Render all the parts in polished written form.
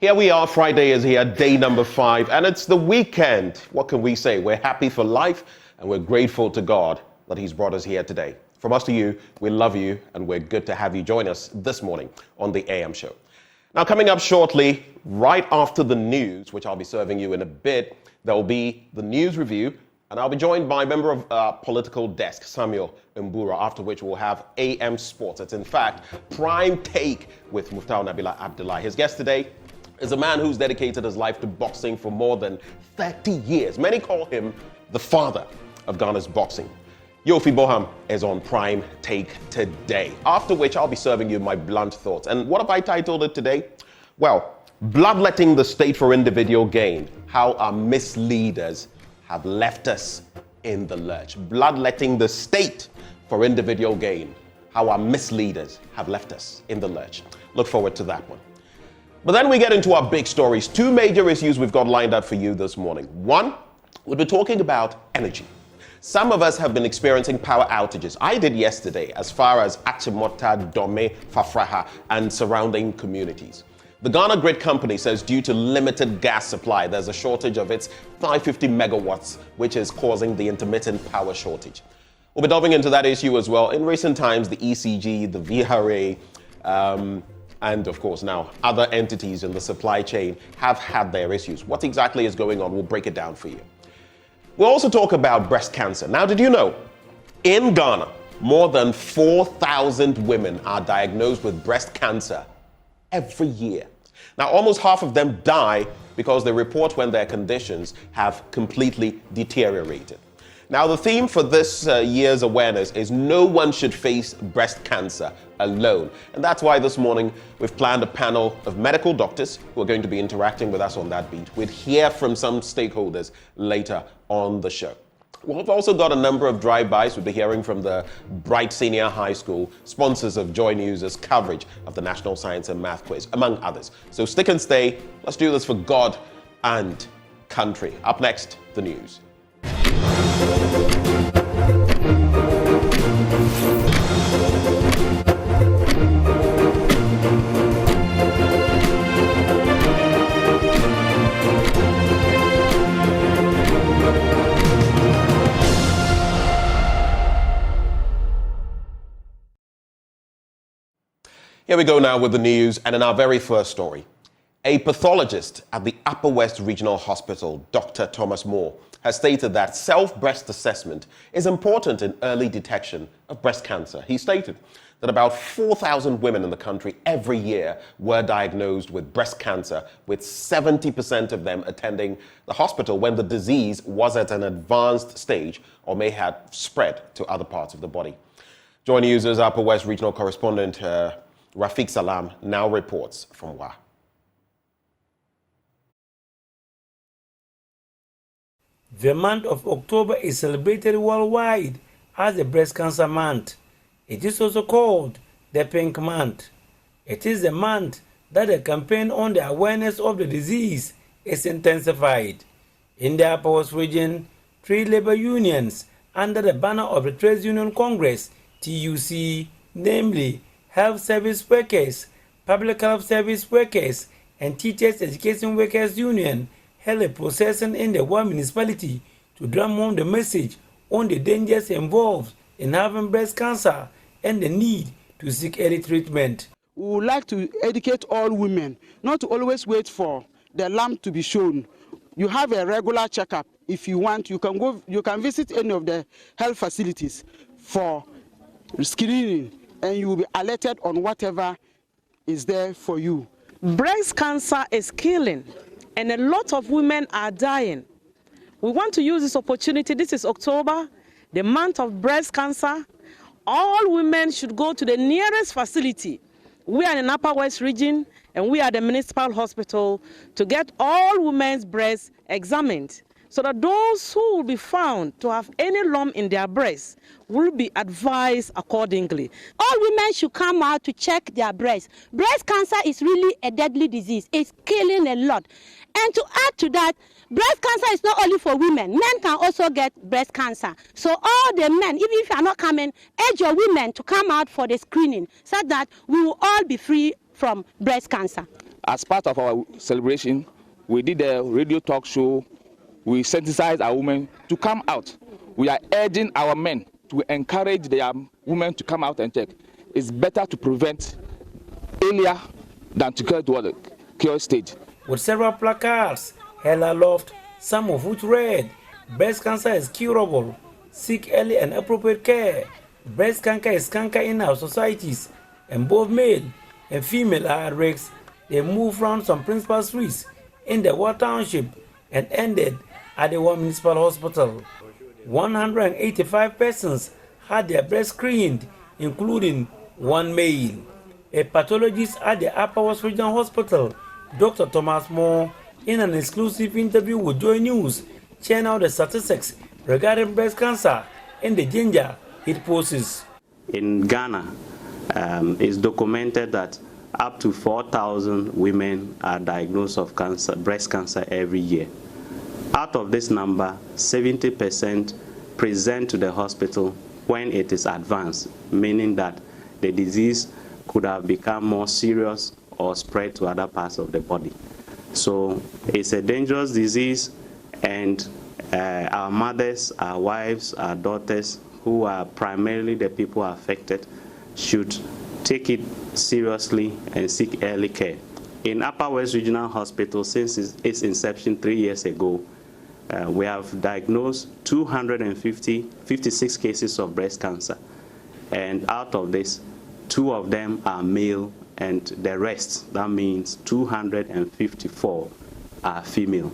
Here we are, Friday is here, day number 5, and it's the weekend. What can we say? We're happy for life, and we're grateful to God that He's brought us here today. From us to you, we love you, and we're good to have you join us this morning on the AM show. Now, coming up shortly, right after the news, which I'll be serving you in a bit, there will be the news review, and I'll be joined by a member of our political desk, Samuel Mbura, after which we'll have AM Sports. It's in fact Prime Take with Muftau Nabila Abdullah. His guest today is a man who's dedicated his life to boxing for more than 30 years. Many call him the father of Ghana's boxing. Yofi Boham is on Prime Take today, after which I'll be serving you my blunt thoughts. And what have I titled it today? Well, Bloodletting the State for Individual Gain, How Our Misleaders Have Left Us in the Lurch. Bloodletting the State for Individual Gain, How Our Misleaders Have Left Us in the Lurch. Look forward to that one. But then we get into our big stories. 2 major issues we've got lined up for you this morning. One, we'll be talking about energy. Some of us have been experiencing power outages. I did yesterday, as far as Achimota, Dome, Fafraha, and surrounding communities. The Ghana Grid Company says due to limited gas supply, there's a shortage of its 550 megawatts, which is causing the intermittent power shortage. We'll be delving into that issue as well. In recent times, the ECG, the VRA, and of course now other entities in the supply chain have had their issues. What exactly is going on? We'll break it down for you. We'll also talk about breast cancer. Now, did you know in Ghana, more than 4,000 women are diagnosed with breast cancer every year? Now, almost half of them die because they report when their conditions have completely deteriorated. Now, the theme for this year's awareness is no one should face breast cancer alone. And that's why this morning we've planned a panel of medical doctors who are going to be interacting with us on that beat. We'll hear from some stakeholders later on the show. We've also got a number of drive-bys. We'll be hearing from the Bright Senior High School, sponsors of Joy News' coverage of the National Science and Math Quiz, among others. So stick and stay. Let's do this for God and country. Up next, the news. Here we go now with the news, and in our very first story, a pathologist at the Upper West Regional Hospital, Dr. Thomas Moore, has stated that self-breast assessment is important in early detection of breast cancer. He stated that about 4,000 women in the country every year were diagnosed with breast cancer, with 70% of them attending the hospital when the disease was at an advanced stage or may have spread to other parts of the body. Joy News' Upper West Regional correspondent Rafiq Salam now reports from Wa. The month of October is celebrated worldwide as the Breast Cancer Month. It is also called the Pink Month. It is the month that the campaign on the awareness of the disease is intensified. In the Upper West region, 3 labor unions under the banner of the Trades Union Congress, TUC, namely Health Service Workers, Public Health Service Workers, and Teachers Education Workers Union, held a procession in the one municipality to drum home the message on the dangers involved in having breast cancer and the need to seek early treatment. We would like to educate all women not to always wait for the lump to be shown. You have a regular checkup. If you want, you can visit any of the health facilities for screening, and you will be alerted on whatever is there for you. Breast cancer is killing, and a lot of women are dying. We want to use this opportunity. This is October, the month of breast cancer. All women should go to the nearest facility. We are in the Upper West region, and we are the municipal hospital to get all women's breasts examined, so that those who will be found to have any lump in their breasts will be advised accordingly. All women should come out to check their breasts. Breast cancer is really a deadly disease. It's killing a lot. And to add to that, breast cancer is not only for women. Men can also get breast cancer. So all the men, even if you are not coming, urge your women to come out for the screening so that we will all be free from breast cancer. As part of our celebration, we did a radio talk show. We sensitized our women to come out. We are urging our men to encourage their women to come out and check. It's better to prevent earlier than to get to the cure stage. With several placards held aloft, some of which read, "Breast cancer is curable. Seek early and appropriate care. Breast cancer is cancer in our societies, and both male and female are at risk." They moved around some principal streets in the War Township and ended at the War Municipal Hospital. 185 persons had their breast screened, including one male. A pathologist at the Upper West Regional Hospital, Dr. Thomas Moore, in an exclusive interview with Joy News, shared out the statistics regarding breast cancer in the danger it poses. In Ghana, it's documented that up to 4,000 women are diagnosed of cancer, breast cancer every year. Out of this number, 70% present to the hospital when it is advanced, meaning that the disease could have become more serious or spread to other parts of the body. So it's a dangerous disease, and our mothers, our wives, our daughters, who are primarily the people affected, should take it seriously and seek early care. In Upper West Regional Hospital, since its inception 3 years ago, we have diagnosed 256 cases of breast cancer, and out of this, 2 of them are male, and the rest, that means 254, are female.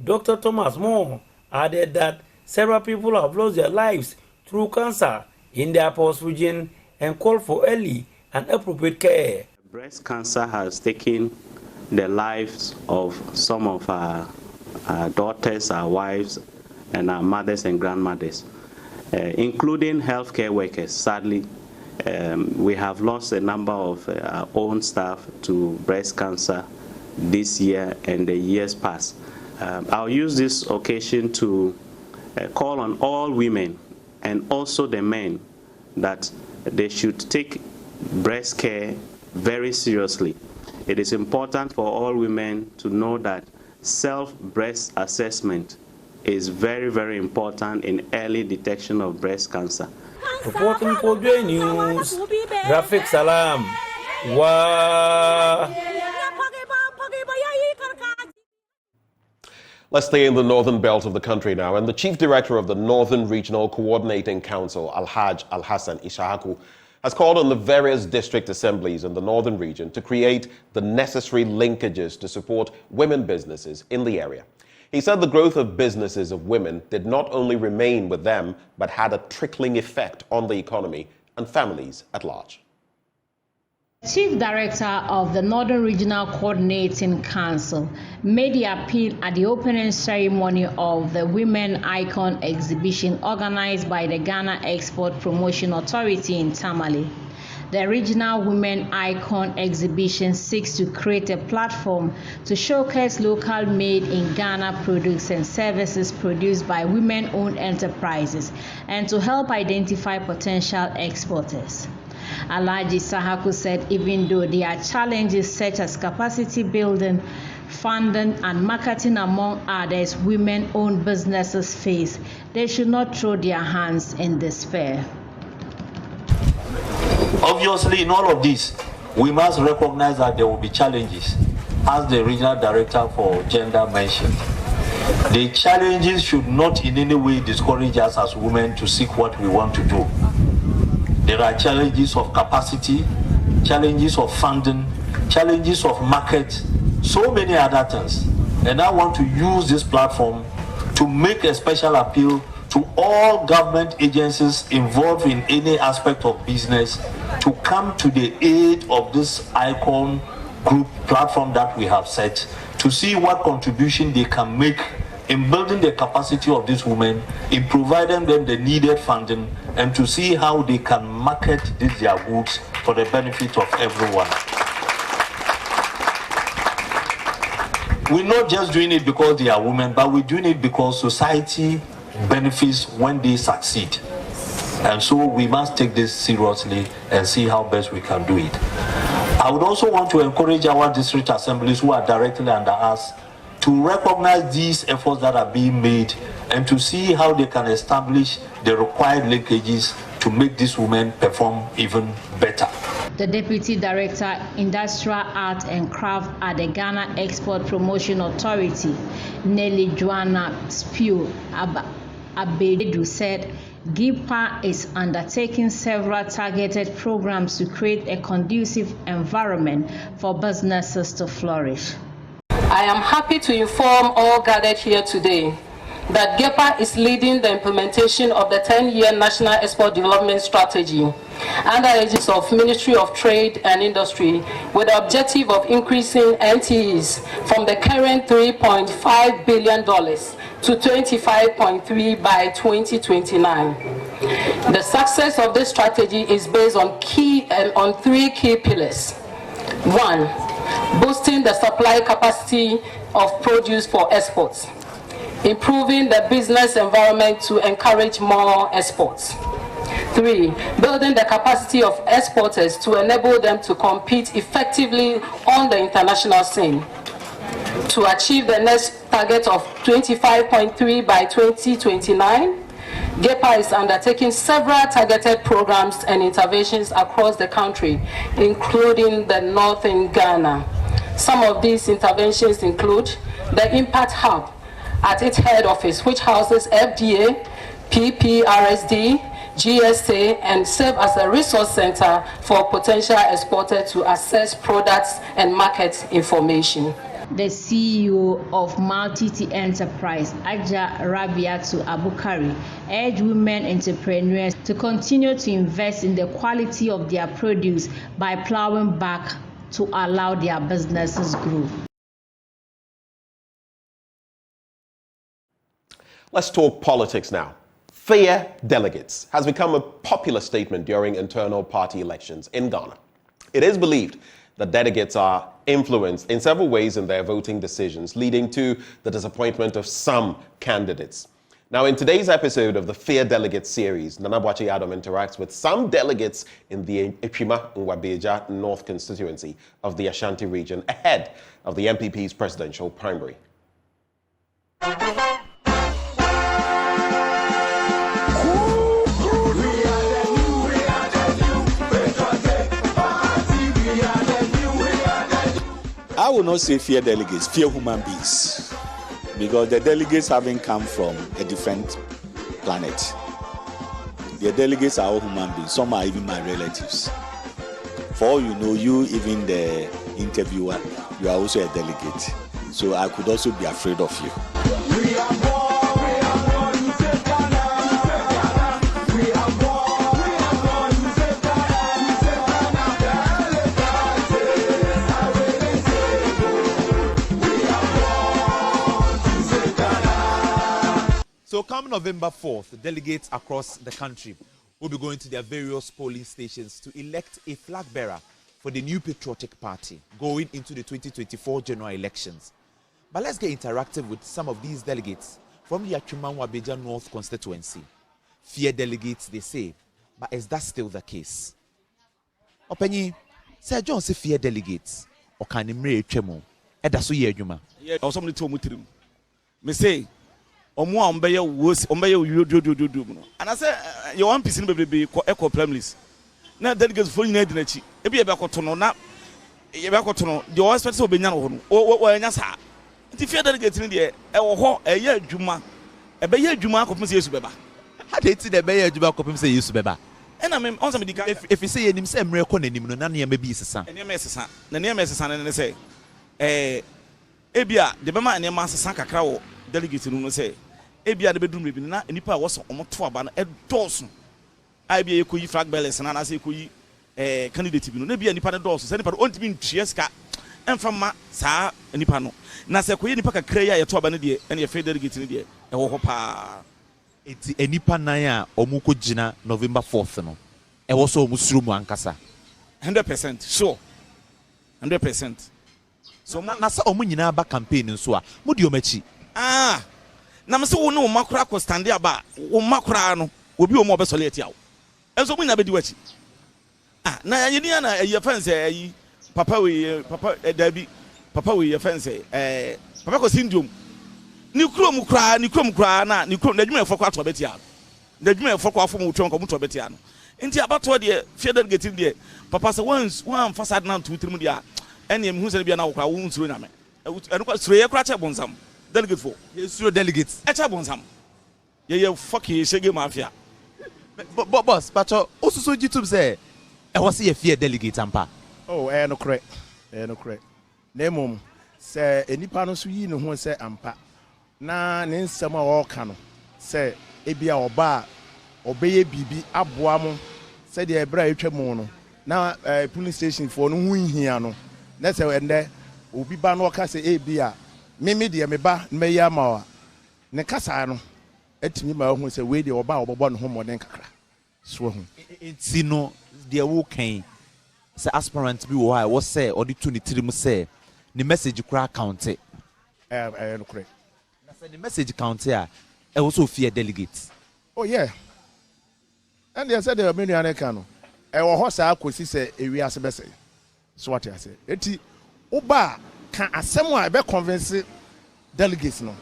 Dr. Thomas Moore added that several people have lost their lives through cancer in the Upper West region and called for early and appropriate care. Breast cancer has taken the lives of some of our daughters, our wives, and our mothers and grandmothers, including healthcare workers. Sadly, we have lost a number of our own staff to breast cancer this year and the years past. I'll use this occasion to call on all women and also the men that they should take breast care very seriously. It is important for all women to know that self-breast assessment is very, very important in early detection of breast cancer. Reporting for Joy News, Graphic Salam. Wow. Let's stay in the northern belt of the country now. And the Chief Director of the Northern Regional Coordinating Council, Alhaj Alhassan Ishaku, has called on the various district assemblies in the northern region to create the necessary linkages to support women businesses in the area. He said the growth of businesses of women did not only remain with them, but had a trickling effect on the economy and families at large. Chief Director of the Northern Regional Coordinating Council made the appeal at the opening ceremony of the Women Icon exhibition organized by the Ghana Export Promotion Authority in Tamale. The Regional Women Icon exhibition seeks to create a platform to showcase local made in Ghana products and services produced by women-owned enterprises and to help identify potential exporters. Alhaji Sahaku said even though there are challenges such as capacity building, funding and marketing among others women-owned businesses face, they should not throw their hands in despair. Obviously, in all of this, we must recognize that there will be challenges, as the Regional Director for Gender mentioned. The challenges should not in any way discourage us as women to seek what we want to do. There are challenges of capacity, challenges of funding, challenges of market, so many other things. And I want to use this platform to make a special appeal to all government agencies involved in any aspect of business to come to the aid of this ICON group platform that we have set to see what contribution they can make in building the capacity of these women, in providing them the needed funding, and to see how they can market their goods for the benefit of everyone. We're not just doing it because they are women, but we're doing it because society benefits when they succeed. And so we must take this seriously and see how best we can do it. I would also want to encourage our district assemblies who are directly under us to recognize these efforts that are being made and to see how they can establish the required linkages to make these women perform even better. The Deputy Director, Industrial Art and Craft at the Ghana Export Promotion Authority, Nelly Joanna Spew Abedu, said GIPA is undertaking several targeted programs to create a conducive environment for businesses to flourish. I am happy to inform all gathered here today that GEPA is leading the implementation of the 10-year National Export Development Strategy under the aegis of Ministry of Trade and Industry with the objective of increasing NTEs from the current $3.5 billion to 25.3 by 2029. The success of this strategy is based on three key pillars. 1. Boosting the supply capacity of produce for exports. Improving the business environment to encourage more exports. 3. Building the capacity of exporters to enable them to compete effectively on the international scene. To achieve the next target of 25.3 by 2029, GEPA is undertaking several targeted programs and interventions across the country, including the northern Ghana. Some of these interventions include the Impact Hub at its head office, which houses FDA, PPRSD, GSA, and serve as a resource center for potential exporters to access products and market information. The CEO of Multi Enterprise, Aja Rabiatu Abukari, urged women entrepreneurs to continue to invest in the quality of their produce by plowing back to allow their businesses grow. Let's talk politics now. Fear delegates has become a popular statement during internal party elections in Ghana. It is believed that delegates are influenced in several ways in their voting decisions, leading to the disappointment of some candidates. Now, in today's episode of the Fear Delegates series, Nana Boakye-Adom interacts with some delegates in the Epima-Nwabeja North constituency of the Ashanti region ahead of the MPP's presidential primary. I will not say fear delegates, fear human beings, because the delegates haven't come from a different planet. The delegates are all human beings. Some are even my relatives. For all you know, you, even the interviewer, you are also a delegate. So I could also be afraid of you. So come November 4th, delegates across the country will be going to their various polling stations to elect a flag bearer for the new patriotic party going into the 2024 general elections. But let's get interactive with some of these delegates from the Epima-Nwabeja North constituency. Fear delegates, they say, but is that still the case? Openyi, Sir John say fear delegates, or can you marry Chemo? Edaso ye adwuma. Yeah, or somebody told me to me say, Omo ombeye wos ombeye do and I say you want piece be eco families na delegates for nyina dinachi e be koto no na e be koto no the expect say obenya no o anya sa nti fear delegates ni de e wo ho e ye adwuma e be ye adwuma akopim say Yesu beba How they see the bear juba kopim say Yesu beba. And I mean on some dika if you say enim say mre ko nanim no na ne ma bi sesa. Enema sesa na ne sesa na ne say ebia de bema enema sesa kakra wo delegate no say ebia de bedrum rebi na nipa wo so omoto aba na edoso abia ekoyi flag bearers na na say ekoyi candidate bi no na bia nipa ne doso say nipa ontimi ntue ska emfama saa nipa no na say ekoyi nipa kakra ya yeto aba ne de ene fe delegate ne de ewo ho pa eti enipa nan a omuko gina November 4th no ewo so omusuru mu ankasa 100% sure 100%. So na sa omunyina ba campaign nso a mo di omachi na me se wo no makura ko stand aba wo makura no obi o mo obesole ati awo enso mu na be di wachi na yeni na ye fence ayi Papa we Debbie, Papa we offense Papa ko syndrome. Ni krom kra na ni krom na dwuma efo kwa to betia. Na dwuma efo kwa fo mu twon ko mu to betia no. Nti abato de fear delegate de papa say once one facade na 2 3 mu dia. Ene em hu se bia na wo kra wo nsuro nyame. Eno kwa suro ye kra che bonsam. Delegate for. Ye suro delegates. E che bonsam. Ye fuck ye shege mafia. Boss, Pacho, also YouTube say I was see a fear delegate ampa. Oh, no correct. No correct. Name say enipa no so yi ne ho say ampa. Na ne nsɛm a wɔka no sɛ ebia ɔba ɔbɛyɛ bibi aboa mo sɛ deɛ ɛbra etwa mu no na police station for no hu nhia no na sɛ ɛndɛ obi ba no ɔka sɛ ebia meme deɛ me ba mɛyɛ ama wa ne kasa no etimi ma ho sɛ we deɛ ɔba ɔbɔbɔ no ho mmɔden kakra so ho enti no deɛ wo kan sɛ aspirant bi wɔ ha wɔ sɛ ɔde tu ne tirim sɛ ne message kura count no correct. The message count here, I also fear delegates. Oh, yeah. And they said the million cano. I was a quasi say a real sebese. So what I say. Eti Oba can a someone be convince delegates no.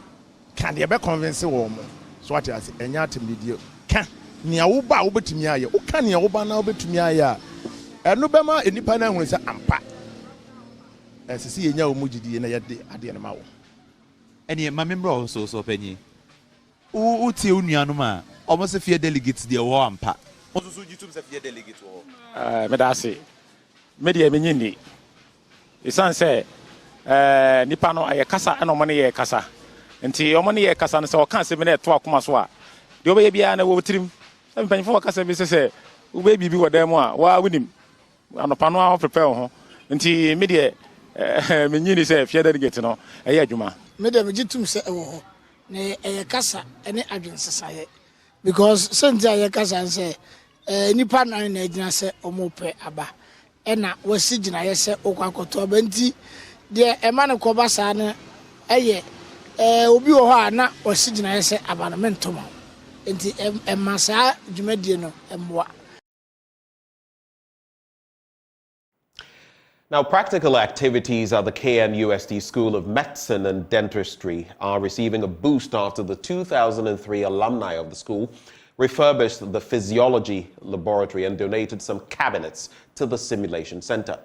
Can they be convince woman? So what I say, and yet media can near Oba over to me. O can near Oba now over to me. And no Bama independent when say ampa. As you see in your mujidi and at the end of any my member also so penny. Uti unianuma almost a fear delegates the ampa. Also, YouTube a fear delegate or Medasi Media Minindi. The son say Nipano a casa and money a casa. Until your money a casa and so can't 7 at 12 Maswa. The baby and a wood trim. 7.4 casa say, baby be what them are. Why with him? And a pano prepare until media Minini say fear delegate no a yajuma. Madam Jitum say, oh, ne a casa, any agents say, because Sunday a casa say, Nipan and Edna say, or mope abba. And now was sitting, I say, Okakoto Benti, dear a man of Cobasana, a ye, Obi Ohana was sitting, I say, Abanamentum. And Massa, Jumediano, and moi. Now, practical activities at the KNUST School of Medicine and Dentistry are receiving a boost after the 2003 alumni of the school refurbished the physiology laboratory and donated some cabinets to the simulation center.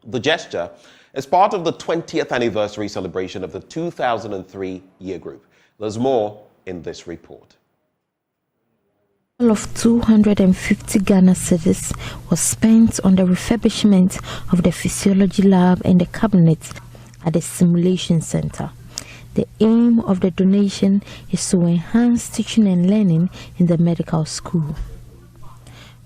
The gesture is part of the 20th anniversary celebration of the 2003 year group. There's more in this report. Of 250 Ghana cedis was spent on the refurbishment of the physiology lab and the cabinets at the simulation center. The aim of the donation is to enhance teaching and learning in the medical school.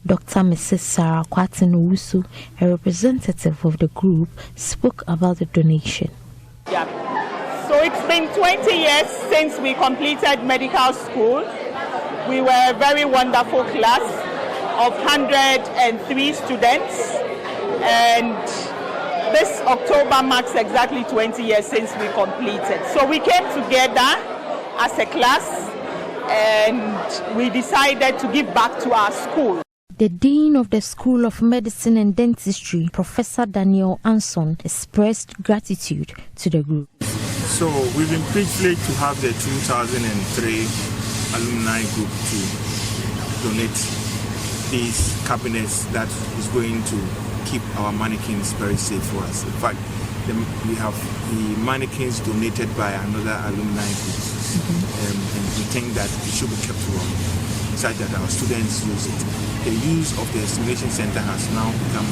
Dr. Mrs. Sarah Kwatin-Owusu, a representative of the group, spoke about the donation. Yeah. So it's been 20 years since we completed medical school. We were a very wonderful class of 103 students, and this October marks exactly 20 years since we completed. So we came together as a class and we decided to give back to our school. The Dean of the School of Medicine and Dentistry, Professor Daniel Anson, expressed gratitude to the group. So we've been privileged to have the 2003 alumni group to donate these cabinets that is going to keep our mannequins very safe for us. In fact, we have the mannequins donated by another alumni group, and we think that it should be kept warm, such that our students use it. The use of the simulation center has now become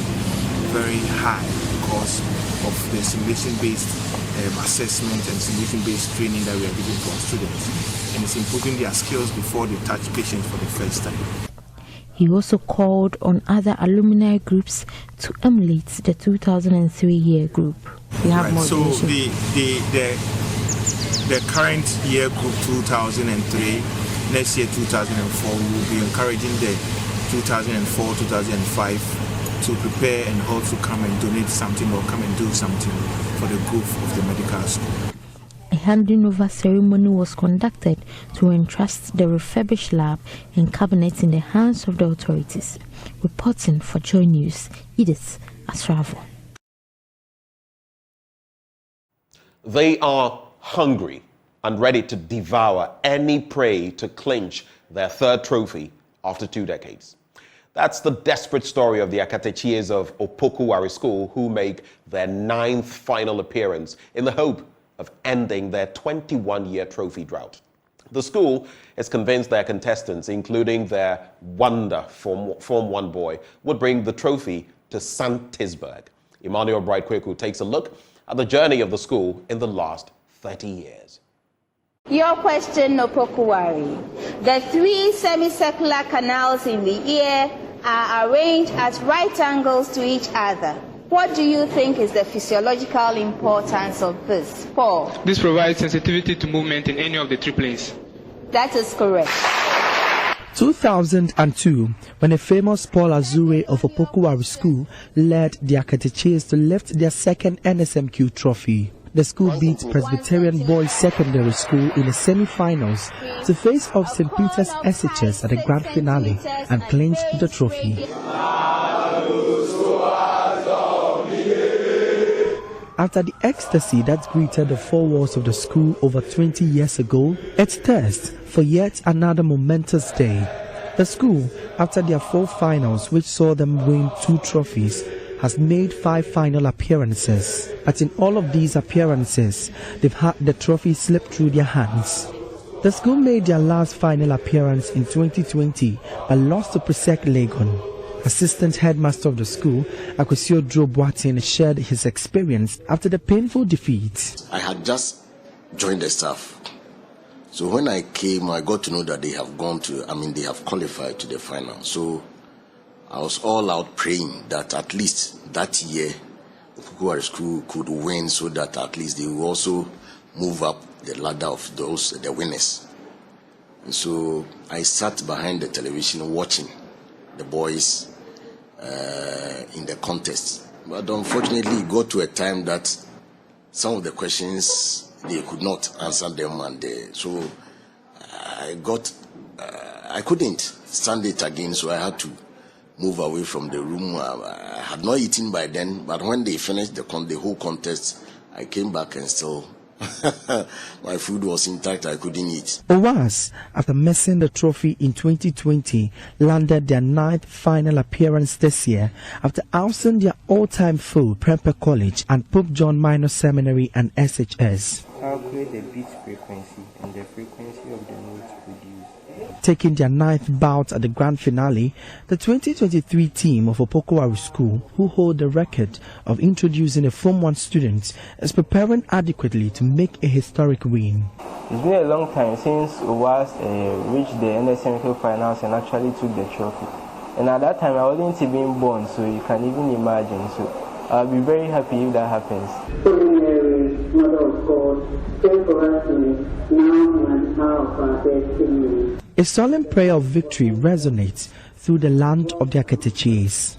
very high because of the simulation-based assessment and simulation-based training that we are giving to our students. And it's improving their skills before they touch patients for the first time. He also called on other alumni groups to emulate the 2003 year group. We have more. So the current year group 2003, next year 2004, we will be encouraging the 2004-2005 to prepare and also come and donate something or come and do something for the growth of the medical school. A handing over ceremony was conducted to entrust the refurbished lab and cabinet in the hands of the authorities. Reporting for Joy News, Edith Asravo. They are hungry and ready to devour any prey to clinch their third trophy after 2 decades. That's the desperate story of the Akatechies of Opoku-Ware School, who make their 9th final appearance in the hope of ending their 21-year trophy drought. The school is convinced their contestants, including their wonder Form 1 boy, would bring the trophy to Santisburg. Emmanuel Bright-Kweku takes a look at the journey of the school in the last 30 years. Your question, Opoku-Ware. The 3 semicircular canals in the ear are arranged at right angles to each other. What do you think is the physiological importance of this? Paul? This provides sensitivity to movement in any of the 3 planes. That is correct. 2002, when a famous Paul Azure of Opoku-Ware School led the Akatechies to lift their 2nd NSMQ trophy. The school beat Presbyterian Boys Secondary School in the semi-finals to face off St. Peter's SHS at the grand finale and clinch the trophy. After the ecstasy that greeted the 4 walls of the school over 20 years ago, it's thirst for yet another momentous day. The school, after their 4 finals which saw them win 2 trophies, has made 5 final appearances. But in all of these appearances, they've had the trophy slip through their hands. The school made their last final appearance in 2020 but lost to Presec Legon. Assistant headmaster of the school, Akufo-Addo shared his experience after the painful defeat. I had just joined the staff. So when I came, I got to know that they have they have qualified to the final. So I was all out praying that at least that year, Opoku-Ware School could win so that at least they will also move up the ladder of the winners. And so I sat behind the television watching the boys in the contest. But unfortunately, it got to a time that some of the questions, they could not answer them. And so I couldn't stand it again, so I had to move away from the room. I had not eaten by then, but when they finished the whole contest, I came back and still my food was intact. I couldn't eat. OWAS, after missing the trophy in 2020, landed their 9th final appearance this year after ousting their all-time foe, Prempeh College and Pope John Minor Seminary and SHS. Calculate the beat frequency and the frequency of the notes produced. Taking their 9th bout at the grand finale, the 2023 team of Opoku-Ware School, who hold the record of introducing a Form 1 student, is preparing adequately to make a historic win. It's been a long time since OWAS reached the NSMQ finals and actually took the trophy. And at that time, I wasn't even born, so you can even imagine. So I'll be very happy if that happens. Mother of God, pray for us now and hour of our death. A solemn prayer of victory resonates through the land of the Akatechies.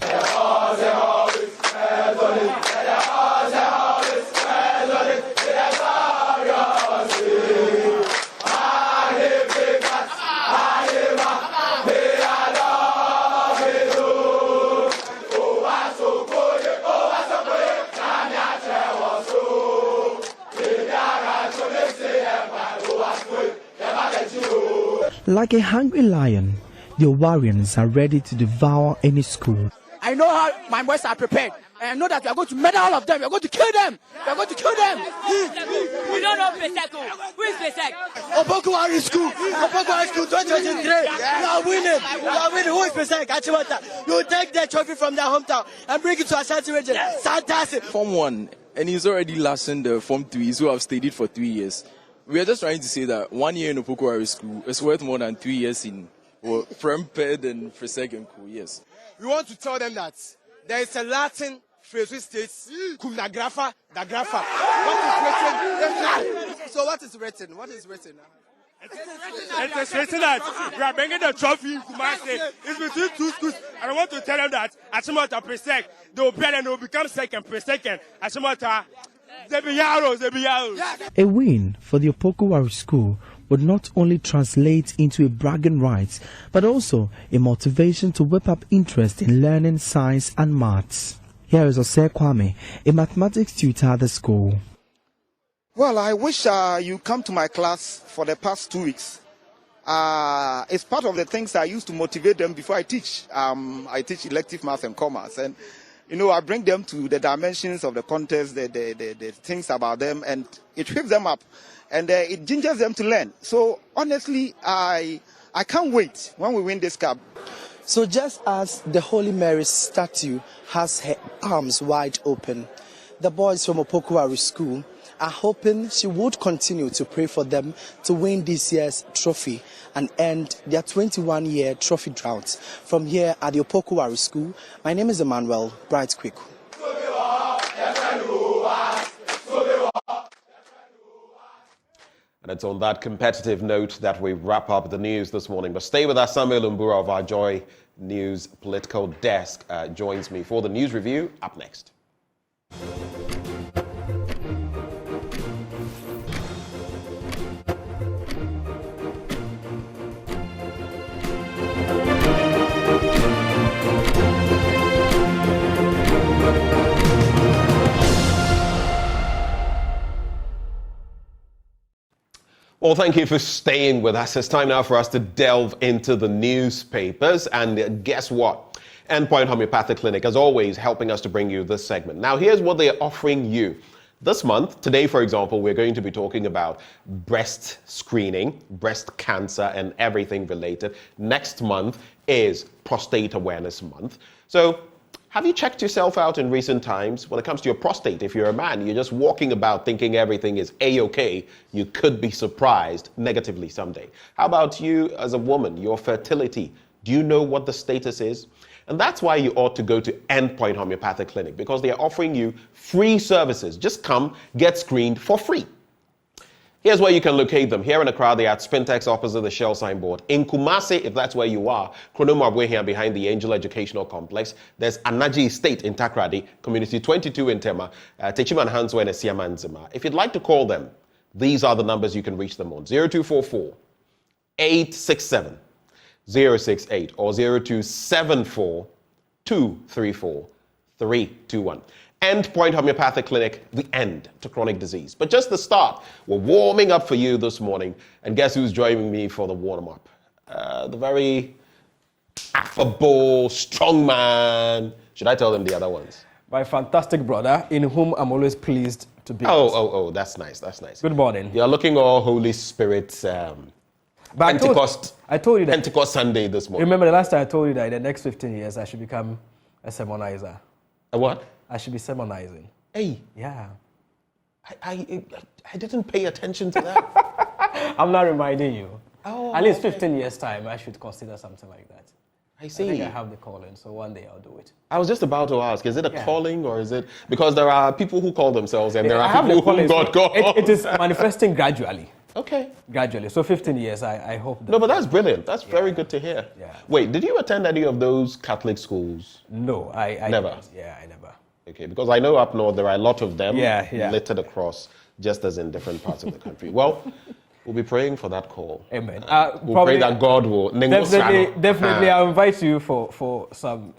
Like a hungry lion, the Owarians are ready to devour any school. I know how my boys are prepared, and I know that we are going to murder all of them. We are going to kill them. We are going to kill them. We don't know Presec. Who is Presec? Opoku-Ware School. Opoku-Ware School 2023. We are winning. We are winning. Who is Presec? Achimota. You will take the trophy from their hometown and bring it to Ashanti region. Fantastic. Form 1, and he's already lasting the Form 3s who have studied for 3 years. We are just trying to say that 1 year in Opoku-Ware School is worth more than 3 years in Prempeh and Presec and Co. Yes. We want to tell them that there is a Latin phrase which states cum nagrafa, dagrafa. What is written? So what is written? What is written? It is written that we are bringing the trophy in Kumasi. It's between 2 schools. And I want to tell them that Achimota Presec, they will play and they will become second. Presec, Achimota. A win for the Opoku-Ware School would not only translate into a bragging rights, but also a motivation to whip up interest in learning science and maths. Here is Ose Kwame, a mathematics tutor at the school. Well, I wish you come to my class for the past 2 weeks. It's part of the things I used to motivate them before I teach. I teach elective math and commerce, and I bring them to the dimensions of the contest, the things about them, and it whips them up, and it gingers them to learn. So honestly, I can't wait when we win this cup. So just as the Holy Mary statue has her arms wide open, the boys from Opoku-Ware School are hoping she would continue to pray for them to win this year's trophy and end their 21-year trophy drought. From here at the Opoku-Ware School, my name is Emmanuel Bright Quick. And it's on that competitive note that we wrap up the news this morning. But stay with us. Samuel Mbura of our Joy News political desk joins me for the news review up next. Well, thank you for staying with us. It's time now for us to delve into the newspapers. And guess what? Endpoint Homeopathic Clinic, as always, helping us to bring you this segment. Now, here's what they're offering you. This month, today, for example, we're going to be talking about breast screening, breast cancer, and everything related. Next month is Prostate Awareness Month. So, have you checked yourself out in recent times? When it comes to your prostate, if you're a man, you're just walking about thinking everything is A-okay, you could be surprised negatively someday. How about you as a woman, your fertility? Do you know what the status is? And that's why you ought to go to Endpoint Homeopathic Clinic, because they are offering you free services. Just come, get screened for free. Here's where you can locate them. Here in Accra, they are at Spintex opposite the Shell signboard. In Kumasi, if that's where you are, Chronomabwe here behind the Angel Educational Complex. There's Anaji Estate in Takrady, Community 22 in Tema, Techiman Hanswe and Siamanzima. If you'd like to call them, these are the numbers you can reach them on. 0244 867 068 or 0274 234 321. Endpoint Homeopathic Clinic, the end to chronic disease. But just the start. We're warming up for you this morning. And guess who's joining me for the warm-up? The very affable, strong man. Should I tell them the other ones? My fantastic brother, in whom I'm always pleased to be. Oh, that's nice, that's nice. Good morning. You're looking all Holy Spirit, Pentecost. I told you that. Pentecost Sunday this morning. Remember the last time I told you that in the next 15 years I should become a sermonizer. A what? I should be sermonizing. Hey. Yeah. I didn't pay attention to that. I'm not reminding you. Oh, at least 15 years' time, I should consider something like that. I see. I think I have the calling, so one day I'll do it. I was just about to ask, is it a calling or is it... Because there are people who call themselves and there are people who God calls. It is manifesting gradually. Okay. Gradually. So 15 years, I hope. No, but that's brilliant. That's very good to hear. Yeah. Wait, did you attend any of those Catholic schools? No, I never. Didn't. Yeah, I never. Okay, because I know up north there are a lot of them yeah. littered across, just as in different parts of the country. Well, we'll be praying for that call. Amen. We'll pray that God will... Definitely, I'll invite you for some...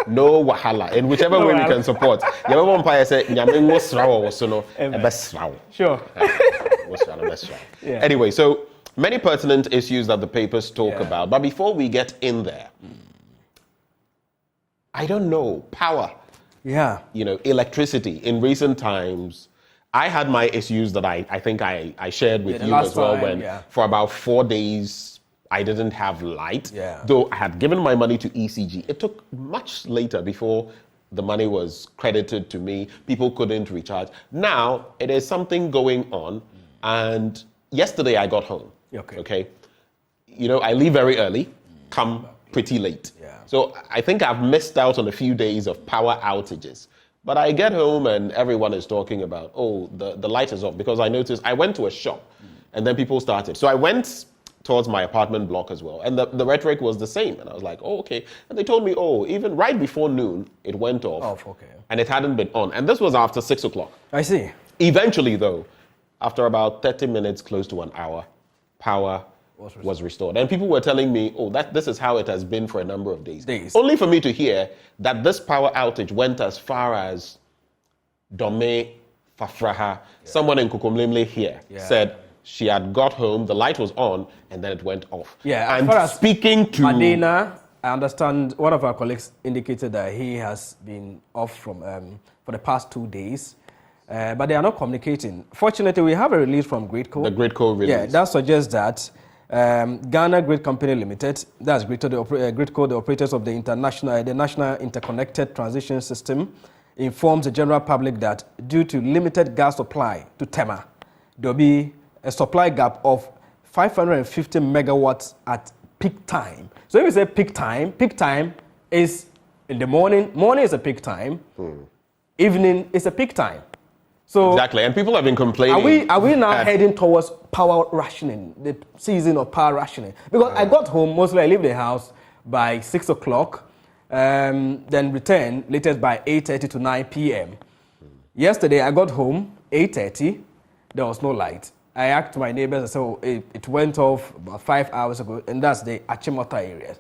No wahala, in whichever way we can support. Sure. Anyway, so many pertinent issues that the papers talk about. But before we get in there, I don't know, power. Yeah. Electricity. In recent times, I had my issues that I think I shared with you as well when for about 4 days I didn't have light. Yeah. Though I had given my money to ECG. It took much later before the money was credited to me. People couldn't recharge. Now, it is something going on. And yesterday I got home. Okay. I leave very early, come pretty late. Yeah. So I think I've missed out on a few days of power outages. But I get home and everyone is talking about, the light is off. Because I noticed, I went to a shop and then people started. So I went towards my apartment block as well. And the rhetoric was the same. And I was like, okay. And they told me, even right before noon, it went off. Okay. And it hadn't been on. And this was after 6 o'clock. I see. Eventually, though, after about 30 minutes, close to an hour, power was restored. And people were telling me, this is how it has been for a number of days. Only for me to hear that this power outage went as far as Dome Fafraha. Someone in Kukumlimle here said she had got home, the light was on, and then it went off. Yeah, and as far as speaking to Madina, I understand one of our colleagues indicated that he has been off from for the past 2 days, but they are not communicating. Fortunately, we have a release from Gridco. The Gridco release. Yeah, that suggests that Ghana Grid Company Limited, that's Gridco, the operators of the National Interconnected Transition System, informs the general public that due to limited gas supply to Tema, there will be a supply gap of 550 megawatts at peak time. So if you say peak time is in the morning. Morning is a peak time. Evening is a peak time. So exactly, and people have been complaining. Are we now heading towards power rationing, the season of power rationing? Because I got home, mostly I leave the house by 6 o'clock, then return latest by 8:30 to 9 p.m. Yesterday I got home 8:30, there was no light. I asked my neighbors, I said, oh, it went off about 5 hours ago, and that's the Achimota areas.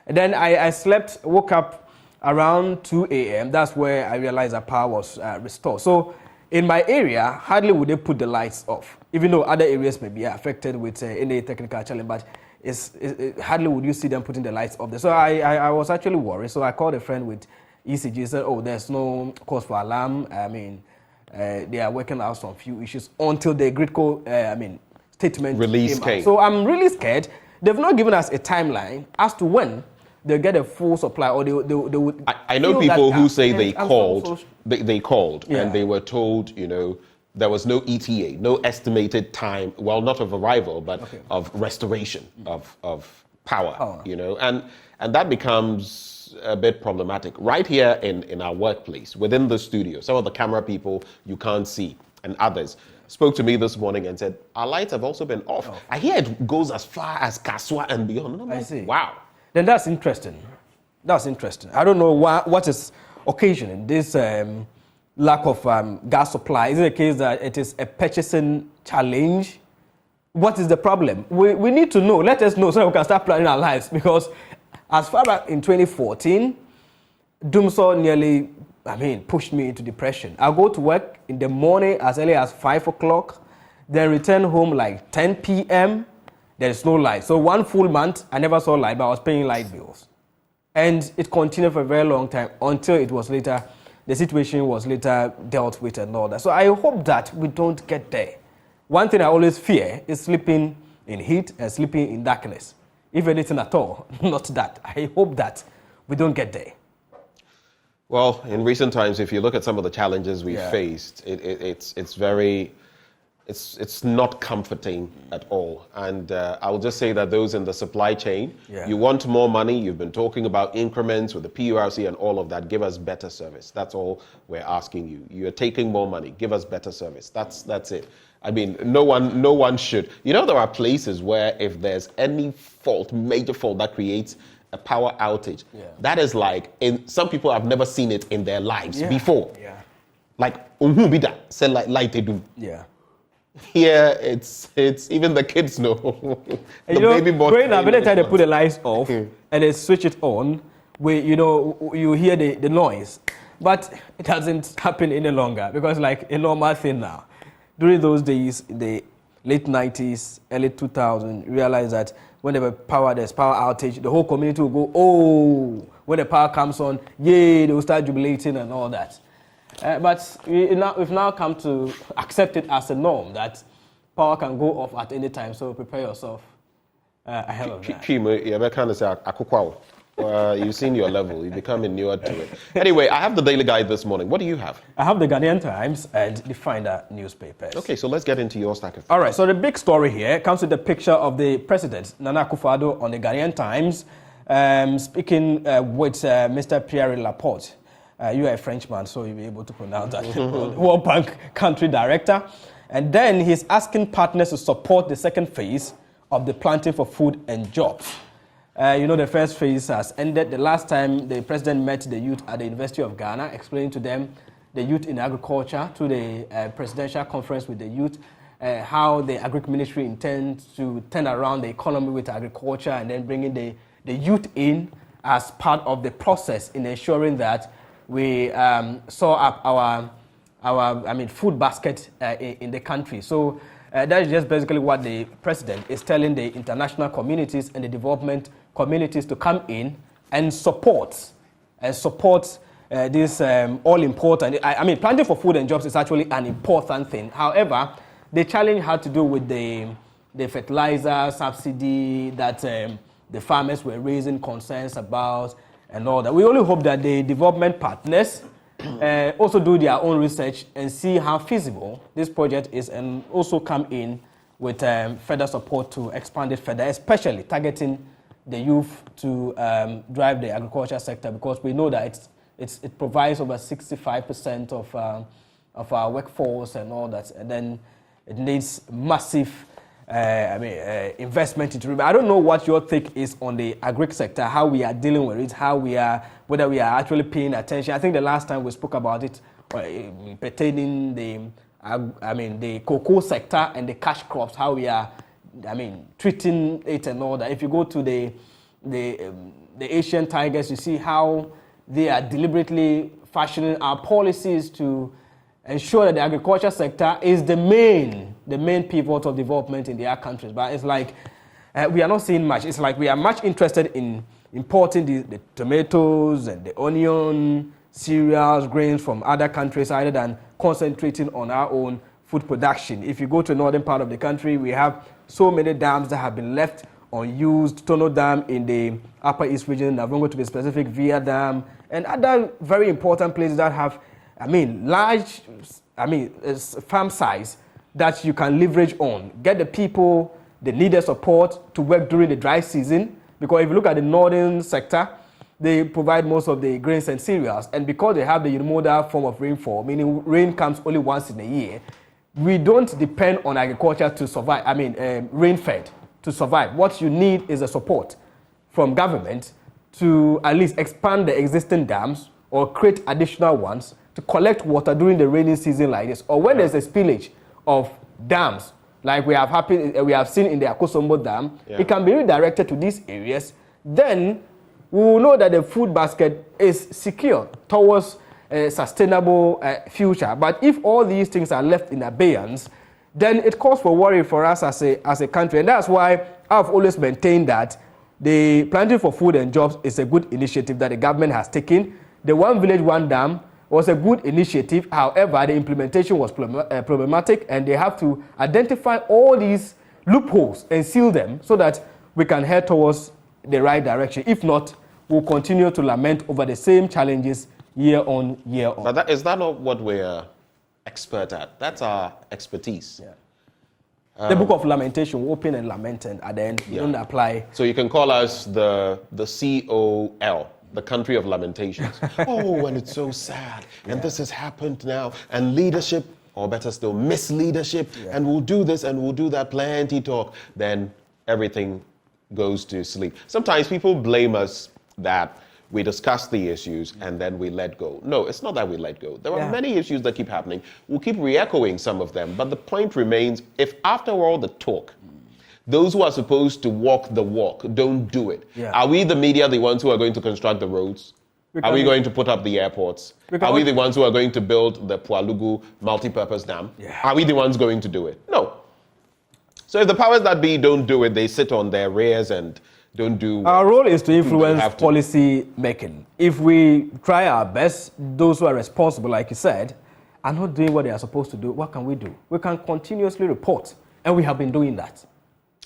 And then I slept, woke up around 2 a.m. That's where I realized that power was restored. So in my area, hardly would they put the lights off, even though other areas may be affected with any technical challenge, but hardly would you see them putting the lights off there. So I was actually worried. So I called a friend with ECG, said, oh, there's no cause for alarm. I mean, they are working out some few issues until the Gridco, statement release came out. So I'm really scared. They've not given us a timeline as to when they'll get a full supply, or they would. I know people who say they called, they called, and they were told, there was no ETA, no estimated time, well, not of arrival, but of restoration of power, and that becomes a bit problematic. Right here in our workplace, within the studio, some of the camera people you can't see, and others spoke to me this morning and said, our lights have also been off. I hear it goes as far as Kaswa and beyond. And I'm like, see. Wow. Then that's interesting. That's interesting. I don't know what is occasioning this lack of gas supply. Is it a case that it is a purchasing challenge? What is the problem? We need to know. Let us know so that we can start planning our lives. Because as far back in 2014, Dumso nearly, pushed me into depression. I go to work in the morning as early as 5 o'clock, then return home like 10 p.m., there is no light. So 1 full month, I never saw light, but I was paying light bills. And it continued for a very long time until it was later, the situation was later dealt with and all that. So I hope that we don't get there. One thing I always fear is sleeping in heat and sleeping in darkness. If anything at all, not that. I hope that we don't get there. Well, in recent times, if you look at some of the challenges we've faced, it's not comforting at all. And I'll just say that those in the supply chain, you want more money. You've been talking about increments with the PURC and all of that. Give us better service. That's all we're asking you. You're taking more money. Give us better service. That's it. No one should. There are places where if there's any fault, major fault that creates a power outage, that is like, some people have never seen it in their lives before. Like, say like they do. Here, it's even the kids know. Baby boy. By the time they put the lights off and they switch it on, you hear the noise, but it doesn't happen any longer because like a normal thing now. During those days, in the late 90s, early 2000s, you realize that whenever there's power outage, the whole community will go, oh, when the power comes on, yay, they will start jubilating and all that. But we've now come to accept it as a norm that power can go off at any time, so prepare yourself ahead of that. You've seen your level. You become inured to it. Anyway, I have the Daily Guide this morning. What do you have? I have the Ghanaian Times and the Finder newspapers. Okay, so let's get into your stack of things. All right, so the big story here comes with the picture of the president, Nana Akufo-Addo, on the Ghanaian Times, speaking with Mr. Pierre Laporte. You are a Frenchman, so you'll be able to pronounce that. World Bank country director. And then he's asking partners to support the second phase of the Planting for Food and Jobs. The first phase has ended. The last time the president met the youth at the University of Ghana, explaining to them the youth in agriculture, to the presidential conference with the youth, how the Agric Ministry intends to turn around the economy with agriculture and then bringing the youth in as part of the process in ensuring that we saw up our food basket in the country. So that is just basically what the president is telling the international communities and the development communities to come in and support this all important. Planting for food and jobs is actually an important thing. However, the challenge had to do with the fertilizer subsidy that the farmers were raising concerns about and all that. We only hope that the development partners also do their own research and see how feasible this project is, and also come in with further support to expand it further, especially targeting the youth to drive the agriculture sector, because we know that it provides over 65% of our workforce and all that, and then it needs massive investment into it. I don't know what your take is on the agri sector, how we are dealing with it, whether we are actually paying attention. I think the last time we spoke about it pertaining the cocoa sector and the cash crops, how we are treating it and all that. If you go to the Asian tigers, you see how they are deliberately fashioning our policies to ensure that the agriculture sector is the main pivot of development in their countries. But it's like we are not seeing much. It's like we are much interested in importing the tomatoes and the onion, cereals, grains from other countries rather than concentrating on our own food production. If you go to the northern part of the country, we have so many dams that have been left unused. Tono Dam in the Upper East region, Navrongo to be specific, Via Dam, and other very important places that have large farm size that you can leverage on. Get the people, the needed support to work during the dry season, because if you look at the northern sector, they provide most of the grains and cereals, and because they have the unimodal form of rainfall, meaning rain comes only once in a year, we don't depend on agriculture to survive, rain-fed to survive. What you need is a support from government to at least expand the existing dams or create additional ones to collect water during the rainy season like this, or when there's a spillage of dams, like we have seen in the Akosombo Dam, it can be redirected to these areas. Then we will know that the food basket is secure towards a sustainable future. But if all these things are left in abeyance, then it calls for worry for us as a country. And that's why I've always maintained that the Planting for Food and Jobs is a good initiative that the government has taken. The One Village, One Dam was a good initiative. However, the implementation was problematic, and they have to identify all these loopholes and seal them so that we can head towards the right direction. If not, we'll continue to lament over the same challenges year on year on. But is that not what we're expert at? That's our expertise. The book of lamentation, we open and lament, and at the end, we don't apply. So you can call us the COL, the country of lamentations. Oh, and it's so sad, and this has happened now, and leadership, or better still, misleadership, and we'll do this and we'll do that, plenty talk, then everything goes to sleep. Sometimes people blame us that we discuss the issues and then we let go. No, it's not that we let go. There are many issues that keep happening. We'll keep re-echoing some of them, but the point remains, if after all the talk, those who are supposed to walk the walk don't do it, are we the media the ones who are going to construct the roads? Are we going to put up the airports? Are we the ones who are going to build the Pualugu multi-purpose dam? Are we the ones going to do it? No. So if the powers that be don't do it, they sit on their rears and don't do. Our role is to influence policy making. If we try our best, those who are responsible, like you said, are not doing what they are supposed to do, what can we do? We can continuously report, and we have been doing that.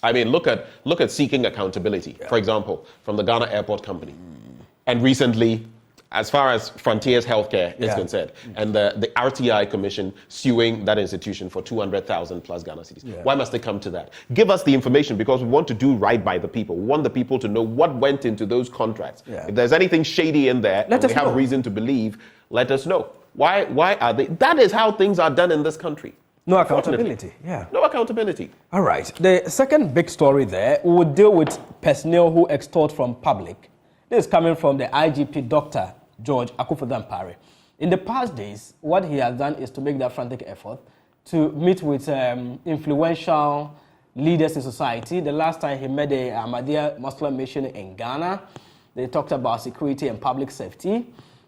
I mean, look at seeking accountability, for example, from the Ghana Airport Company. And recently, as far as Frontiers Healthcare is concerned, and the RTI Commission suing that institution for 200,000 plus Ghana cedis. Why must they come to that? Give us the information, because we want to do right by the people. We want the people to know what went into those contracts. If there's anything shady in there, and we have reason to believe, let us know. Why are they? That is how things are done in this country. No accountability. No accountability. All right. The second big story there will deal with personnel who extort from public. This is coming from the IGP, Dr. George Akufo-Addo. In the past days, what he has done is to make that frantic effort to meet with influential leaders in society. The last time he met the Ahmadiyya Muslim mission in Ghana, they talked about security and public safety.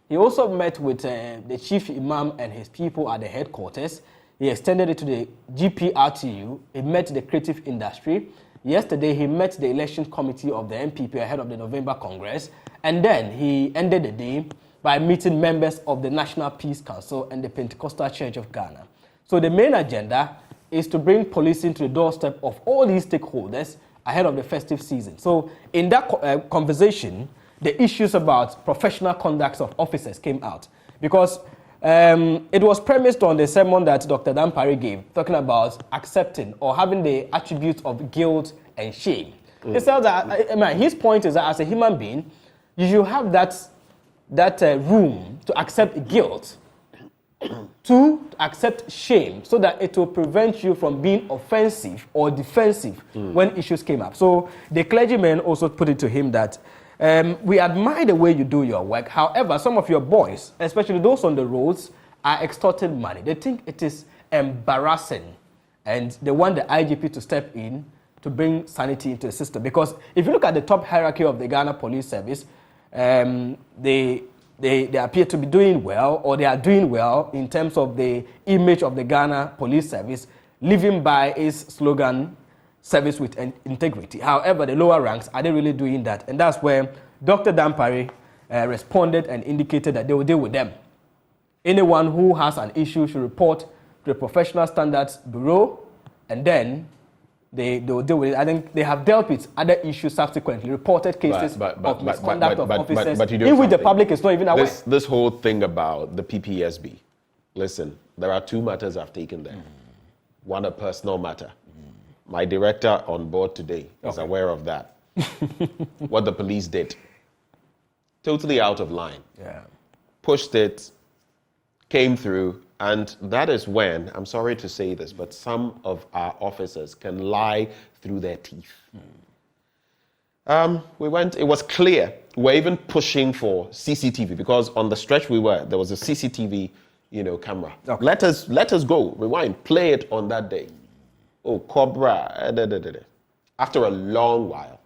He also met with the chief imam and his people at the headquarters. He extended it to the GPRTU. He met the creative industry. Yesterday, he met the election committee of the NPP ahead of the November Congress. And then he ended the day by meeting members of the National Peace Council and the Pentecostal Church of Ghana. So the main agenda is to bring policing to the doorstep of all these stakeholders ahead of the festive season. So in that conversation, the issues about professional conduct of officers came out because it was premised on the sermon that Dr. Dampare gave, talking about accepting or having the attributes of guilt and shame. He said that, his point is that as a human being, you should have that room to accept guilt, to accept shame, so that it will prevent you from being offensive or defensive when issues came up. So the clergyman also put it to him that we admire the way you do your work. However, some of your boys, especially those on the roads, are extorting money. They think it is embarrassing, and they want the IGP to step in to bring sanity into the system. Because if you look at the top hierarchy of the Ghana Police Service, they appear to be doing well, or they are doing well in terms of the image of the Ghana Police Service, living by its slogan, service with integrity. However, the lower ranks, are they really doing that? And that's where Dr. Dampare responded and indicated that they will deal with them. Anyone who has an issue should report to the Professional Standards Bureau, and then they will deal with it. I think they have dealt with other issues subsequently, reported cases of misconduct of officers, in which the public is not even aware. This whole thing about the PPSB, listen, there are two matters I've taken there. One, a personal matter. My director on board today is aware of that. What the police did. Totally out of line. Yeah. Pushed it, came through, and that is when, I'm sorry to say this, but some of our officers can lie through their teeth. It was clear. We were even pushing for CCTV because on the stretch there was a CCTV, camera. Okay. Let us go, rewind, play it on that day. Oh, Cobra. After a long while,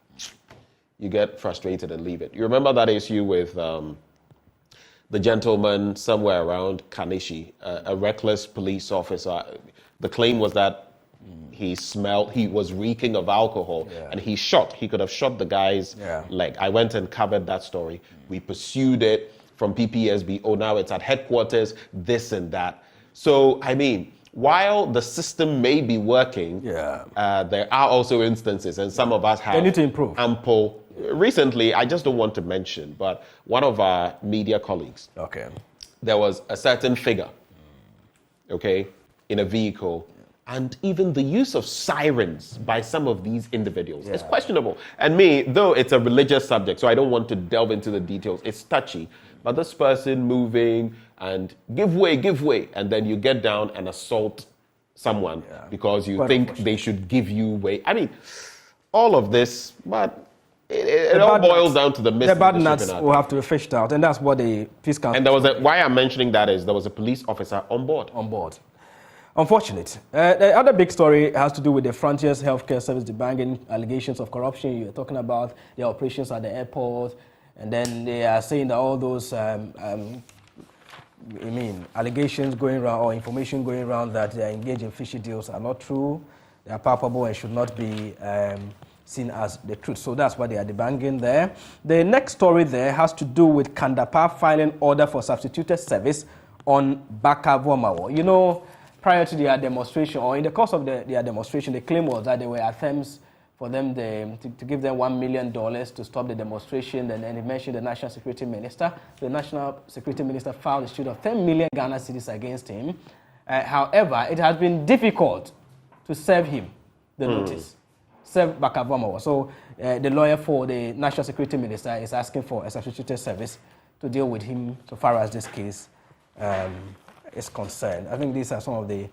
you get frustrated and leave it. You remember that issue with the gentleman somewhere around Kanishi, a reckless police officer. The claim was that he was reeking of alcohol, and he could have shot the guy's leg. I went and covered that story. We pursued it from PPSB. Oh, now it's at headquarters, this and that. So, while the system may be working, there are also instances, and some of us have need to improve. Ample. Recently, I just don't want to mention, but one of our media colleagues, there was a certain figure, in a vehicle, and even the use of sirens by some of these individuals is questionable. And though it's a religious subject, so I don't want to delve into the details, it's touchy, but this person moving and give way, and then you get down and assault someone because you think they should give you way. All of this, but it all boils down to the myth. The bad nuts will have to be fished out, and that's what the Peace Council... And why I'm mentioning that is there was a police officer on board. Unfortunate. The other big story has to do with the Frontiers Healthcare Service debunking allegations of corruption. You're talking about the operations at the airport, and then they are saying that all those allegations going around or information going around that they are engaged in fishy deals are not true. They are palpable and should not be seen as the truth. So that's what they are debunking there. The next story there has to do with Kandapa filing order for substituted service on Baka Vomawo. Prior to their demonstration, or in the course of their demonstration, the claim was that there were attempts for them to give them $1 million to stop the demonstration. And then he mentioned the National Security Minister. The National Security Minister filed a suit of 10 million Ghana cedis against him. However, it has been difficult to serve him the notice, serve Baka Vomawo. So the lawyer for the National Security Minister is asking for a substituted service to deal with him so far as this case is concerned. I think these are some of the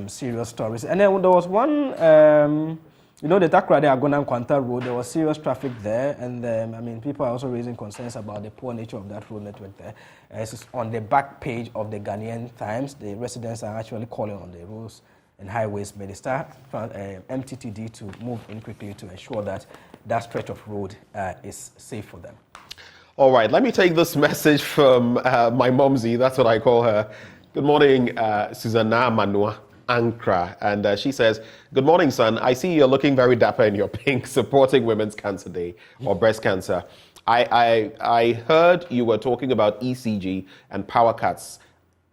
serious stories. And then there was one, the Takrade Agona Kwanta Road, there was serious traffic there, and people are also raising concerns about the poor nature of that road network there. It's on the back page of the Ghanaian Times. The residents are actually calling on the Roads and Highways Minister, MTTD, to move in quickly to ensure that that stretch of road is safe for them. All right, let me take this message from my momsy. That's what I call her. Good morning, Susanna Manua Ankra. And she says, good morning, son. I see you're looking very dapper in your pink, supporting Women's Cancer Day or breast cancer. I heard you were talking about ECG and power cuts.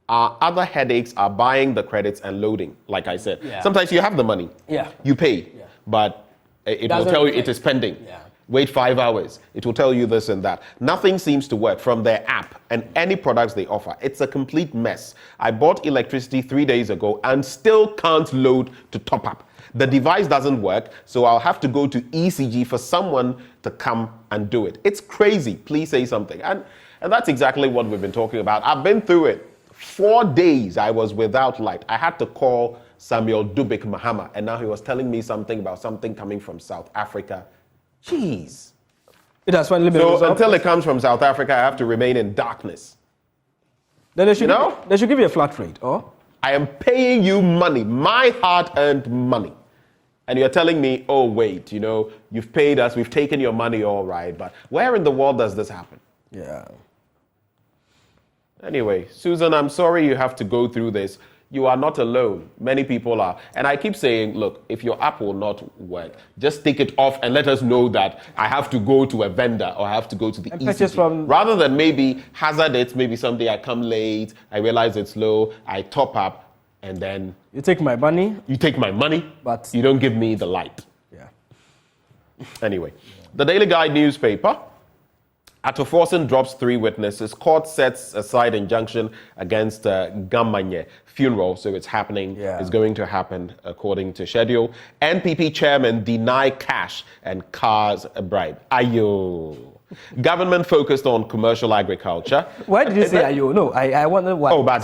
Other headaches are buying the credits and loading, like I said. Yeah. Sometimes you have the money. Yeah. You pay, but it will tell you it is pending. Yeah. Wait 5 hours. It will tell you this and that. Nothing seems to work from their app and any products they offer. It's a complete mess. I bought electricity 3 days ago and still can't load to top up. The device doesn't work, so I'll have to go to ECG for someone to come and do it. It's crazy. Please say something. And that's exactly what we've been talking about. I've been through it. 4 days I was without light. I had to call Samuel Dubik Mahama, and now he was telling me something about something coming from South Africa. Jeez. It has finally been so resolved. Until it comes from South Africa, I have to remain in darkness. Then they should give you a flat rate, or? I am paying you money, my hard-earned money. And you're telling me, oh, wait, you've paid us, we've taken your money, all right. But where in the world does this happen? Yeah. Anyway, Susan, I'm sorry you have to go through this. You are not alone. Many people are. And I keep saying, look, if your app will not work, just take it off and let us know that I have to go to a vendor or I have to go to the ECG. Rather than maybe hazard it, maybe someday I come late, I realize it's low, I top up, and then... You take my money. You take my money, but you don't give me the light. Yeah. Anyway, the Daily Guide newspaper. Atoforsen drops 3 witnesses. Court sets aside injunction against Gamanye funeral. So it's happening. Yeah. It's going to happen according to schedule. NPP chairman deny cash and cars a bribe. Ayo. Government focused on commercial agriculture. Why did you say ayo? No, I wonder why. Oh, but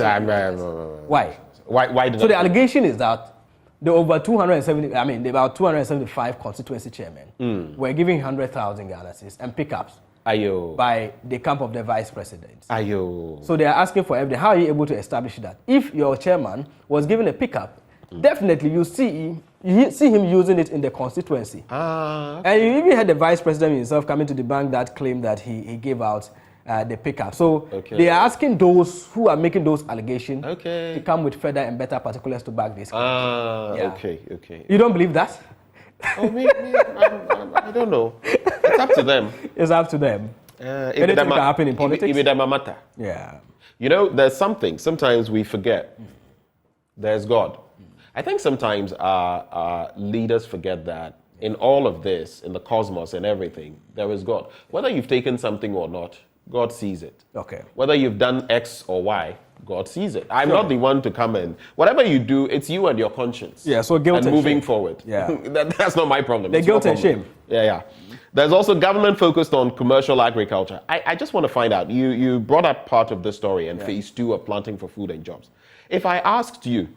why? Why did so the allegation is that the over 270, about 275 constituency chairmen were giving 100,000 Ghana cedis and pickups. Ayo. By the camp of the vice president. Ayo. So they are asking for evidence. How are you able to establish that? If your chairman was given a pickup, definitely you see him using it in the constituency. Okay. And you even had the vice president himself coming to the bank that claimed that he gave out the pickup. So they are asking those who are making those allegations to come with further and better particulars to back this. Okay. You don't believe that? Oh, me, I don't know. It's up to them. It's up to them. Anything can happen in politics. Yeah. There's something. Sometimes we forget. There's God. I think sometimes our leaders forget that in all of this, in the cosmos and everything, there is God. Whether you've taken something or not, God sees it. Okay. Whether you've done X or Y, God sees it. I'm not the one to come in. Whatever you do, it's you and your conscience. Yeah, so guilt and moving shame. Forward. Yeah. That's not my problem. The It's guilt your and problem. shame. Yeah. There's also government focused on commercial agriculture. I just want to find out, you brought up part of the story and phase 2 of planting for food and jobs. If I asked you,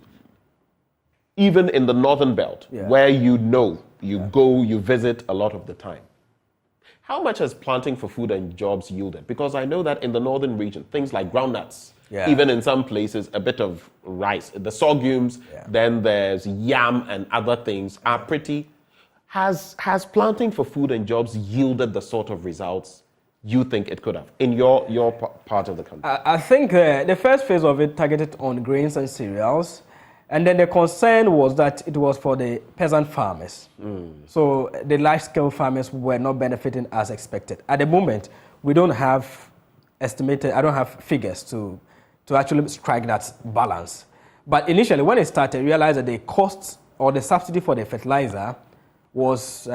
even in the northern belt, where you go, you visit a lot of the time, how much has planting for food and jobs yielded? Because I know that in the northern region, things like groundnuts, even in some places, a bit of rice, the sorghums, then there's yam and other things are pretty. Has planting for food and jobs yielded the sort of results you think it could have in your part of the country? I think the first phase of it targeted on grains and cereals. And then the concern was that it was for the peasant farmers. So the large-scale farmers were not benefiting as expected. At the moment, we don't have I don't have figures to actually strike that balance. But initially, when it started, I realized that the cost or the subsidy for the fertilizer was,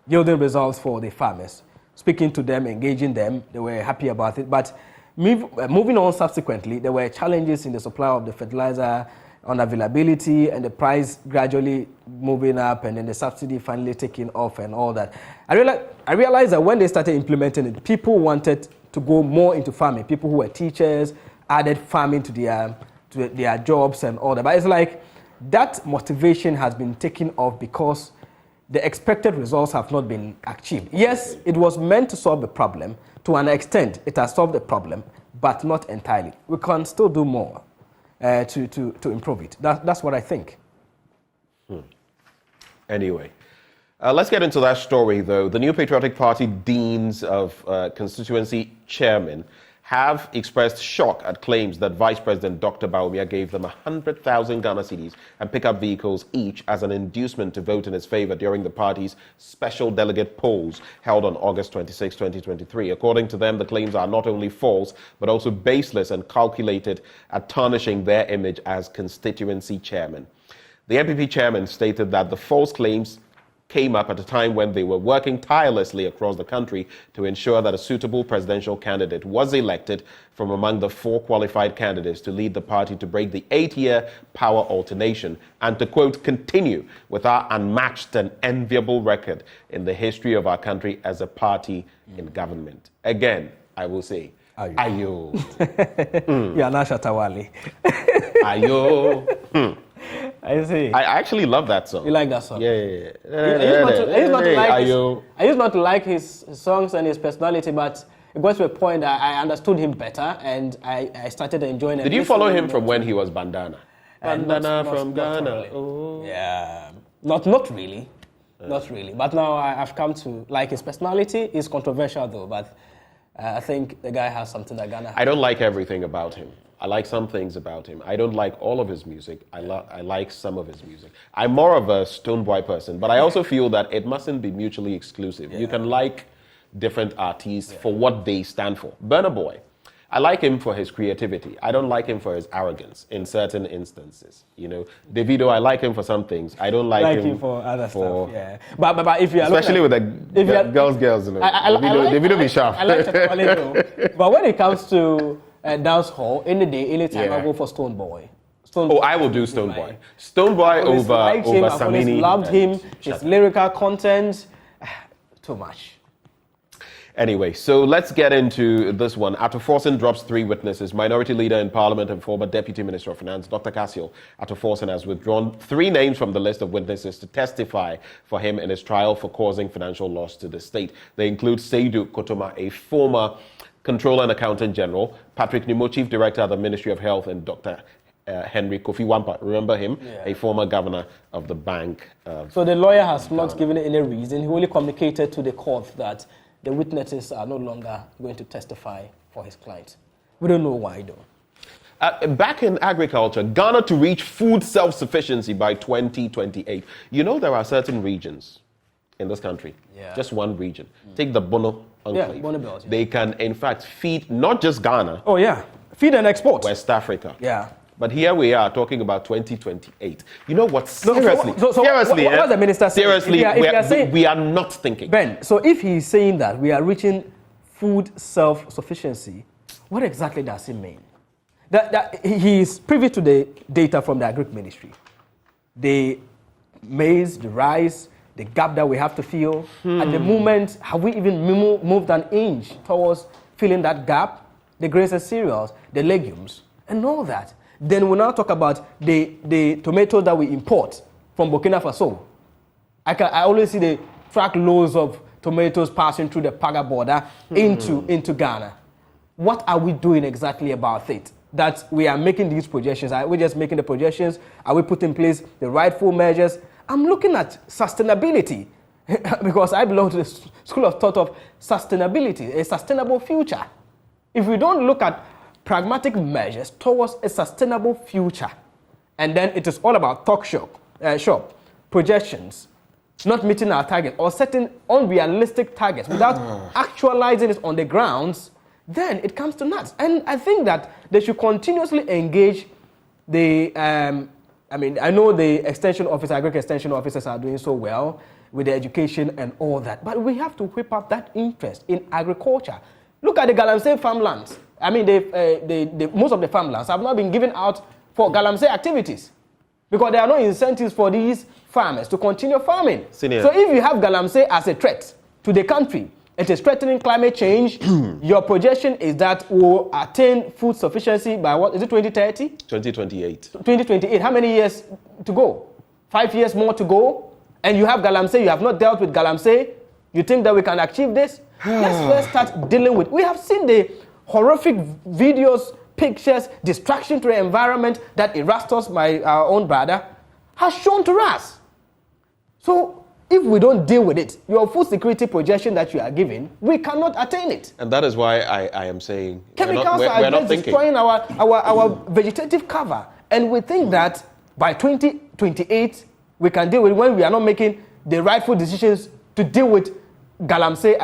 yielding results for the farmers. Speaking to them, engaging them, they were happy about it. But moving on subsequently, there were challenges in the supply of the fertilizer, on availability, and the price gradually moving up, and then the subsidy finally taking off and all that. I realized that when they started implementing it, people wanted to go more into farming. People who were teachers added farming to their jobs and all that. But it's like that motivation has been taken off because the expected results have not been achieved. Yes, it was meant to solve the problem. To an extent, it has solved the problem, but not entirely. We can still do more to improve it. That's what I think. Anyway, Let's get into that story, though. The New Patriotic Party deans of constituency chairmen have expressed shock at claims that Vice President Dr. Bawumia gave them 100,000 Ghana cedis and pickup vehicles each as an inducement to vote in his favor during the party's special delegate polls held on August 26, 2023. According to them, the claims are not only false, but also baseless and calculated at tarnishing their image as constituency chairmen. The NPP chairman stated that the false claims came up at a time when they were working tirelessly across the country to ensure that a suitable presidential candidate was elected from among the 4 qualified candidates to lead the party to break the 8-year power alternation and to, quote, continue with our unmatched and enviable record in the history of our country as a party in government. Again, I will say, ayo. Yana Shatawale. Ayo. I see. I actually love that song. You like that song? Yeah. I used not to like his songs and his personality, but it got to a point that I understood him better and I started enjoying it. Did you follow him from when he was Bandana? Bandana from Ghana. Really. Oh. Yeah. Not really. Not really. But now I've come to like his personality. He's controversial though, but I think the guy has something that Ghana has. I don't like everything about him. I like some things about him. I don't like all of his music. I like some of his music. I'm more of a Stonebwoy person, but I also feel that it mustn't be mutually exclusive. Yeah. You can like different artists for what they stand for. Burna Boy, I like him for his creativity. I don't like him for his arrogance in certain instances. You know, Davido, I like him for some things. I don't like him for other stuff. Yeah, but if you are especially with the girls, you know, Davido be sharp. I like Shatawale, but when it comes to dance hall, any day, anytime, I go for Stonebwoy. I will do Stonebwoy. Stonebwoy over Samini. I loved him, his lyrical content, too much. Anyway, so let's get into this one. Akufo-Addo drops 3 witnesses. Minority Leader in Parliament and former Deputy Minister of Finance, Dr. Cassio Akufo-Addo, has withdrawn 3 names from the list of witnesses to testify for him in his trial for causing financial loss to the state. They include Seydou Kotoma, a former Controller and Accountant General, Patrick Nimo, Chief Director at the Ministry of Health, and Dr. Henry Kofi Wampa. Remember him? Yeah. A former governor of the bank. So the lawyer has not given any reason. He only communicated to the court that the witnesses are no longer going to testify for his client. We don't know why, though. Back in agriculture, Ghana to reach food self-sufficiency by 2028. You know there are certain regions in this country, just one region. Take the Bono Enclave. Bono Belt, They can, in fact, feed not just Ghana. Oh, yeah. Feed and export. West Africa. Yeah. But here we are talking about 2028. You know what? Seriously. Seriously. What the minister saying? Seriously, we are not thinking. Ben, so if he's saying that we are reaching food self-sufficiency, what exactly does he mean? That he is privy to the data from the Agric Ministry. The maize, the rice, the gap that we have to fill. At the moment, have we even moved an inch towards filling that gap? The grains and cereals, the legumes, and all that. Then we'll now talk about the tomatoes that we import from Burkina Faso. I always see the truckloads of tomatoes passing through the Paga border into Ghana. What are we doing exactly about it? That we are making these projections. Are we just making the projections? Are we putting in place the rightful measures? I'm looking at sustainability because I belong to the school of thought of sustainability, a sustainable future. If we don't look at pragmatic measures towards a sustainable future, and then it is all about talk shop projections, not meeting our target or setting unrealistic targets without actualizing it on the grounds, then it comes to nuts. And I think that they should continuously engage the, I know the extension office, agriculture extension officers are doing so well with the education and all that, but we have to whip up that interest in agriculture. Look at the Galamsey farmlands. I mean, most of the farmlands have not been given out for Galamsey activities because there are no incentives for these farmers to continue farming. Senior. So if you have Galamsey as a threat to the country, it is threatening climate change. Your projection is that we'll attain food sufficiency by what? Is it 2030? 2028. 2028. How many years to go? 5 years more to go? And you have Galamsey, you have not dealt with Galamsey. You think that we can achieve this? Let's start dealing with. We have seen the horrific videos, pictures, destruction to the environment that Erastus, our own brother, has shown to us. So If we don't deal with it, your food security projection that you are giving, we cannot attain it. And that is why I am saying chemicals are just destroying our vegetative cover. And we think that by 2028, we can deal with it when we are not making the rightful decisions to deal with galamsey.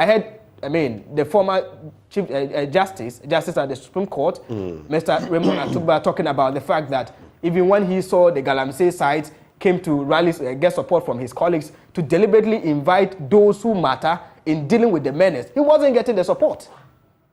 The former Chief Justice at the Supreme Court, Mr. Raymond Atuba, talking about the fact that even when he saw the galamsey site, came to rallies, get support from his colleagues to deliberately invite those who matter in dealing with the menace. He wasn't getting the support.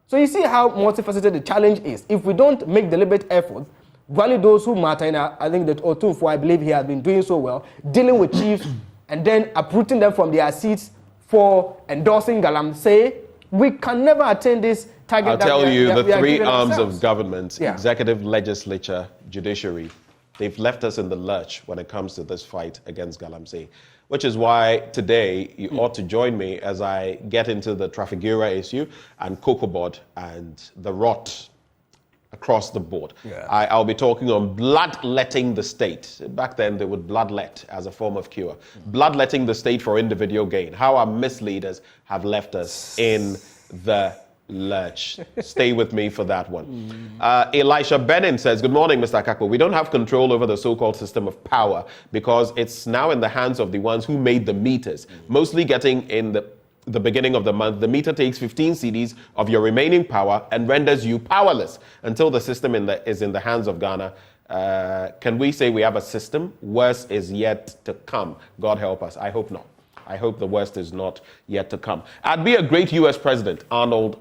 So you see how multifaceted the challenge is. If we don't make deliberate effort, rally those who matter, and I think that Otunfo, I believe he has been doing so well, dealing with chiefs and then uprooting them from their seats for endorsing galamsey, we can never attain this target. I'll tell you, the three arms of government, executive, legislature, judiciary, they've left us in the lurch when it comes to this fight against galamsey, which is why today you ought to join me as I get into the Trafigura issue and Cocoa Board and the rot across the board. I'll be talking on bloodletting the state. Back then, they would bloodlet as a form of cure. Bloodletting the state for individual gain. How our misleaders have left us in the lurch. Stay with me for that one. Elisha Benin says, good morning, Mr. Akako. We don't have control over the so-called system of power because it's now in the hands of the ones who made the meters, mostly getting in the beginning of the month. The meter takes 15 cedis of your remaining power and renders you powerless until the system is in the hands of Ghana. Can we say we have a system? Worse is yet to come. God help us. I hope not. I hope the worst is not yet to come. I'd be a great U.S. president, Arnold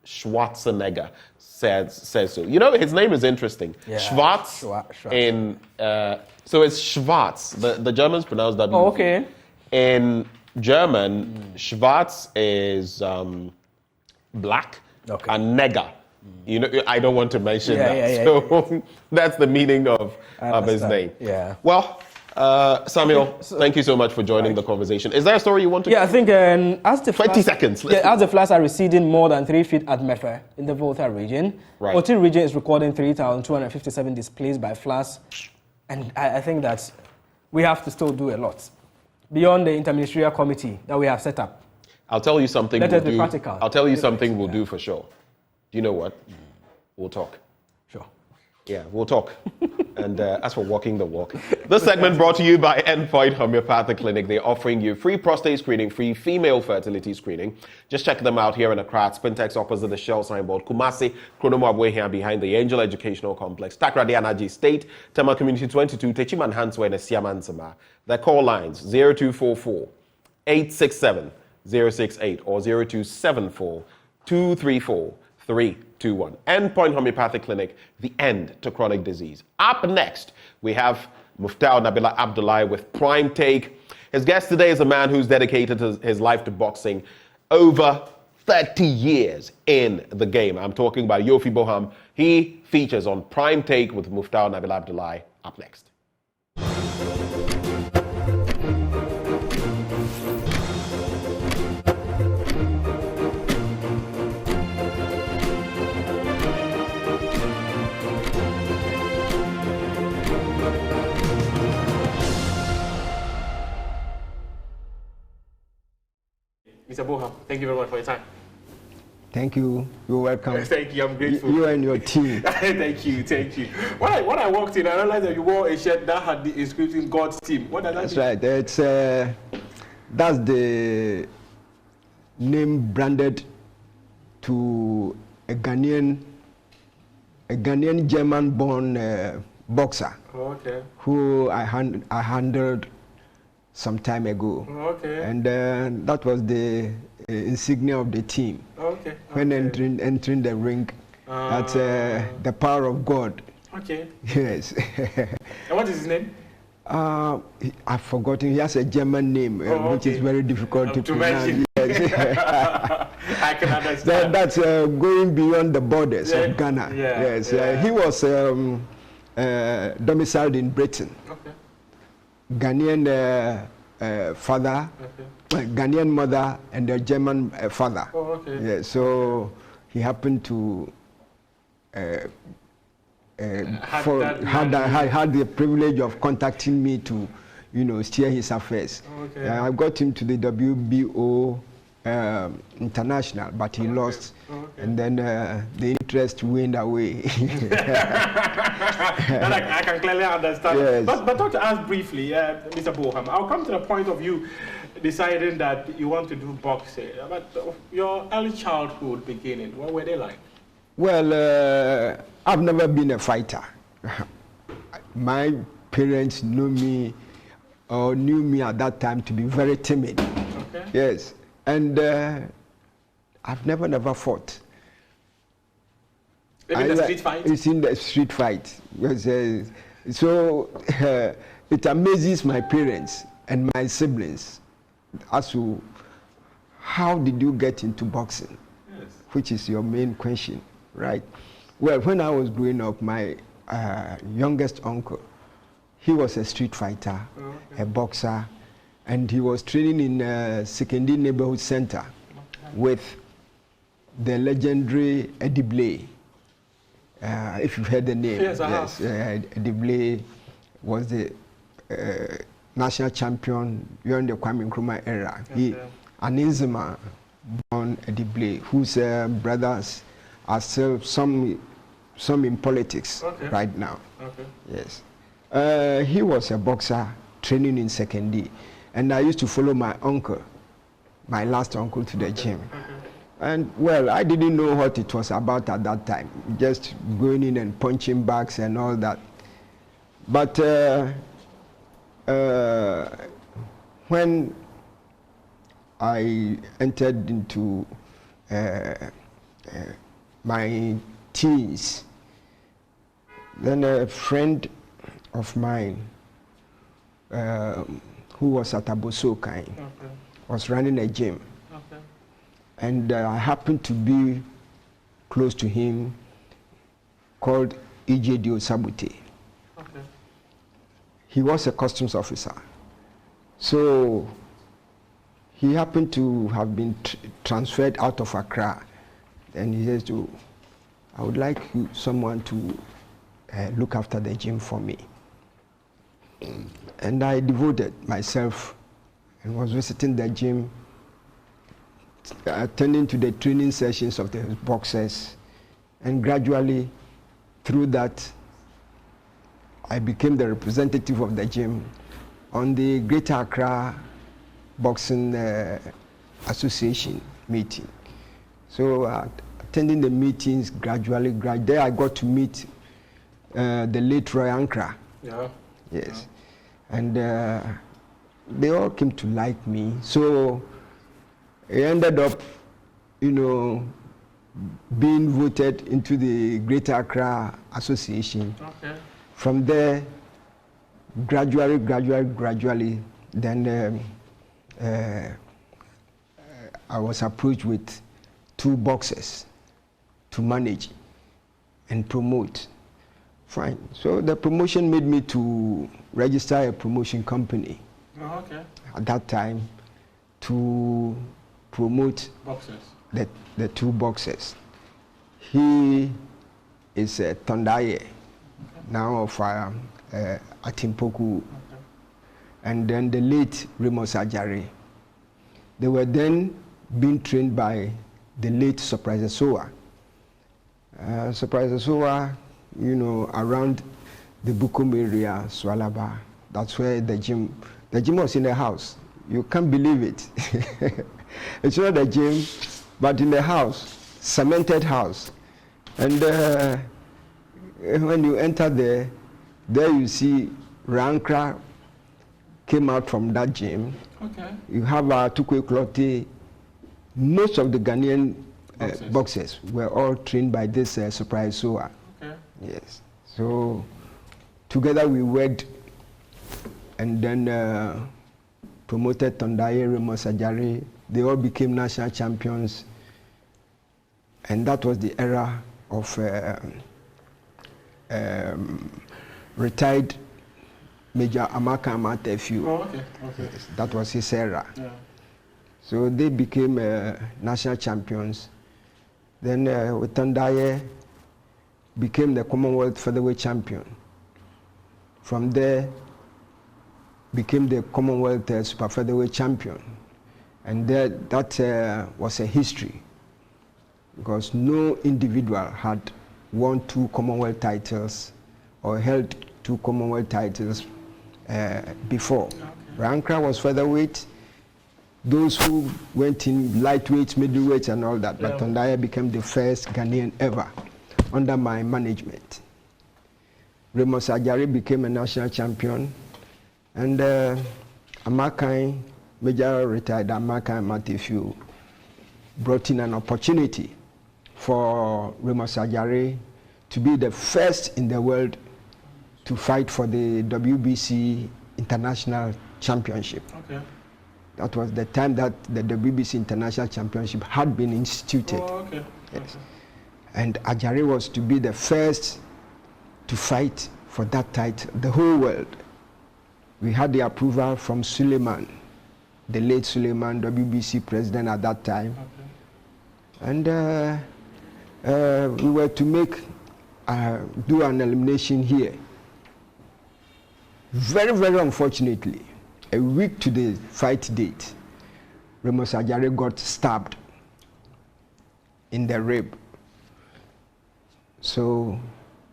Schwarzenegger says so. You know, his name is interesting. Schwarz. So it's Schwarz. The Germans pronounce that. Oh, okay. In German, Schwarz is black, and Neger. You know, I don't want to mention that. So that's the meaning of his name. Yeah. Well, Samuel, thank you so much for joining the conversation. Is there a story you want to? I think as the 20 seconds. As the floods are receding more than 3 feet at Mefe in the Volta region, Oti region is recording 3,257 displaced by floods, and I think that we have to still do a lot beyond the interministerial committee that we have set up. I'll tell you something. Let us be practical. I'll tell you something we'll do for sure. Do you know what? We'll talk. Sure. Yeah, we'll talk. And as for walking the walk, this segment brought to you by Endpoint Homeopathic Clinic. They're offering you free prostate screening, free female fertility screening. Just check them out here in Accra, Spintex opposite the Shell signboard, Kumasi, Chronomabwe here behind the Angel Educational Complex, Takrady Anaji State, Tema Community 22, Techiman Hanswe and Siamansama. Their call lines 0244 867 068 or 0274 234 321. Endpoint Homeopathic Clinic, the end to chronic disease. Up next, we have Muftau Nabila Abdullahi with Prime Take. His guest today is a man who's dedicated his life to boxing, over 30 years in the game. I'm talking about Yofi Boham. He features on Prime Take with Muftau Nabila Abdullahi. Up next. Mr. Boham, thank you very much for your time. Thank you. You're welcome. Thank you. I'm grateful. You and your team. Thank you. Thank you. When I walked in, I realized that you wore a shirt that had the inscription God's team. What does that mean? That's right. That's the name branded to a Ghanaian German-born boxer. Okay. Who I handled some time ago. Okay. And that was the insignia of the team. Okay. When entering the ring, that's the power of God. Okay. Yes. And what is his name? I've forgotten. He has a German name, which is very difficult to pronounce. Yes. I can understand. That's going beyond the borders of Ghana. Yeah. Yes. He was domiciled in Britain. Okay. Ghanaian father, Ghanaian mother, and a German father. Oh, okay. Yeah, so he happened to had the privilege of contacting me to steer his affairs. Okay. I got him to the WBO international, but he lost. Okay. And then the interest went away. That I can clearly understand. Yes. But talk to us briefly, Mr. Boham. I'll come to the point of you deciding that you want to do boxing. But your early childhood beginning, what were they like? Well, I've never been a fighter. My parents knew me at that time to be very timid. Okay. Yes. And I've never fought. Even the street fight? It's in the street fight. Yes, so it amazes my parents and my siblings as to how did you get into boxing? Yes. Which is your main question, right? Well, when I was growing up, my youngest uncle, he was a street fighter, a boxer, and he was training in Sekendi Neighborhood Center with the legendary Eddie Blay. If you've heard the name. Yes, I have. Eddie Blay was the national champion during the Kwame Nkrumah era. He, an Inzima born Eddie Blay, whose brothers are still some in politics right now. Okay. Yes. He was a boxer training in Sekendi, and I used to follow my uncle, my last uncle, to the gym. And well, I didn't know what it was about at that time, just going in and punching bags and all that. But when I entered into my teens, then a friend of mine who was at Abosokai was running a gym. And I happened to be close to him, called E.J. Sabute. He was a customs officer. So he happened to have been transferred out of Accra. And he says, I would like someone to look after the gym for me. And I devoted myself and was visiting the gym, attending to the training sessions of the boxers, and gradually through that I became the representative of the gym on the Greater Accra Boxing Association meeting. So attending the meetings gradually, there I got to meet the late Roy Ankra. Yeah. Yes. And they all came to like me. So I ended up, being voted into the Greater Accra Association. Okay. From there, gradually, then I was approached with 2 boxers to manage and promote. Fine. So the promotion made me to register a promotion company. Oh, okay. At that time, to promote boxers. The 2 boxers. He is a Tondaye, now of Atimpoku, and then the late Remus Ajare. They were then being trained by the late Surprise Soa. Surprise Soa, around the Bukum area, Swalaba. That's where the gym was in the house. You can't believe it. It's not a gym, but in the house, cemented house. And when you enter there you see Rankra came out from that gym. Okay. You have Tukwe Klote. Most of the Ghanaian boxers were all trained by this Surprise Soa. Okay. Yes. So together we worked, and then promoted Tondaye, Remus Ajare. They all became national champions, and that was the era of retired Major Amaka Amatefu. Oh, okay. Yes, that was his era. Yeah. So they became national champions. Then with Tondaye became the Commonwealth featherweight champion. From there, became the Commonwealth super featherweight champion. And that was a history, because no individual had won 2 Commonwealth titles or held 2 Commonwealth titles before. Rankra was featherweight. Those who went in lightweight, middleweight, and all that. But Tondaya became the first Ghanaian ever under my management. Ramos Ajari became a national champion, and Amakai, Major retired Amakai Matefiu, brought in an opportunity for Ramos Ajari to be the first in the world to fight for the WBC International Championship. Okay. That was the time that the WBC International Championship had been instituted. Oh, okay. Yes. Okay. And Ajari was to be the first to fight for that title, the whole world. We had the approval from Suleiman, the late Suleiman, WBC president at that time. Okay. And we were to do an elimination here. Very, very unfortunately, a week to the fight date, Ramos Ajari got stabbed in the rib. So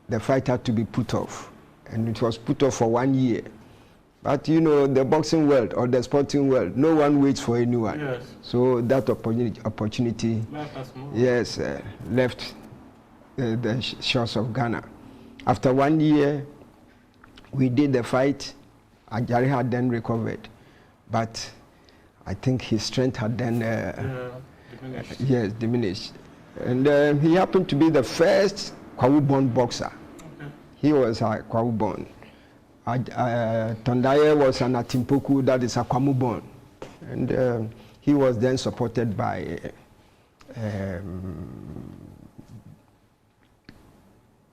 the fight had to be put off, and it was put off for 1 year. But you know, the boxing world or the sporting world, no one waits for anyone. Yes. So that opportunity yes, left the shores of Ghana. After 1 year, we did the fight. Ajari had then recovered, but I think his strength had then diminished. Yes, diminished. And he happened to be the first Kwawu-born boxer. Okay. He was a Kwawu-born. Tondaye was an Atimpoku, that is a Kwamu-born. And he was then supported by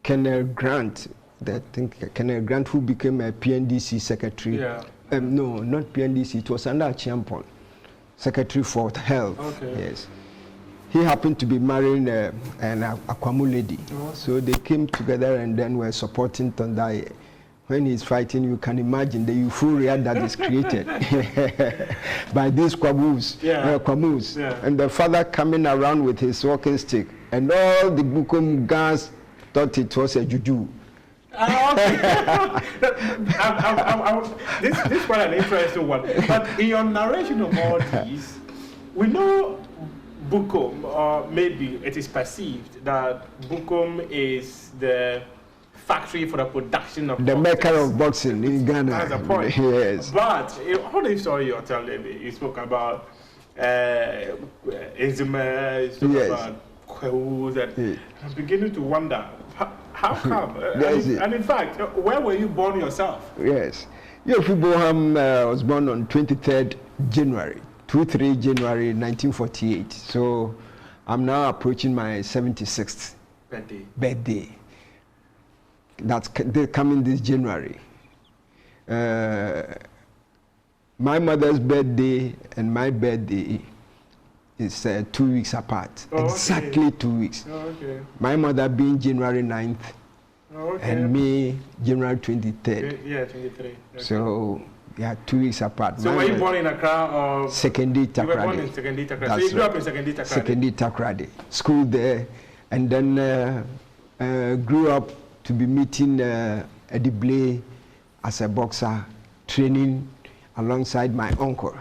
Colonel Grant, I think Colonel Grant, who became a PNDC secretary. Yeah. No, not PNDC, it was under Chiampon, Secretary for Health. Okay. Yes. He happened to be marrying an Akwamu lady. Oh. So they came together and then were supporting Tondaye. When he's fighting, you can imagine the euphoria that is created by these Kwamus. Yeah. And the father coming around with his walking stick, and all the Bukum guys thought it was a juju. Okay. This is quite an interesting one. But in your narration of all these, we know Bukom, or maybe it is perceived that Bukom is the factory for the production of the maker of boxing in Ghana. That's a point. Yes. But all the story you're telling me, you spoke about Izuma, you spoke about Kwewus, and I'm beginning to wonder. How come? And in fact, where were you born yourself? Yes. Yofi Boham was born on 23rd January, 23 January 1948. So I'm now approaching my 76th birthday. That's coming this January. My mother's birthday and my birthday is 2 weeks apart. Oh, exactly okay. 2 weeks. Oh, okay. My mother being January 9th, okay. And me January 23rd. Yeah, 23. Okay. So, yeah, 2 weeks apart. So, were you born in Accra or? Sekendi Takoradi. You were born in Sekendi Takoradi. So, you grew up in Sekendi Takoradi? Sekendi Takoradi. School there, and then grew up to be meeting Eddie Blay as a boxer, training alongside my uncle.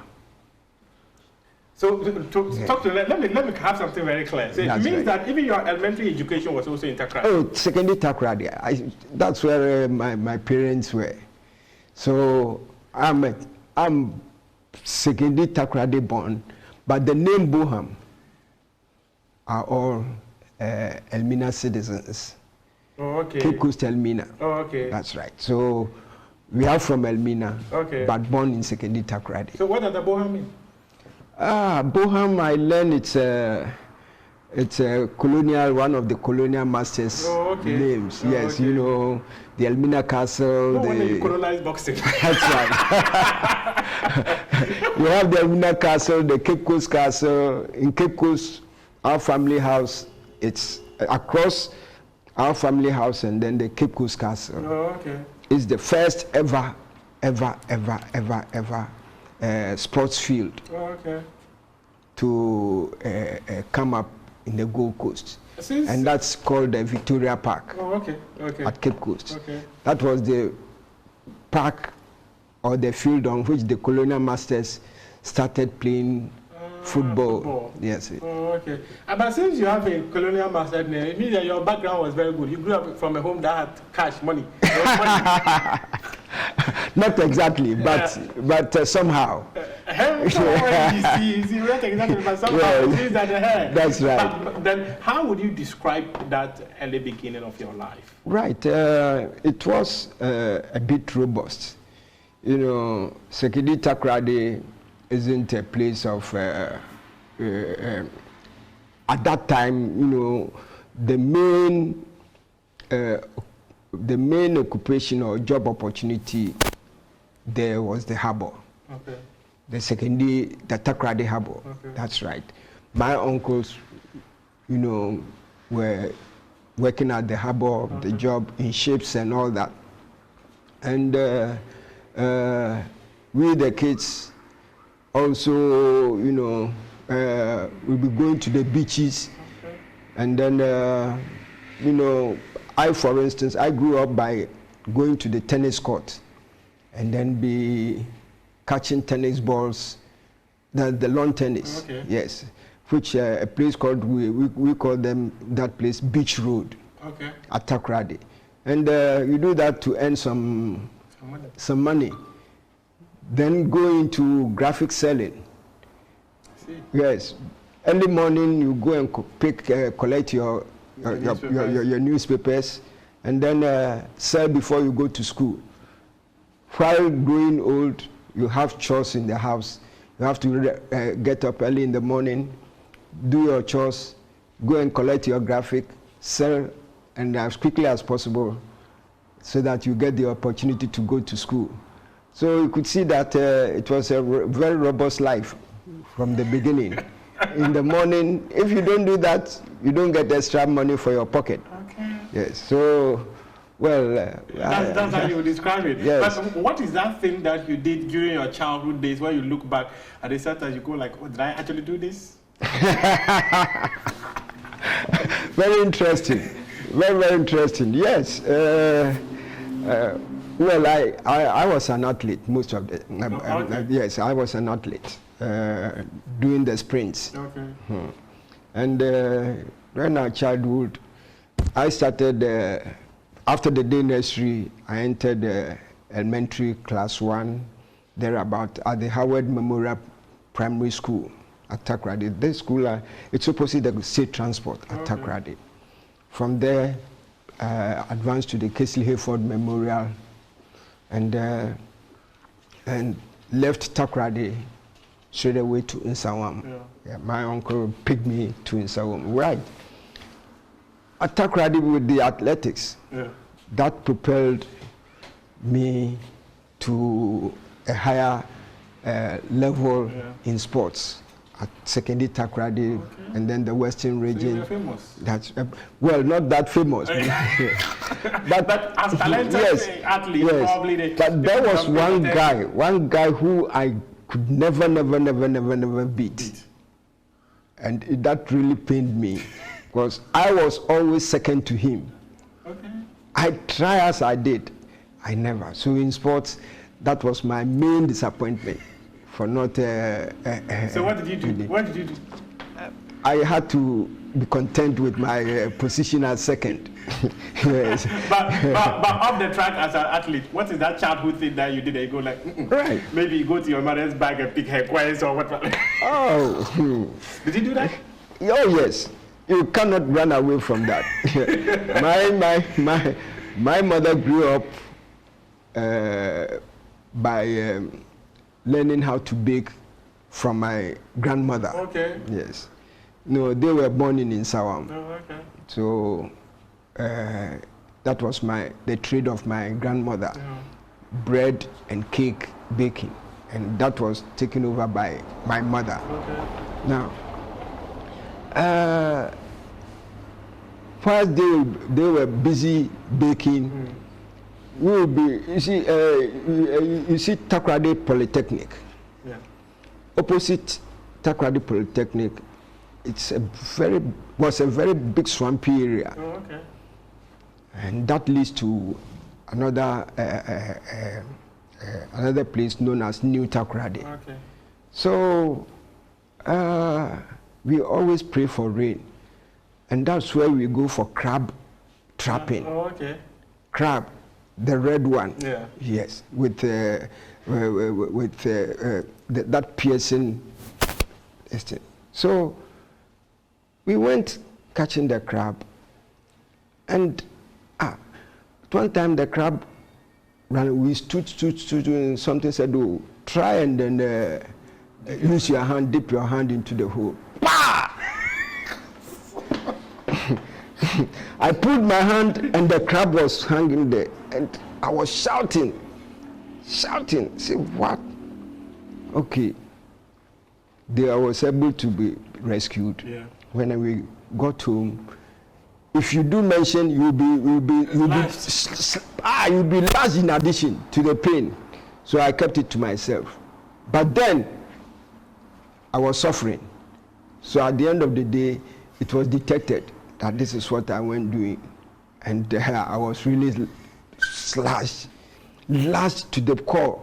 So talk to let me have something very clear. So it means that even your elementary education was also in Takoradi. Oh, Sekendi Takoradi. That's where my parents were. So I'm Sekendi Takoradi born, but the name Boham are all Elmina citizens. Oh, okay. Cape Coast Elmina. Oh, okay. That's right. So we are from Elmina, okay, but born in Sekendi Takoradi. So what does the Boham mean? Boham, I learned it's a colonial, one of the colonial masters' names. Oh, yes, okay. You know, the Elmina Castle. When you colonize boxing. That's right. You have the Elmina Castle, the Cape Coast Castle. In Cape Coast, our family house, it's across our family house and then the Cape Coast Castle. Oh, okay. It's the first ever ever sports field to come up in the Gold Coast. And that's called the Victoria Park at Cape Coast. That was the park or the field on which the colonial masters started playing football. Yes. But since you have a colonial master name, it means that your background was very good. You grew up from a home that had cash, money. Not exactly, but somehow. That's right. But then, how would you describe that early beginning of your life? Right. It was a bit robust. You know, Sekedi Takoradi isn't a place of, at that time, you know, the main occupation or job opportunity there was the harbor. The Sekedi, the Takoradi harbor. That's right. My uncles, you know, were working at the harbor, the job in ships and all that. And we, the kids, also, you know, we'll be going to the beaches. And then, you know, for instance, I grew up by going to the tennis court and then be catching tennis balls, the lawn tennis, yes, which a place called, we call them, that place, Beach Road, at Takoradi. And you do that to earn some money. Then go into graphic selling. Yes, early morning you go and collect your newspapers, and then sell before you go to school. While growing old, you have chores in the house. You have to get up early in the morning, do your chores, go and collect your graphic, sell, and as quickly as possible, so that you get the opportunity to go to school. So you could see that it was a very robust life from the beginning. In the morning, if you don't do that, you don't get extra money for your pocket. Yes, so, well... that's how you would describe it. Yes. But what is that thing that you did during your childhood days where you look back at the set and you go like, oh, did I actually do this? Very interesting. Very, very interesting. Yes. Well, I was an athlete most of the yes, I was an athlete doing the sprints. And during our childhood, I started, after the day nursery, I entered elementary class 1, thereabout, at the Howard Memorial Primary School at Takoradi. This school, it's opposite the state transport at Takoradi. From there, advanced to the Kesley Hayford Memorial, and left Takoradi straight away to Nsawam. My uncle picked me to Nsawam. Right. At Takoradi with the athletics, that propelled me to a higher level in sports. At Sekedi Takoradi, and then the Western region. So famous. That's well, not that famous, but as talented athlete, probably. But there was one guy who I could never beat, and that really pained me, because I was always second to him. I try as I did, I never. So in sports, that was my main disappointment. For not. So what did you do? What did you do? I had to be content with my position as second. Yes. but off the track as an athlete, what is that childhood thing that you did? That you go like, right? Maybe you go to your mother's bag and pick her coins or what? Oh. Did you do that? Oh yes. You cannot run away from that. my mother grew up by. Learning how to bake from my grandmother. Yes. No, they were born in Nsawam. So that was the trade of my grandmother. Bread and cake baking. And that was taken over by my mother. Now, while they were busy baking, will be, you see Takoradi Polytechnic. Yeah. Opposite Takoradi Polytechnic, was a very big swampy area. Oh, okay. And that leads to another place known as New Takoradi. Okay. So we always pray for rain, and that's where we go for crab trapping. Oh, okay. Crab, the red one. Yeah. Yes, with that piercing. So we went catching the crab, and one time the crab ran. We stood, and something said, "Oh, try and then use your hand, dip your hand into the hole." I pulled my hand and the crab was hanging there, and I was shouting. Say, what? Okay. I was able to be rescued. Yeah. When we got home, if you do mention, you'll be last in addition to the pain. So I kept it to myself. But then I was suffering. So at the end of the day, it was detected that this is what I went doing, and I was really lashed to the core.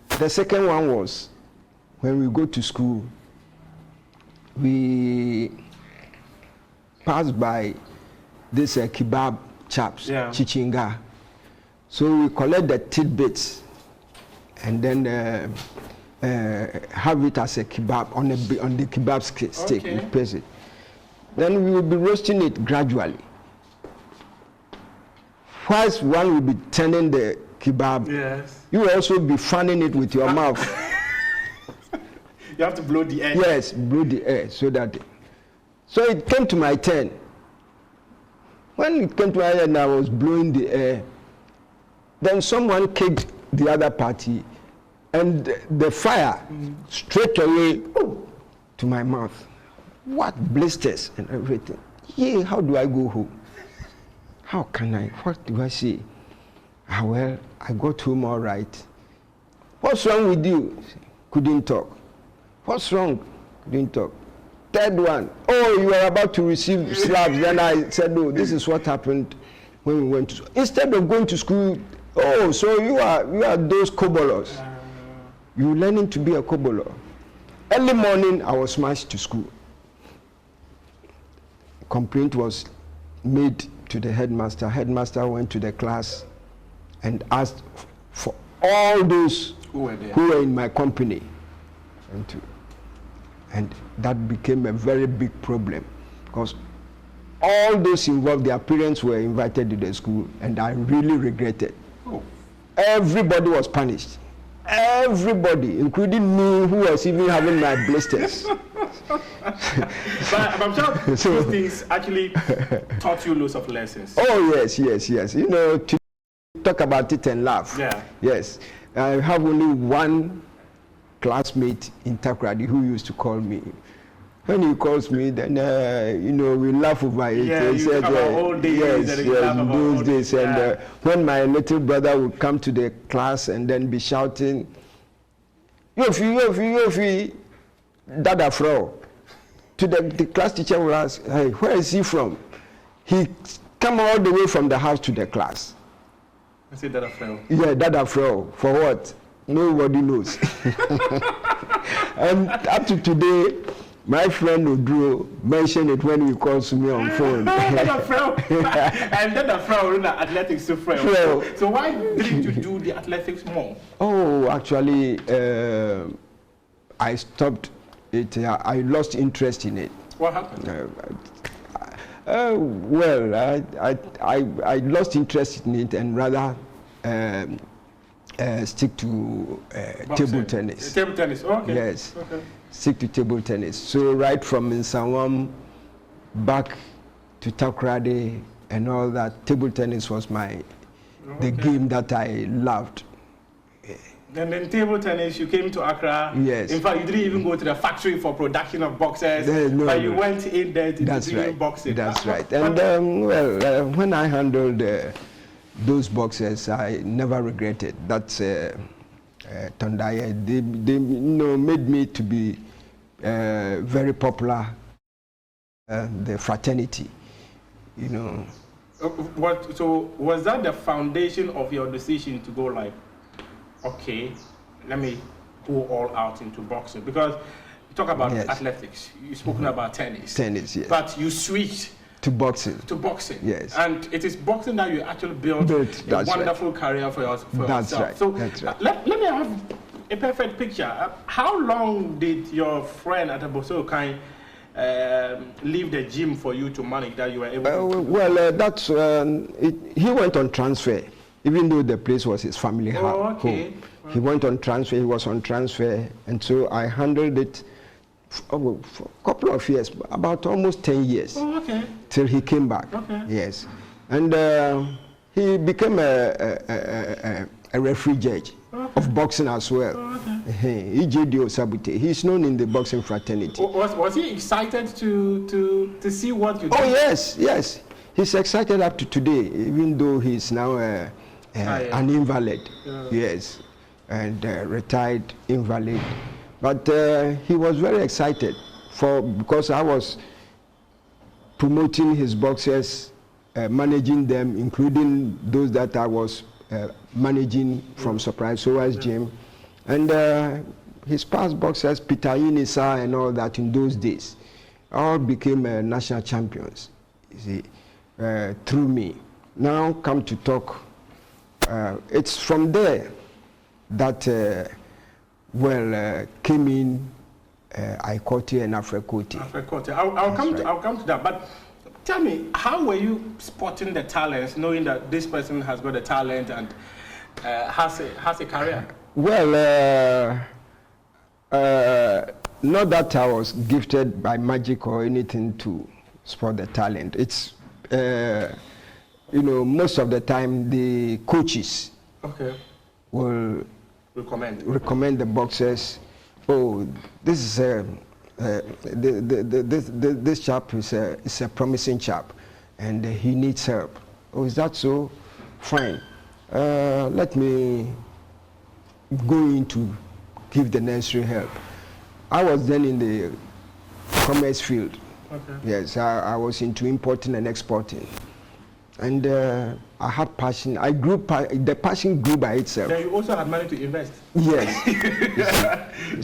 The second one was when we go to school, we passed by this kebab chaps, chichinga. So we collect the tidbits and then have it as a kebab on the kebab stick. Okay. We paste it. Then we will be roasting it gradually. Whilst one will be turning the kebab, yes, you will also be fanning it with your mouth. You have to blow the air. Yes, blow the air so it came to my turn. When it came to my turn and I was blowing the air, then someone kicked the other party, and the fire straight away to my mouth. What blisters and everything. Yeah, how do I go home? How can I? What do I say? Well, I got home all right. What's wrong with you? Couldn't talk. What's wrong? Couldn't talk. Third one, you are about to receive slabs. Then I said, no, this is what happened when we went to school. Instead of going to school, so you are those kobolos. You're learning to be a kobolo. Early morning, I was marched to school. Complaint was made to the headmaster. Headmaster went to the class and asked for all those who were in my company, and that became a very big problem because all those involved, their parents were invited to the school, and I really regretted. Everybody was punished. Everybody, including me, who was even having my blisters. But I'm sure those things actually taught you lots of lessons. Oh, yes. You know, to talk about it and laugh. Yeah. Yes. I have only one classmate in Takoradi who used to call me. When he calls me, then, we laugh over it. Yeah, you talk about old days. Yes, those days. And when my little brother would come to the class and then be shouting, Yofi, Dada Frau. To the class teacher will ask, hey, where is he from? He come all the way from the house to the class. I say Dada Frau. Yeah, Dada Frau. For what? Nobody knows. And up to today, my friend Odro mentioned it when he calls me on phone. Dada Frau. And Dada Frau in the athletics to Frau. So why didn't you do the athletics more? Oh, actually, I stopped it. I lost interest in it. What happened? I lost interest in it and rather stick to table tennis. Table tennis, okay. Yes, okay. Stick to table tennis. So right from Nsawam back to Takoradi and all that, table tennis was the game that I loved. Then in table tennis, you came to Accra. Yes. In fact, you didn't even go to the factory for production of boxes. But you went in there to do boxing. That's right. And when I handled those boxers, I never regretted. That's Tondaya. They made me to be very popular. The fraternity, So was that the foundation of your decision to go like, okay, let me go all out into boxing? Because you talk about athletics, you've spoken about tennis. Tennis, yes. But you switched to boxing. Yes. And it is boxing that you actually built a wonderful career for yourself. That's right. So that's right. Let me have a perfect picture. How long did your friend at Abosokai leave the gym for you to manage that you were able to? That's he went on transfer, even though the place was his family home. He went on transfer. He was on transfer, and so I handled it for a couple of years, about almost 10 years, till he came back. Yes, and he became a referee judge of boxing as well. Ejidio Sabute. He's known in the boxing fraternity. Was he excited to see what you did? Oh yes. He's excited up to today, even though he's now an invalid. Yes, and retired invalid. But he was very excited because I was promoting his boxers, managing them, including those that I was managing from Surprise Soas Gym. And his past boxers, Peter Inisa and all that in those days, all became national champions, you see, through me. Now come to talk, it's from there that, came in Ikote and Afrekote. I'll come to that, but tell me, how were you spotting the talents, knowing that this person has got a talent and has a career? Well, not that I was gifted by magic or anything to spot the talent. It's, most of the time the coaches will recommend the boxers. Oh, this is this chap is a promising chap, and he needs help. Oh, is that so? Fine. Let me go in to give the necessary help. I was then in the commerce field. Yes, I was into importing and exporting. And I had passion. I grew, the passion grew by itself. Then you also had money to invest. Yes.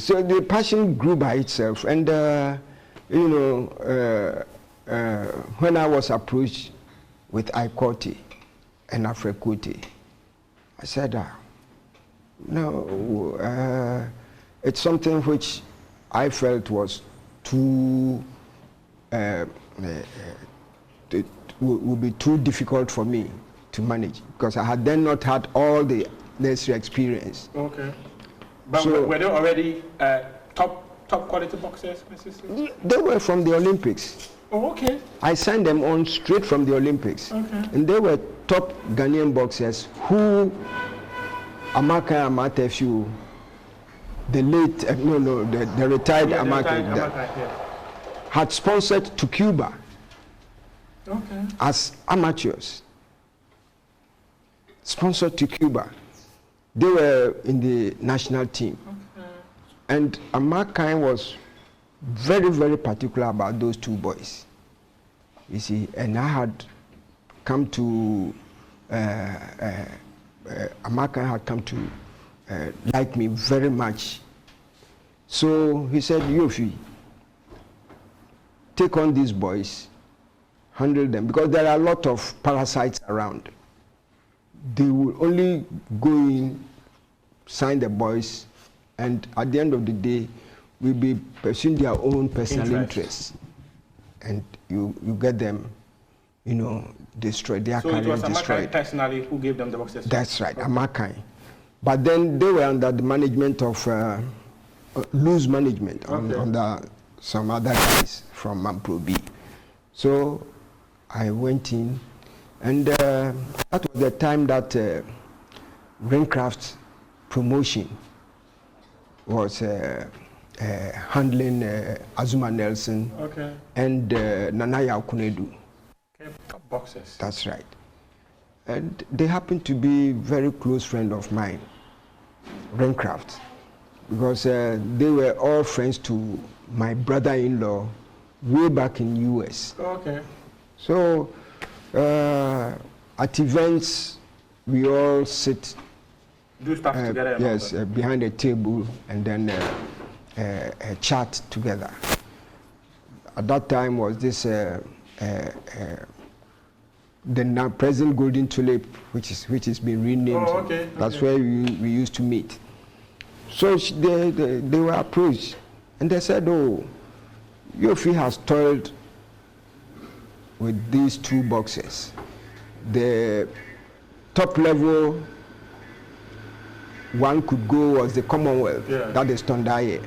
So the passion grew by itself. And, when I was approached with Ikote and Afrekote, I said, no, it's something which I felt was too, it would be too difficult for me to manage, because I had then not had all the necessary experience. But so, were they already top quality boxers? They were from the Olympics. I signed them on straight from the Olympics. And they were top Ghanaian boxers who Amaka Amatefu, the late, the retired Amaka, had sponsored to Cuba as amateurs. Sponsored to Cuba. They were in the national team. And Amaka was very, very particular about those two boys. You see, and I had come to, Amaka had come to like me very much. So he said, Yofi, take on these boys, handle them, because there are a lot of parasites around. They will only go in, sign the boys, and at the end of the day, will be pursuing their own personal interests. And you get them, destroyed. Their career destroyed. So it was Amakai personally who gave them the boxes? That's right, Amakai. But then they were under the management of loose management under some other guys from Mampro B. So I went in, and that was the time that Raincraft Promotion was handling Azuma Nelson and Nanaya Okunedu. Top boxers. That's right. And they happened to be very close friend of mine, Rencraft, because they were all friends to my brother-in-law way back in US. Okay. So at events, we all sit do stuff together. Yes, behind a table and then chat together. At that time was this the now present Golden Tulip, which has been renamed. Oh, okay. That's where we used to meet. So they were approached, and they said, "Oh, Yofi has toiled with these 2 boxes. The top level one could go was the Commonwealth, that is Tondaye.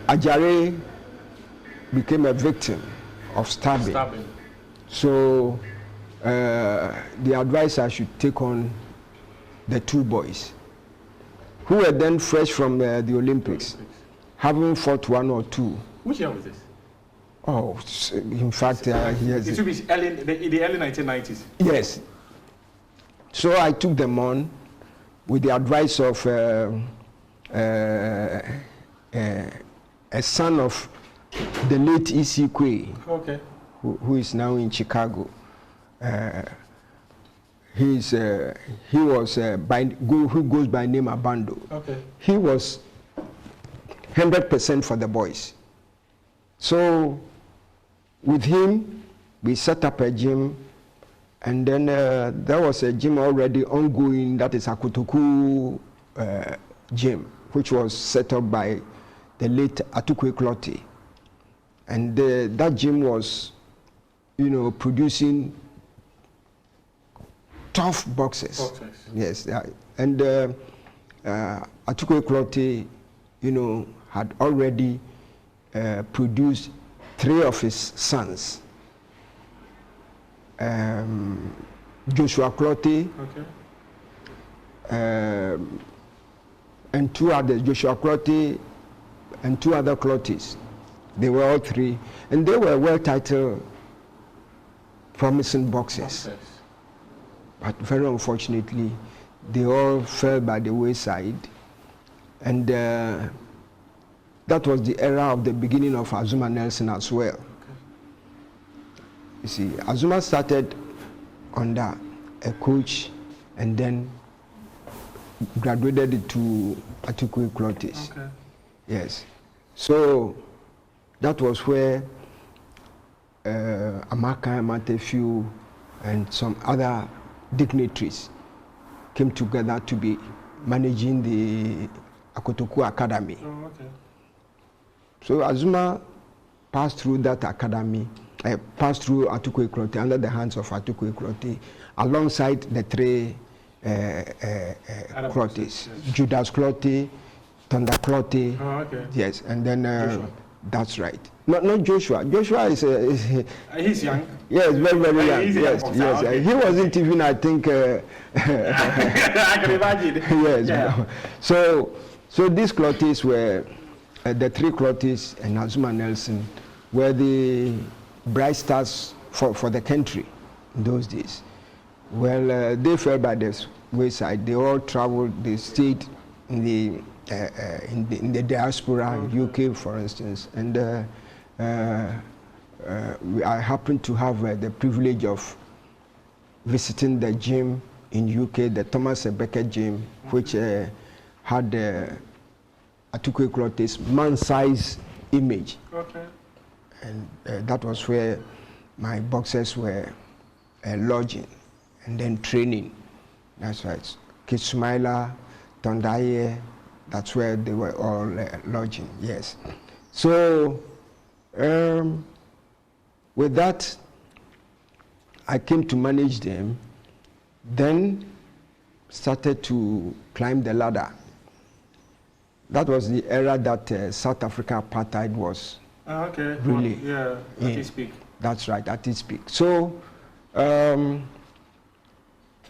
Ajare became a victim of stabbing. So the advisor should take on the 2 boys, who were then fresh from the Olympics, having fought 1 or 2. Which year was this? Oh, in fact, he has... It should be the early 1990s. Yes. So I took them on with the advice of a son of the late E.C. Kwe, okay, who is now in Chicago. He was who goes by name Abando. Okay. He was 100% for the boys. So with him, we set up a gym, and then there was a gym already ongoing, that is Akutuku gym, which was set up by the late Atukwe Clottey. And that gym was, producing tough boxers. Yes, and Atukwe Clottey, had already produced 3 of his sons. Joshua Clottey, and 2 others, Joshua Clottey and 2 other Clotteys. They were all 3, and they were well-titled, promising boxers. But very unfortunately, they all fell by the wayside, and that was the era of the beginning of Azuma Nelson as well. You see, Azuma started under a coach and then graduated to Atukwe Clotteys. Okay. Yes. So that was where Amaka Matefiu and some other dignitaries came together to be managing the Akotoku Academy. Oh, okay. So Azuma passed through that academy, passed through Atukwe Clottey, under the hands of Atukwe Clottey, alongside the 3 Clotteys, yes. Judas Clottey, Thunder Clottey, yes, and then that's right. Not Joshua. Joshua is he's young. Yes, very, very young. Yes, yes. Okay. He wasn't even, I think. I can imagine. Yes. Yeah. So these Clotteys were the 3 Clotteys and Azuma Nelson were the bright stars for the country in those days. Well, they fell by the wayside. They all traveled. They stayed in the diaspora, UK, for instance, and I happened to have the privilege of visiting the gym in UK, the Thomas Becket gym, which had Atukwe Clottey's man-size image. Okay. And that was where my boxers were lodging and then training. That's right. Kismaila, Tondaye, that's where they were all lodging, yes. So with that, I came to manage them, then started to climb the ladder. That was the era that South Africa apartheid was really at its peak. That's right, at its peak. So I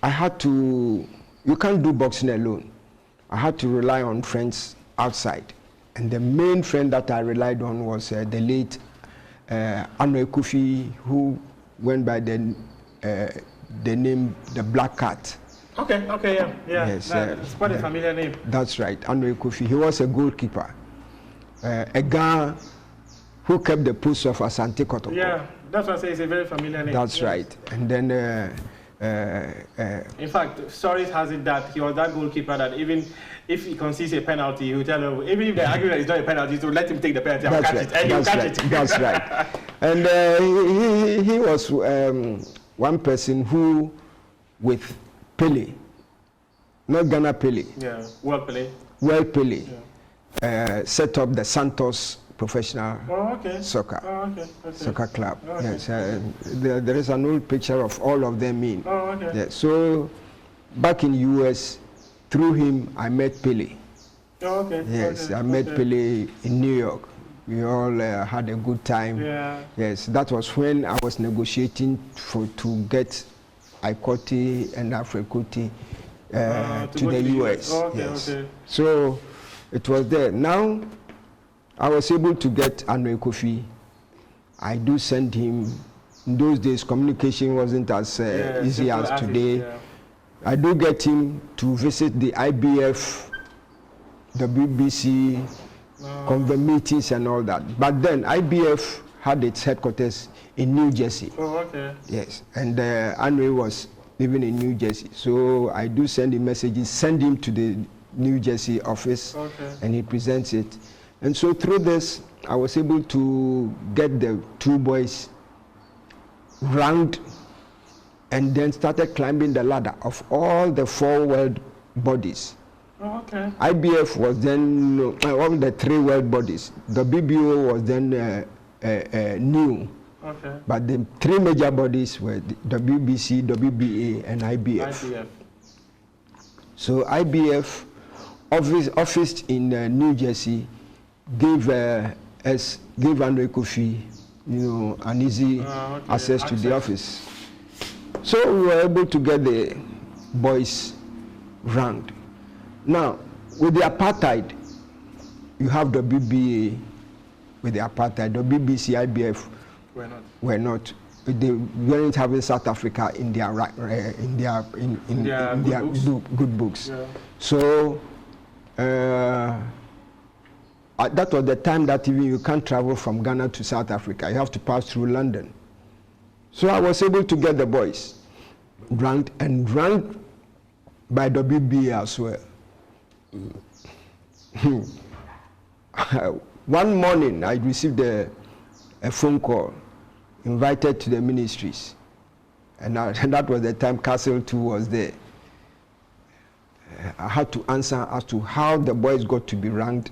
had to, you can't do boxing alone. I had to rely on friends outside. And the main friend that I relied on was the late Ano Ekufi, who went by the the name the Black Cat. Okay, yeah. Yes, it's quite a familiar name. That's right, Andre Kofi. He was a goalkeeper, a guy who kept the post of Asante Kotoko. Yeah, that's what I say. It's a very familiar name. That's right, and then. In fact, stories has it that he was that goalkeeper that even if he concedes a penalty, he will tell him, even if they argue that it's not a penalty, so let him take the penalty and catch it, and he'll catch it. That's right. And he was one person who, with Pele, not Ghana Pele. Yeah, World Pele. World Pele, set up the Santos Professional Soccer Soccer Club. Okay. Yes, there is an old picture of all of them in. Yeah, so back in US, through him I met Pele. Yes, I met Pele in New York. We all had a good time. Yeah. Yes, that was when I was negotiating to get Ikoti and Afrikoti to the US. So it was there. Now I was able to get Andre Kofi. I do send him. In those days, communication wasn't as easy as today. I do get him to visit the IBF, the BBC, convent meetings and all that. But then IBF had its headquarters in New Jersey. Yes, and Andre was living in New Jersey. So I do send him messages, send him to the New Jersey office, and he presents it. And so through this, I was able to get the two boys ranked and then started climbing the ladder of all the 4 world bodies. IBF was then all the 3 world bodies. The BBO was then new. But the 3 major bodies were the WBC, WBA, and IBF. So IBF office in New Jersey gave Andre Kofi, an easy access to the office. So we were able to get the boys ranked. Now, with the apartheid, you have the WBA with the apartheid. The BBC, IBF were not. They weren't having South Africa in their good books. So. That was the time that even you can't travel from Ghana to South Africa. You have to pass through London. So I was able to get the boys ranked by WBA as well. One morning I received a phone call, invited to the ministries. And that was the time Castle 2 was there. I had to answer as to how the boys got to be ranked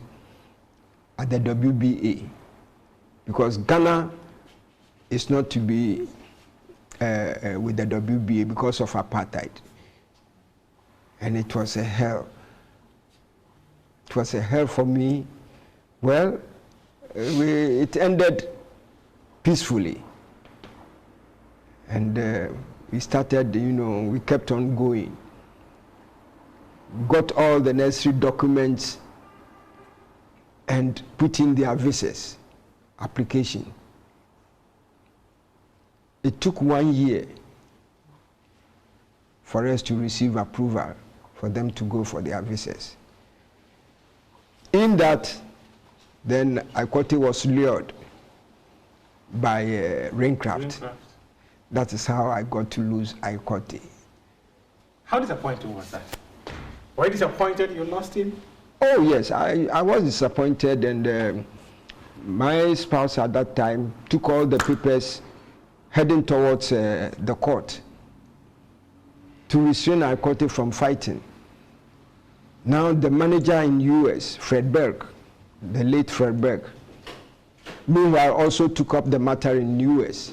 at the WBA, because Ghana is not to be with the WBA because of apartheid, and it was a hell. It was a hell for me. Well, it ended peacefully, and we started. We kept on going. Got all the necessary documents and put in their visas application. It took 1 year for us to receive approval for them to go for their visas. In that, then Ikoti was lured by Raincraft. That is how I got to lose Ikoti. How disappointing was that? Were you disappointed you lost him? Oh yes, I was disappointed, and my spouse at that time took all the papers heading towards the court to restrain Ikoti from fighting. Now the manager in US, Fred Berg, the late Fred Berg, meanwhile also took up the matter in US.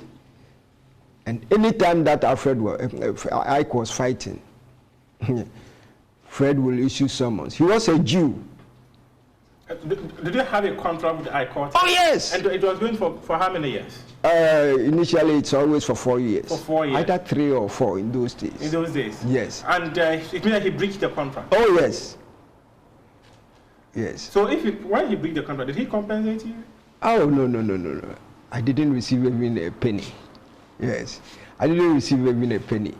And anytime that Ike was fighting, Fred will issue summons. He was a Jew. Did you have a contract with ICOT? Oh, yes. And it was going for how many years? Initially, it's always for 4 years. For 4 years? Either 3 or 4 in those days. In those days? Yes. And it means that he breached the contract? Oh, yes. Yes. So why he breached the contract? Did he compensate you? Oh, no. I didn't receive even a penny. Yes. I didn't receive even a penny.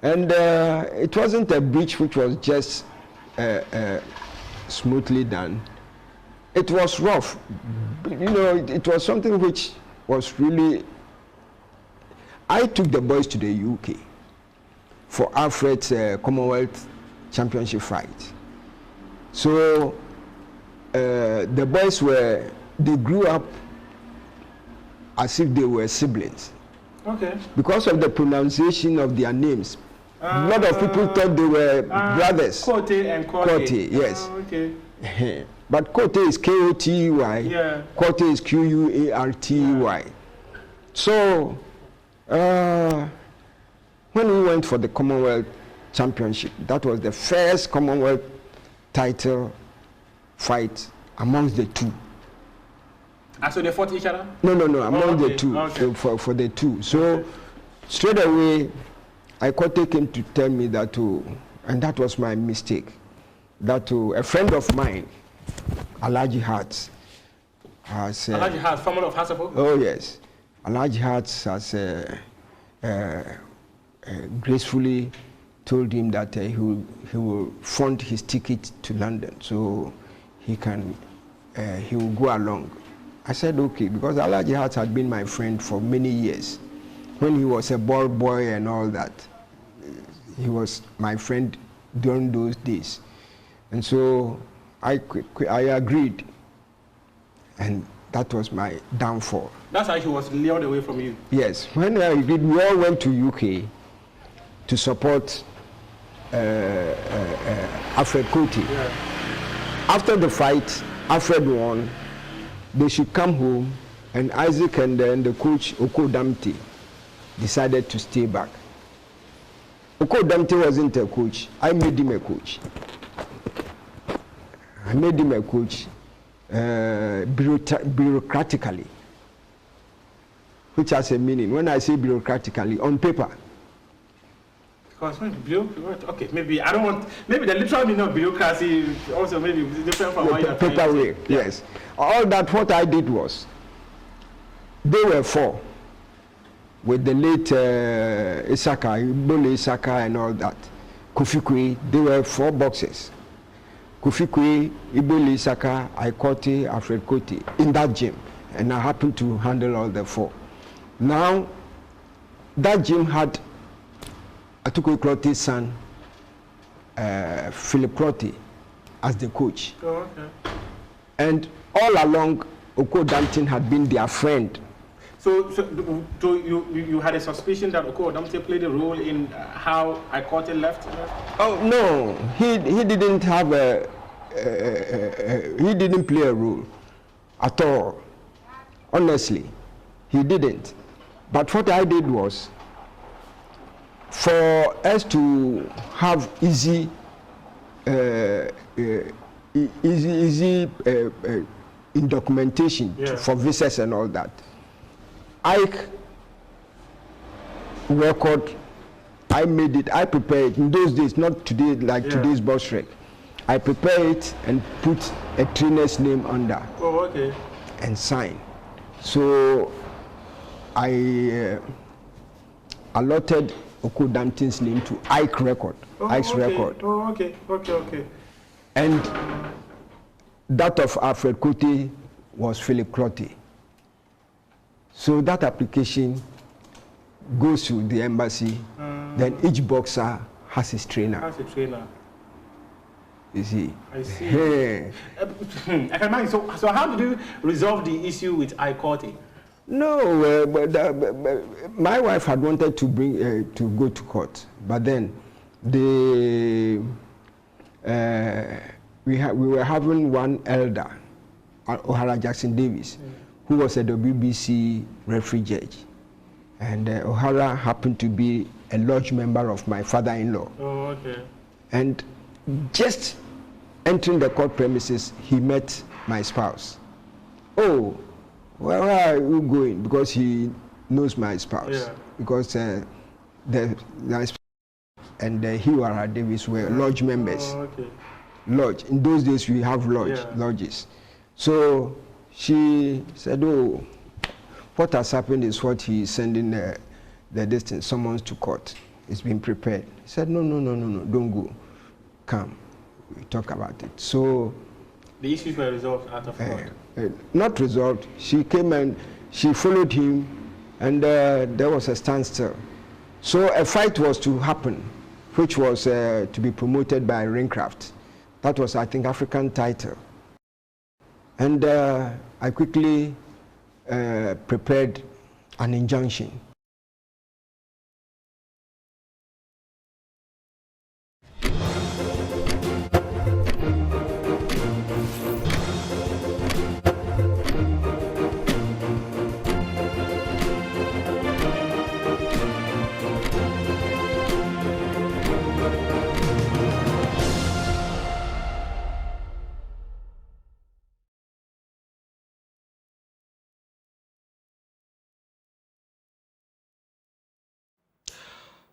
And it wasn't a breach which was just smoothly done. It was rough. You know, it was something which was really... I took the boys to the UK for Alfred's Commonwealth Championship fight. So the boys they grew up as if they were siblings. Okay. Because of the pronunciation of their names. A lot of people thought they were brothers. Kote and Kote. Kote, yes. Okay. But Kote is K-O-T-E-Y. Yeah. Kote is Q-U-A-R-T-E-Y. So, when we went for the Commonwealth Championship, that was the first Commonwealth title fight amongst the two. So they fought each other? No, among the two, Okay. for the two. So, straight away, Kote came to tell me that, and that was my mistake, that a friend of mine, Alhaji Hearts, has... Alhaji Hearts, family of Hasafo? Oh, yes. Alhaji Hearts has gracefully told him that he will fund his ticket to London, so he will go along. I said, okay, because Alhaji Hearts had been my friend for many years. When he was a ball boy and all that, he was my friend during those days. And so I agreed, and that was my downfall. That's how he was lured away from you? Yes. When I agreed, we all went to UK to support Alfred Kote. Yeah. After the fight, Alfred won. They should come home, and Isaac and the coach, Oko-Damte, decided to stay back. Oko-Damte wasn't a coach. I made him a coach. Bureaucratically, which has a meaning. When I say bureaucratically, on paper. Because okay, maybe I don't want, maybe the literal meaning of bureaucracy also maybe different from what you're trying to say. Paper way, yes. All that, what I did was, they were four, with the late Isaka, Ibole Isaka and all that. Kofi Kwe, they were four boxers. Kofi Kwe, Ibole Isaka, Kote, Alfred Kote, in that gym. And I happened to handle all the four. Now, that gym had Atuko Klote's son, Philip Klote, as the coach. Oh, okay. And all along, Oko-Damte had been their friend. So you had a suspicion that Oko-Damte played a role in how Kote left? Oh no, he didn't have he didn't play a role at all. Honestly, he didn't. But what I did was, for us to have easy in documentation for visas and all that, Ike record, I made it, I prepared it in those days, not today like today's boss rec. I prepared it and put a trainer's name under. Oh, okay. And sign. So I allotted Oko-Damte's name to Ike record. Ike's record. Oh, okay. And that of Alfred Kote was Philip Klote. So that application goes to the embassy. Then each boxer has his trainer. You see. I see. I can imagine. So how did you resolve the issue with Kote? No, my wife had wanted to bring to go to court, but then we were having one elder, O'Hara Jackson Davis, who was a WBC referee judge, and O'Hara happened to be a lodge member of my father-in-law. Oh, okay. And just entering the court premises, he met my spouse. Oh, where are you going? Because he knows my spouse. Yeah. Because the and Hiwara Davis were lodge members. Oh, okay. Lodge. In those days, we have lodges. So she said, oh, what has happened is what he is sending the distance summons to court. It's been prepared. He said, no, don't go. Come. We talk about it. So the issues were resolved out of court? Not resolved. She came and she followed him, and there was a standstill. So a fight was to happen, which was to be promoted by Ringcraft. That was, I think, African title. And I quickly prepared an injunction.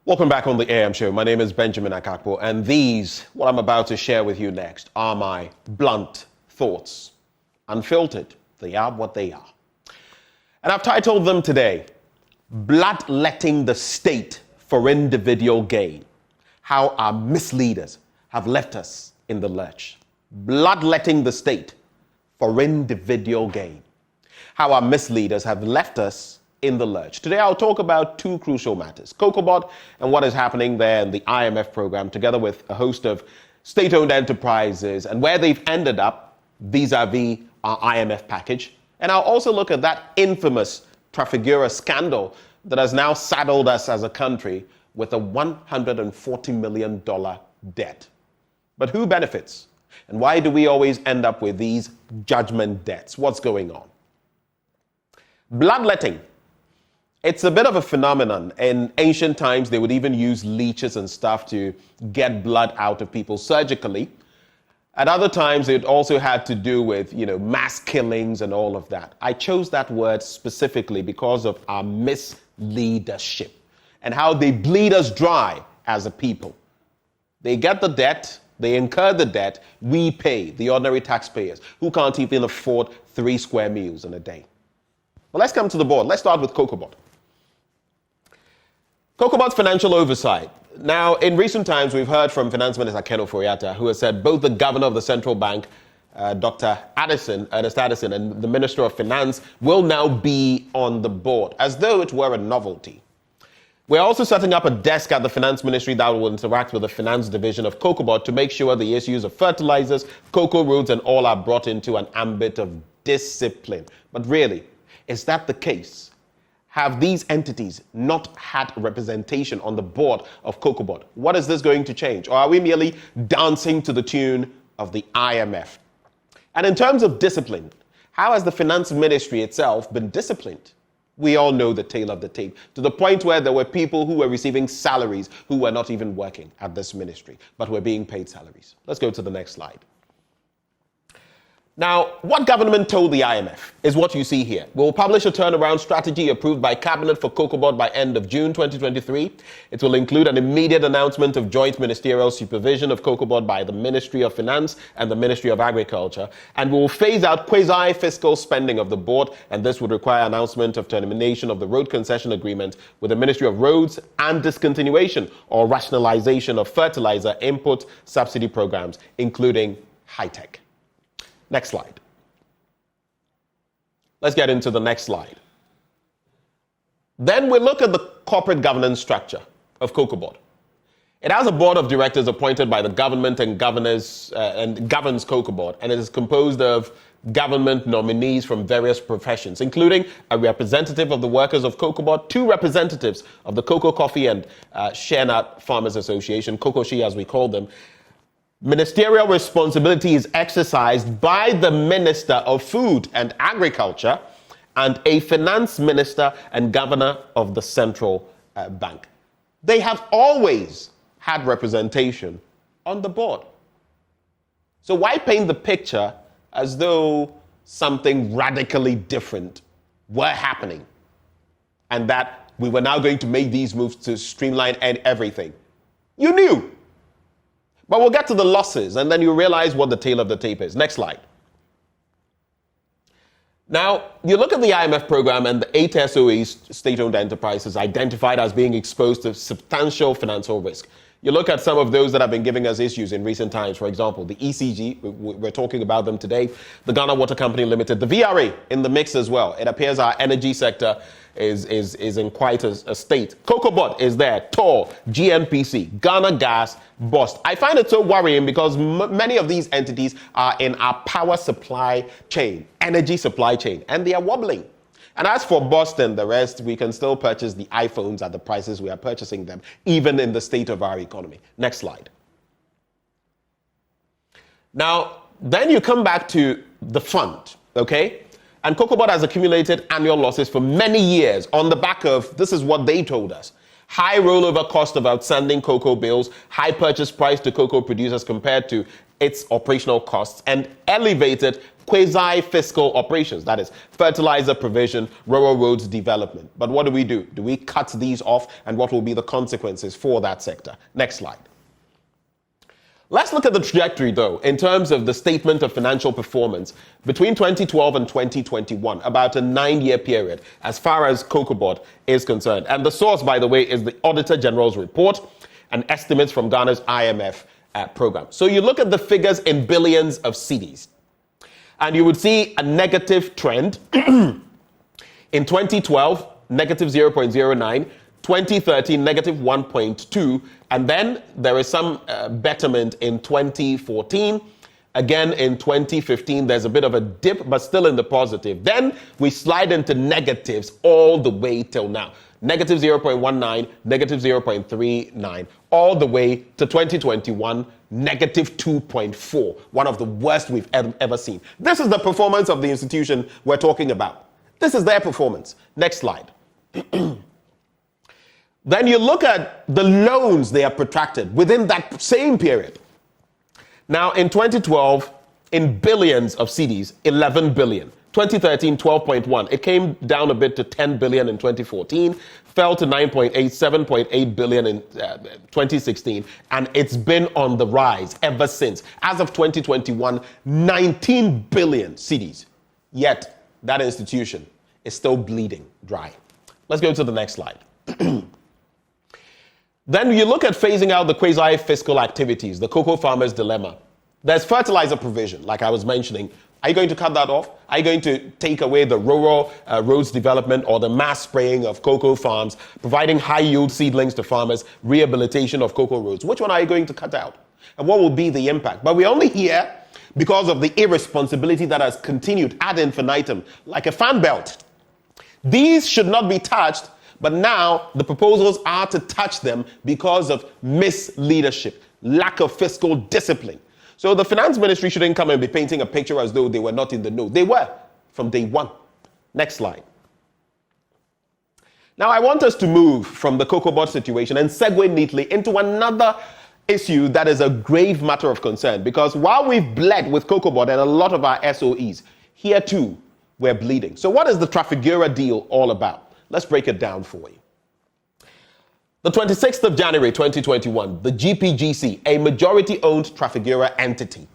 Welcome back on the AM show. My name is Benjamin Akakpo, and these, what I'm about to share with you next, are my blunt thoughts. Unfiltered. They are what they are. And I've titled them today, Bloodletting the State for Individual Gain. How our misleaders have left us in the lurch. Bloodletting the state for individual gain. How our misleaders have left us in the lurch. Today I'll talk about two crucial matters, Koka and what is happening there in the IMF program, together with a host of state-owned enterprises and where they've ended up vis-a-vis our IMF package. And I'll also look at that infamous Trafigura scandal that has now saddled us as a country with a $140 million debt. But who benefits? And why do we always end up with these judgment debts? What's going on? Bloodletting. It's a bit of a phenomenon. In ancient times, they would even use leeches and stuff to get blood out of people surgically. At other times, it also had to do with, mass killings and all of that. I chose that word specifically because of our misleadership and how they bleed us dry as a people. They get the debt, they incur the debt, we pay, the ordinary taxpayers, who can't even afford 3 square meals in a day. Well, let's come to the board. Let's start with Koka-Bot. Koka-Bot's financial oversight. Now, in recent times, we've heard from Finance Minister Ken Ofori-Atta, who has said both the governor of the central bank, Dr. Ernest Addison, and the Minister of Finance will now be on the board, as though it were a novelty. We're also setting up a desk at the Finance Ministry that will interact with the Finance Division of Koka-Bot to make sure the issues of fertilizers, cocoa roots, and all are brought into an ambit of discipline. But really, is that the case? Have these entities not had representation on the board of Koka-Bot? What is this going to change? Or are we merely dancing to the tune of the IMF? And in terms of discipline, how has the Finance Ministry itself been disciplined? We all know the tale of the tape, to the point where there were people who were receiving salaries who were not even working at this ministry, but were being paid salaries. Let's go to the next slide. Now, what government told the IMF is what you see here. We'll publish a turnaround strategy approved by Cabinet for Koka-Bot by end of June 2023. It will include an immediate announcement of joint ministerial supervision of Koka-Bot by the Ministry of Finance and the Ministry of Agriculture, and we will phase out quasi-fiscal spending of the board, and this would require announcement of termination of the road concession agreement with the Ministry of Roads and discontinuation or rationalization of fertilizer input subsidy programs, including high-tech. Next slide. Let's get into the next slide. Then we look at the corporate governance structure of Koka-Bot. It has a board of directors appointed by the government and governs Koka-Bot, and it is composed of government nominees from various professions, including a representative of the workers of Koka-Bot, 2 representatives of the Cocoa, Coffee and Shea Nut Farmers Association, Kokoshi as we call them. Ministerial responsibility is exercised by the Minister of Food and Agriculture and a finance minister and governor of the central bank. They have always had representation on the board. So why paint the picture as though something radically different were happening and that we were now going to make these moves to streamline everything? You knew. But we'll get to the losses, and then you realize what the tale of the tape is. Next slide. Now, you look at the IMF program and the 8 SOEs, state-owned enterprises, identified as being exposed to substantial financial risk. You look at some of those that have been giving us issues in recent times. For example, the ECG, we're talking about them today, the Ghana Water Company Limited, the VRA in the mix as well. It appears our energy sector is in quite a state. Koka-Bot is there, TOR, GNPC, Ghana Gas, BOST. I find it so worrying because many of these entities are in our power supply chain, energy supply chain, and they are wobbling. And as for BOST and the rest, we can still purchase the iPhones at the prices we are purchasing them, even in the state of our economy. Next slide. Now, then you come back to the fund, okay? And Koka-Bot has accumulated annual losses for many years on the back of, this is what they told us, high rollover cost of outstanding cocoa bills, high purchase price to cocoa producers compared to its operational costs, and elevated quasi-fiscal operations, that is, fertilizer provision, rural roads development. But what do? Do we cut these off, and what will be the consequences for that sector? Next slide. Let's look at the trajectory, though, in terms of the statement of financial performance between 2012 and 2021, about a 9-year period, as far as Koka-Bot is concerned. And the source, by the way, is the Auditor General's report and estimates from Ghana's IMF program. So you look at the figures in billions of cedis, and you would see a negative trend. In 2012, negative 0.09, 2013, negative 1.2, and then there is some betterment in 2014. Again, in 2015, there's a bit of a dip, but still in the positive. Then we slide into negatives all the way till now. Negative 0.19, negative 0.39, all the way to 2021, negative 2.4, one of the worst we've ever seen. This is the performance of the institution we're talking about. This is their performance. Next slide. Then you look at the loans they have protracted within that same period. Now, in 2012, in billions of cedis, 11 billion. 2013, 12.1. It came down a bit to 10 billion in 2014, fell to 9.8, 7.8 billion in 2016, and it's been on the rise ever since. As of 2021, 19 billion cedis. Yet, that institution is still bleeding dry. Let's go to the next slide. Then you look at phasing out the quasi-fiscal activities, the cocoa farmers' dilemma. There's fertilizer provision, like I was mentioning. Are you going to cut that off? Are you going to take away the rural roads development or the mass spraying of cocoa farms, providing high-yield seedlings to farmers, rehabilitation of cocoa roads? Which one are you going to cut out? And what will be the impact? But we're only here because of the irresponsibility that has continued ad infinitum, like a fan belt. These should not be touched, but now the proposals are to touch them because of misleadership, lack of fiscal discipline. So the finance ministry shouldn't come and be painting a picture as though they were not in the know. They were from day one. Next slide. Now I want us to move from the Koka-Bot situation and segue neatly into another issue that is a grave matter of concern, because while we've bled with Koka-Bot and a lot of our SOEs, here too we're bleeding. So what is the Trafigura deal all about? Let's break it down for you. The 26th of January 2021, the GPGC, a majority-owned Trafigura entity,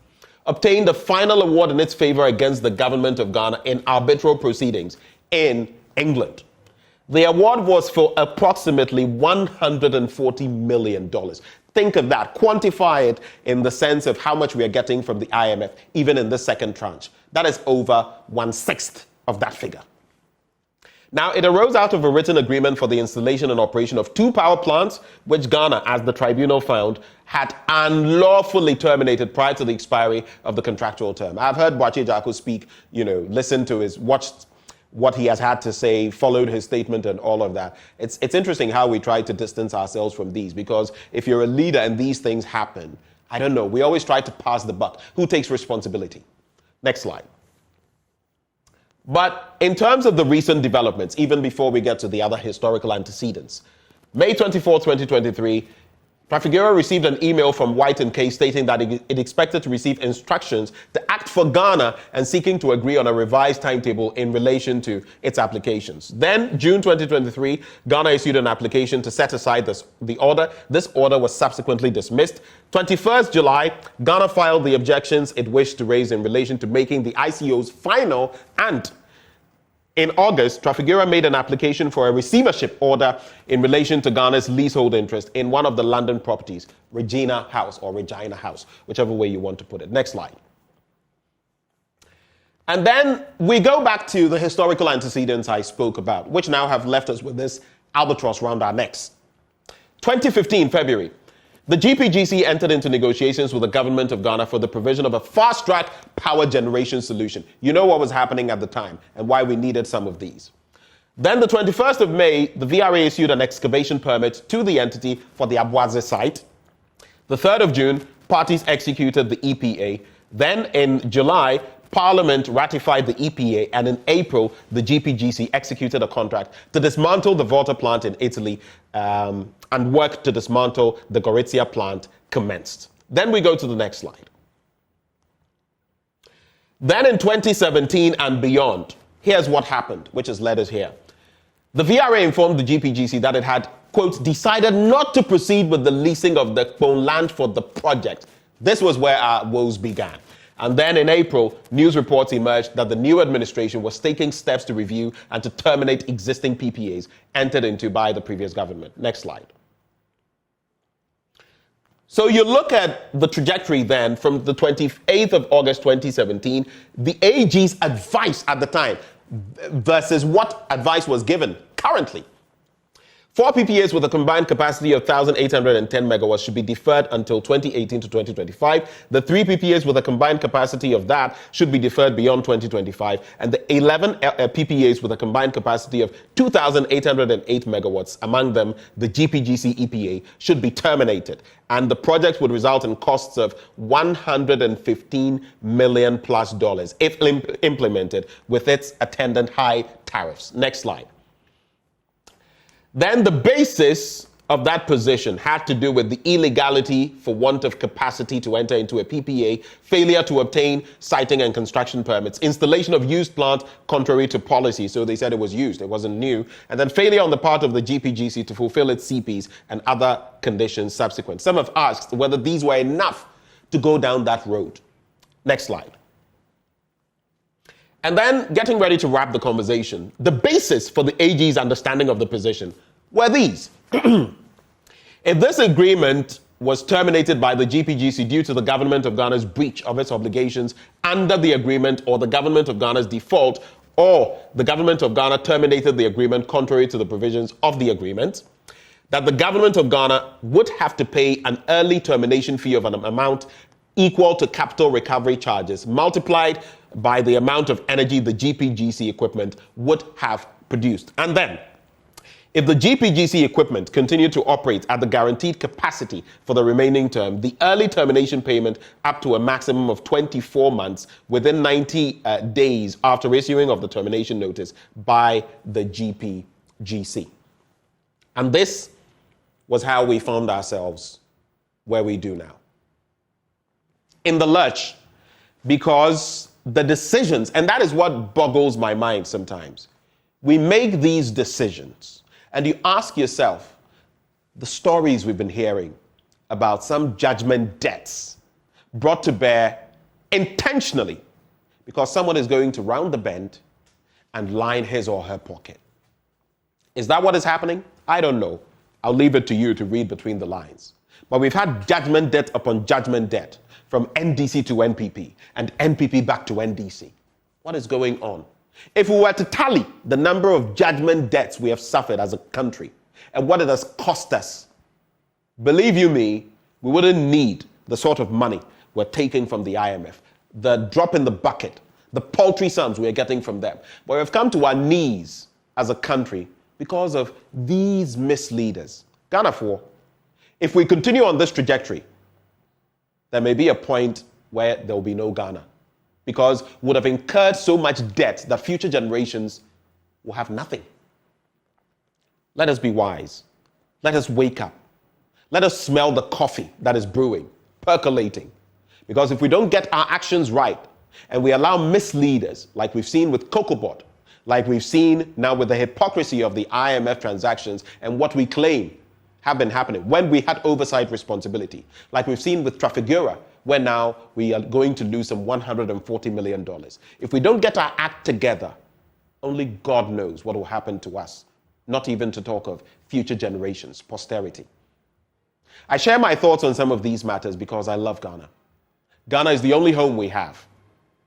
obtained a final award in its favor against the government of Ghana in arbitral proceedings in England. The award was for approximately $140 million. Think of that. Quantify it in the sense of how much we are getting from the IMF, even in the second tranche. That is over 1/6 of that figure. Now, it arose out of a written agreement for the installation and operation of 2 power plants, which Ghana, as the tribunal found, had unlawfully terminated prior to the expiry of the contractual term. I've heard Boakye Jaako speak, listened to watched what he has had to say, followed his statement and all of that. It's interesting how we try to distance ourselves from these, because if you're a leader and these things happen, I don't know, we always try to pass the buck. Who takes responsibility? Next slide. But in terms of the recent developments, even before we get to the other historical antecedents, May 24, 2023, Trafigura received an email from White & Case stating that it expected to receive instructions to act for Ghana and seeking to agree on a revised timetable in relation to its applications. Then, June 2023, Ghana issued an application to set aside the order. This order was subsequently dismissed. 21st July, Ghana filed the objections it wished to raise in relation to making the ICO's final and In August, Trafigura made an application for a receivership order in relation to Ghana's leasehold interest in one of the London properties, Regina House, whichever way you want to put it. Next slide. And then we go back to the historical antecedents I spoke about, which now have left us with this albatross round our necks. 2015, February, the GPGC entered into negotiations with the government of Ghana for the provision of a fast-track power generation solution. You know what was happening at the time and why we needed some of these. Then the 21st of May, the VRA issued an excavation permit to the entity for the Abuaze site. The 3rd of June, parties executed the EPA. Then in July, Parliament ratified the EPA, and in April, the GPGC executed a contract to dismantle the Volta plant in Italy, and work to dismantle the Gorizia plant commenced. Then we go to the next slide. Then in 2017 and beyond, here's what happened, which has led us here. The VRA informed the GPGC that it had, quote, decided not to proceed with the leasing of the land for the project. This was where our woes began. And then in April, news reports emerged that the new administration was taking steps to review and to terminate existing PPAs entered into by the previous government. Next slide. So you look at the trajectory then from the 28th of August 2017, the AG's advice at the time versus what advice was given currently. 4 PPAs with a combined capacity of 1,810 megawatts should be deferred until 2018 to 2025. The 3 PPAs with a combined capacity of that should be deferred beyond 2025. And the 11 PPAs with a combined capacity of 2,808 megawatts, among them the GPGC EPA, should be terminated. And the project would result in costs of $115 million plus if implemented with its attendant high tariffs. Next slide. Then the basis of that position had to do with the illegality for want of capacity to enter into a PPA, failure to obtain siting and construction permits, installation of used plant contrary to policy, so they said it was used, it wasn't new, and then failure on the part of the GPGC to fulfill its CPs and other conditions subsequent. Some have asked whether these were enough to go down that road. Next slide. And then, getting ready to wrap the conversation, the basis for the AG's understanding of the position were these. If this agreement was terminated by the GPGC due to the government of Ghana's breach of its obligations under the agreement, or the government of Ghana's default, or the government of Ghana terminated the agreement contrary to the provisions of the agreement, that the government of Ghana would have to pay an early termination fee of an amount equal to capital recovery charges multiplied by the amount of energy the GPGC equipment would have produced. And then, if the GPGC equipment continued to operate at the guaranteed capacity for the remaining term, the early termination payment up to a maximum of 24 months within 90 days after issuing of the termination notice by the GPGC. And this was how we found ourselves where we do now. In the lurch, because the decisions, and that is what boggles my mind sometimes. We make these decisions, and you ask yourself, the stories we've been hearing about some judgment debts brought to bear intentionally because someone is going to round the bend and line his or her pocket. Is that what is happening? I don't know. I'll leave it to you to read between the lines. But we've had judgment debt upon judgment debt, from NDC to NPP, and NPP back to NDC. What is going on? If we were to tally the number of judgment debts we have suffered as a country, and what it has cost us, believe you me, we wouldn't need the sort of money we're taking from the IMF, the drop in the bucket, the paltry sums we're getting from them. But we've come to our knees as a country because of these misleaders. Ghana 4, if we continue on this trajectory, there may be a point where there will be no Ghana, because we would have incurred so much debt that future generations will have nothing. Let us be wise. Let us wake up. Let us smell the coffee that is brewing, percolating. Because if we don't get our actions right, and we allow misleaders, like we've seen with Koka, like we've seen now with the hypocrisy of the IMF transactions and what we claim have been happening when we had oversight responsibility, like we've seen with Trafigura, where now we are going to lose some $140 million. If we don't get our act together, Only God knows what will happen to us, not even to talk of future generations, posterity. I share my thoughts on some of these matters because I love Ghana. Ghana is the only home we have,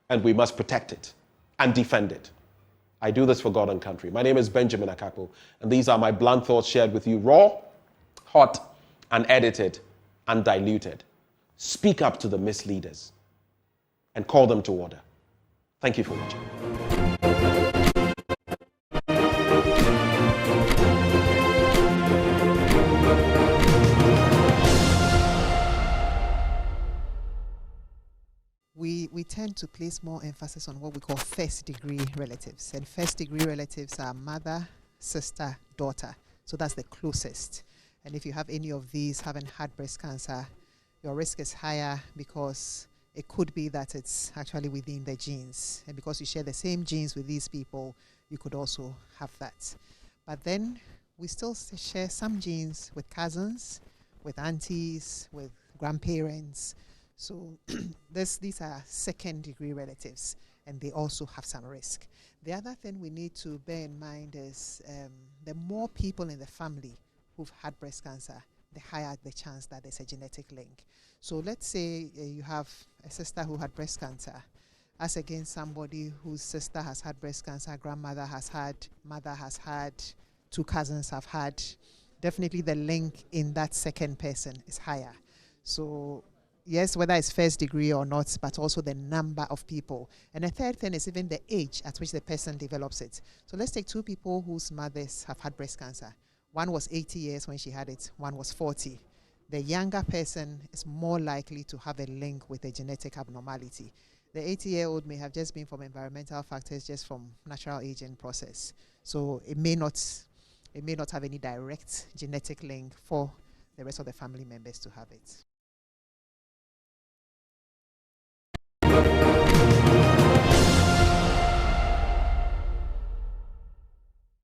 and we must protect it and defend it. I do this for God and country. My name is Benjamin Akakpo, and these are my blunt thoughts shared with you, raw, hot, unedited, undiluted. Speak up to the misleaders and call them to order. Thank you for watching. We tend to place more emphasis on what we call first-degree relatives. And first-degree relatives are mother, sister, daughter. So that's the closest. And if you have any of these having had breast cancer, your risk is higher because it could be that it's actually within the genes. And because you share the same genes with these people, you could also have that. But then we still share some genes with cousins, with aunties, with grandparents. So these are second-degree relatives, and they also have some risk. The other thing we need to bear in mind is the more people in the family who've had breast cancer, the higher the chance that there's a genetic link. So let's say you have a sister who had breast cancer, as against somebody whose sister has had breast cancer, grandmother has had, mother has had, two cousins have had. Definitely the link in that second person is higher. So yes, whether it's first degree or not, but also the number of people. And the third thing is even the age at which the person develops it. So let's take two people whose mothers have had breast cancer. One was 80 years when she had it, one was 40. The younger person is more likely to have a link with a genetic abnormality. The 80-year-old may have just been from environmental factors, just from natural aging process. So it may not have any direct genetic link for the rest of the family members to have it.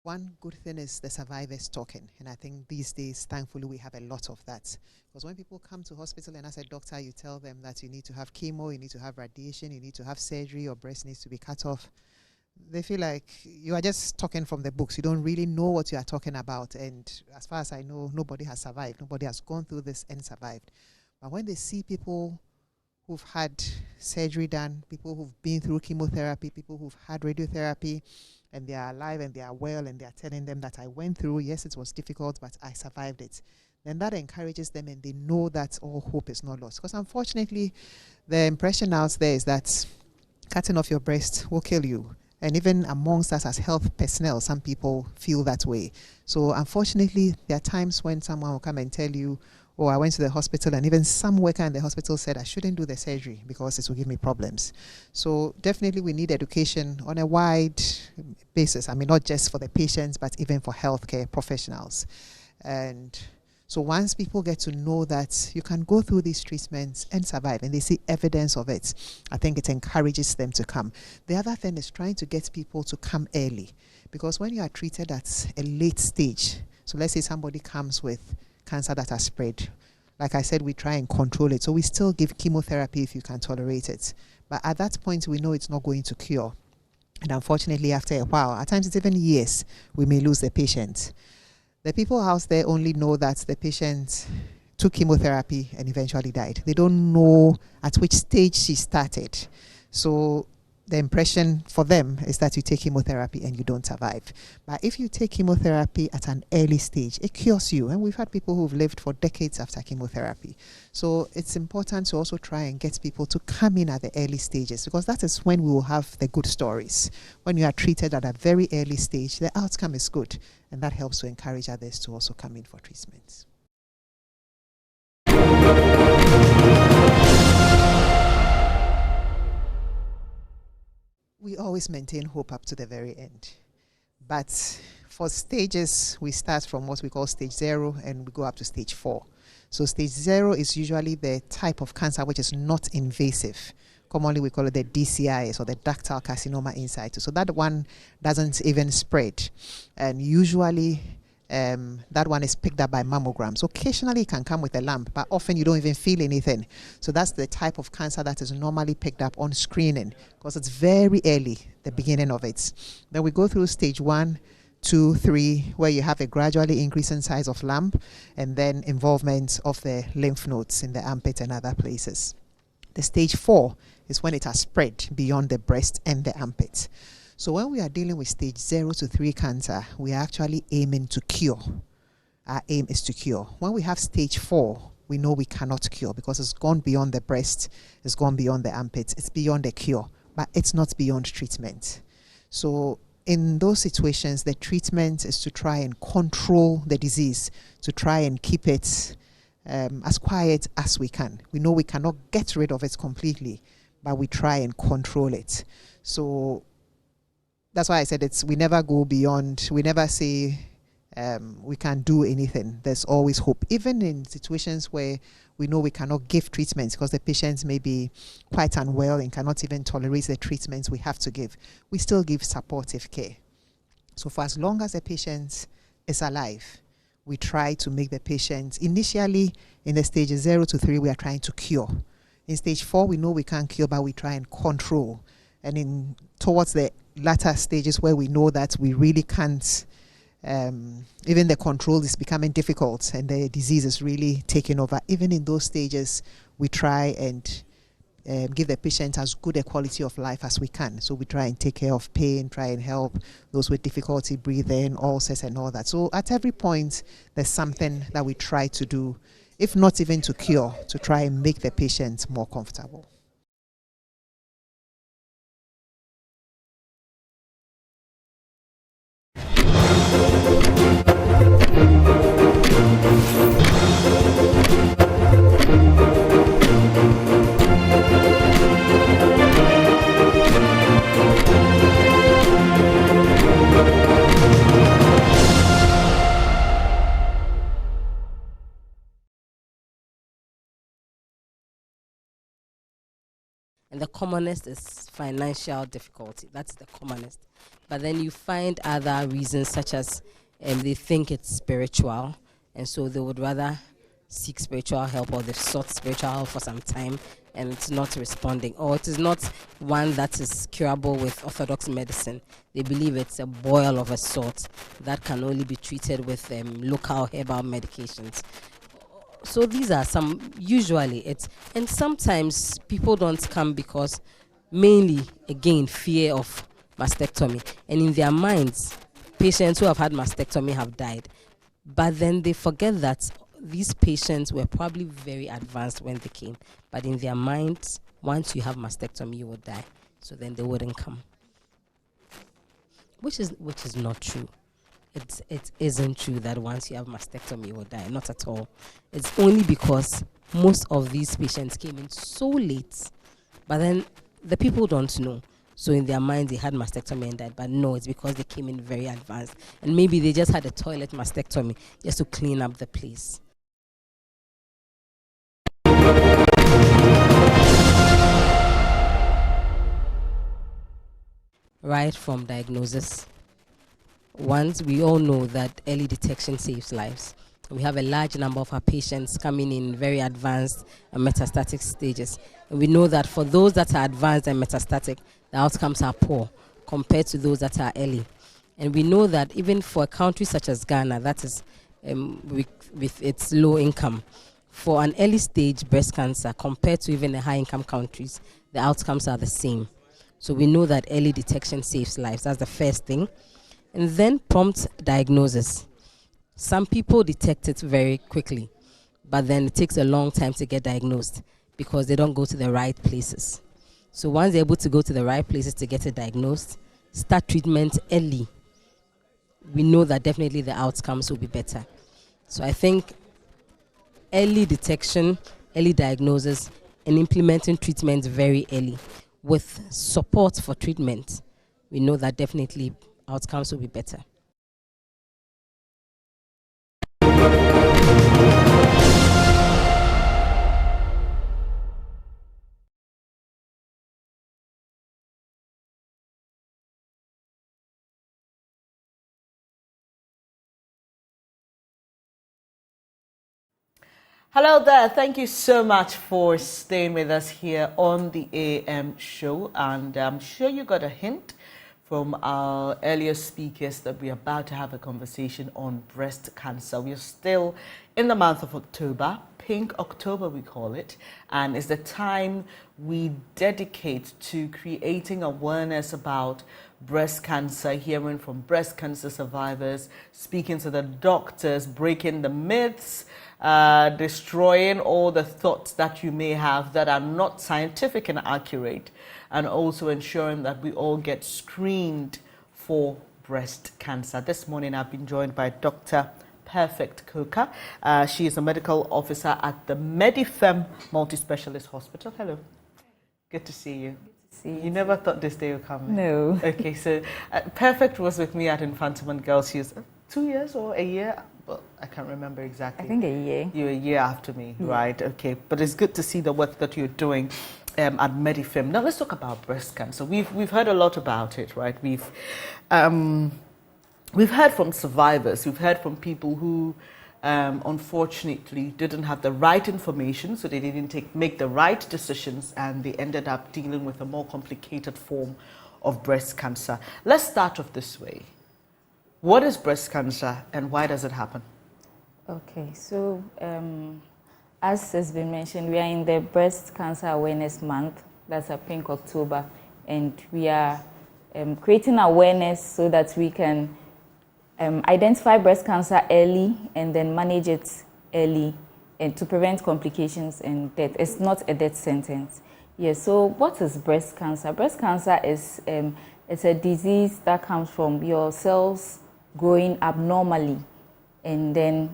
One good thing is the survivors talking, and I think these days, thankfully, we have a lot of that. Because when people come to hospital and as a doctor, you tell them that you need to have chemo, you need to have radiation, you need to have surgery, your breast needs to be cut off, they feel like you are just talking from the books. You don't really know what you are talking about, and as far as I know, nobody has survived. Nobody has gone through this and survived. But when they see people who've had surgery done, people who've been through chemotherapy, people who've had radiotherapy, and they are alive and they are well, and they are telling them that I went through, yes, it was difficult, but I survived it, then that encourages them, and they know that all hope is not lost. Because unfortunately, the impression out there is that cutting off your breast will kill you. And even amongst us as health personnel, some people feel that way. So unfortunately, there are times when someone will come and tell you, oh, I went to the hospital, and even some worker in the hospital said I shouldn't do the surgery because it will give me problems. So definitely we need education on a wide basis. I mean, not just for the patients, but even for healthcare professionals. And so once people get to know that you can go through these treatments and survive, and they see evidence of it, I think it encourages them to come. The other thing is trying to get people to come early, because when you are treated at a late stage, so let's say somebody comes with cancer that has spread, like I said, we try and control it. So we still give chemotherapy if you can tolerate it. But at that point, we know it's not going to cure. And unfortunately, after a while, at times it's even years, we may lose the patient. The people out there only know that the patient took chemotherapy and eventually died. They don't know at which stage she started. So the impression for them is that you take chemotherapy and you don't survive. But if you take chemotherapy at an early stage, it cures you. And we've had people who've lived for decades after chemotherapy. So it's important to also try and get people to come in at the early stages, because that is when we will have the good stories. When you are treated at a very early stage, the outcome is good. And that helps to encourage others to also come in for treatments. We always maintain hope up to the very end. But for stages, we start from what we call stage 0 and we go up to stage 4. So stage 0 is usually the type of cancer which is not invasive. Commonly we call it the DCIS, or the ductal carcinoma in situ. So that one doesn't even spread. And usually That one is picked up by mammograms. Occasionally it can come with a lump, but often you don't even feel anything. So that's the type of cancer that is normally picked up on screening because it's very early, the beginning of it. Then we go through stage 1, 2, 3, where you have a gradually increasing size of lump and then involvement of the lymph nodes in the armpit and other places. The stage 4 is when it has spread beyond the breast and the armpit. So when we are dealing with stage 0 to 3 cancer, we are actually aiming to cure. Our aim is to cure. When we have stage 4, we know we cannot cure because it's gone beyond the breast, it's gone beyond the armpits, it's beyond the cure, but it's not beyond treatment. So in those situations, the treatment is to try and control the disease, to try and keep it as quiet as we can. We know we cannot get rid of it completely, but we try and control it. So that's why I said we never go beyond, we never say we can't do anything. There's always hope. Even in situations where we know we cannot give treatments because the patients may be quite unwell and cannot even tolerate the treatments we have to give, we still give supportive care. So for as long as the patient is alive, we try to make the patient, initially in the stages 0 to 3, we are trying to cure. In stage 4, we know we can't cure, but we try and control. And towards the latter stages where we know that we really can't, even the control is becoming difficult and the disease is really taking over, even in those stages, we try and give the patient as good a quality of life as we can. So we try and take care of pain, try and help those with difficulty breathing, ulcers and all that. So at every point, there's something that we try to do, if not even to cure, to try and make the patient more comfortable. And the commonest is financial difficulty. That's the commonest. But then you find other reasons such as they think it's spiritual, and so they would rather seek spiritual help, or they've sought spiritual help for some time and it's not responding, or it is not one that is curable with orthodox medicine. They believe it's a boil of a sort that can only be treated with local herbal medications. So these are some, usually it's, and sometimes people don't come because mainly, again, fear of mastectomy. And in their minds, patients who have had mastectomy have died. But then they forget that these patients were probably very advanced when they came. But in their minds, once you have mastectomy, you will die. So then they wouldn't come. Which is not true. It isn't true that once you have mastectomy, you will die. Not at all. It's only because most of these patients came in so late, but then the people don't know. So in their mind, they had mastectomy and died. But no, it's because they came in very advanced. And maybe they just had a toilet mastectomy just to clean up the place. Right from diagnosis. Once we all know that early detection saves lives. We have a large number of our patients coming in very advanced and metastatic stages. And we know that for those that are advanced and metastatic, the outcomes are poor compared to those that are early. And we know that even for a country such as Ghana, that is with its low income, for an early stage breast cancer compared to even the high income countries, the outcomes are the same. So we know that early detection saves lives. That's the first thing. And then prompt diagnosis. Some people detect it very quickly, but then it takes a long time to get diagnosed because they don't go to the right places. So once they're able to go to the right places to get it diagnosed, start treatment early, we know that definitely the outcomes will be better. So I think early detection, early diagnosis, and implementing treatment very early with support for treatment, we know that definitely outcomes will be better. Hello there. Thank you so much for staying with us here on the AM show. And I'm sure you got a hint from our earlier speakers that we're about to have a conversation on breast cancer. We're still in the month of October, Pink October we call it, and it's the time we dedicate to creating awareness about breast cancer, hearing from breast cancer survivors, speaking to the doctors, breaking the myths, destroying all the thoughts that you may have that are not scientific and accurate, and also ensuring that we all get screened for breast cancer. This morning I've been joined by Dr. Perfect Koka. She is a medical officer at the Medifem Multi-Specialist Hospital. Hello. Good to see you. Good to see you. You never thought this day would come? No. Okay, so Perfect was with me at Infantum Girls. She's 2 years or a year? Well, I can't remember exactly. I think a year. You're a year after me, Yeah. right? Okay, but it's good to see the work that you're doing at Medifem. Now let's talk about breast cancer. We've heard a lot about it, right? We've heard from survivors. We've heard from people who, unfortunately, didn't have the right information, so they didn't make the right decisions, and they ended up dealing with a more complicated form of breast cancer. Let's start off this way. What is breast cancer and why does it happen? Okay, so as has been mentioned, we are in the Breast Cancer Awareness Month. That's a Pink October, and we are creating awareness so that we can identify breast cancer early and then manage it early and to prevent complications and death. It's not a death sentence. Yes, so what is breast cancer? Breast cancer is it's a disease that comes from your cells growing abnormally and then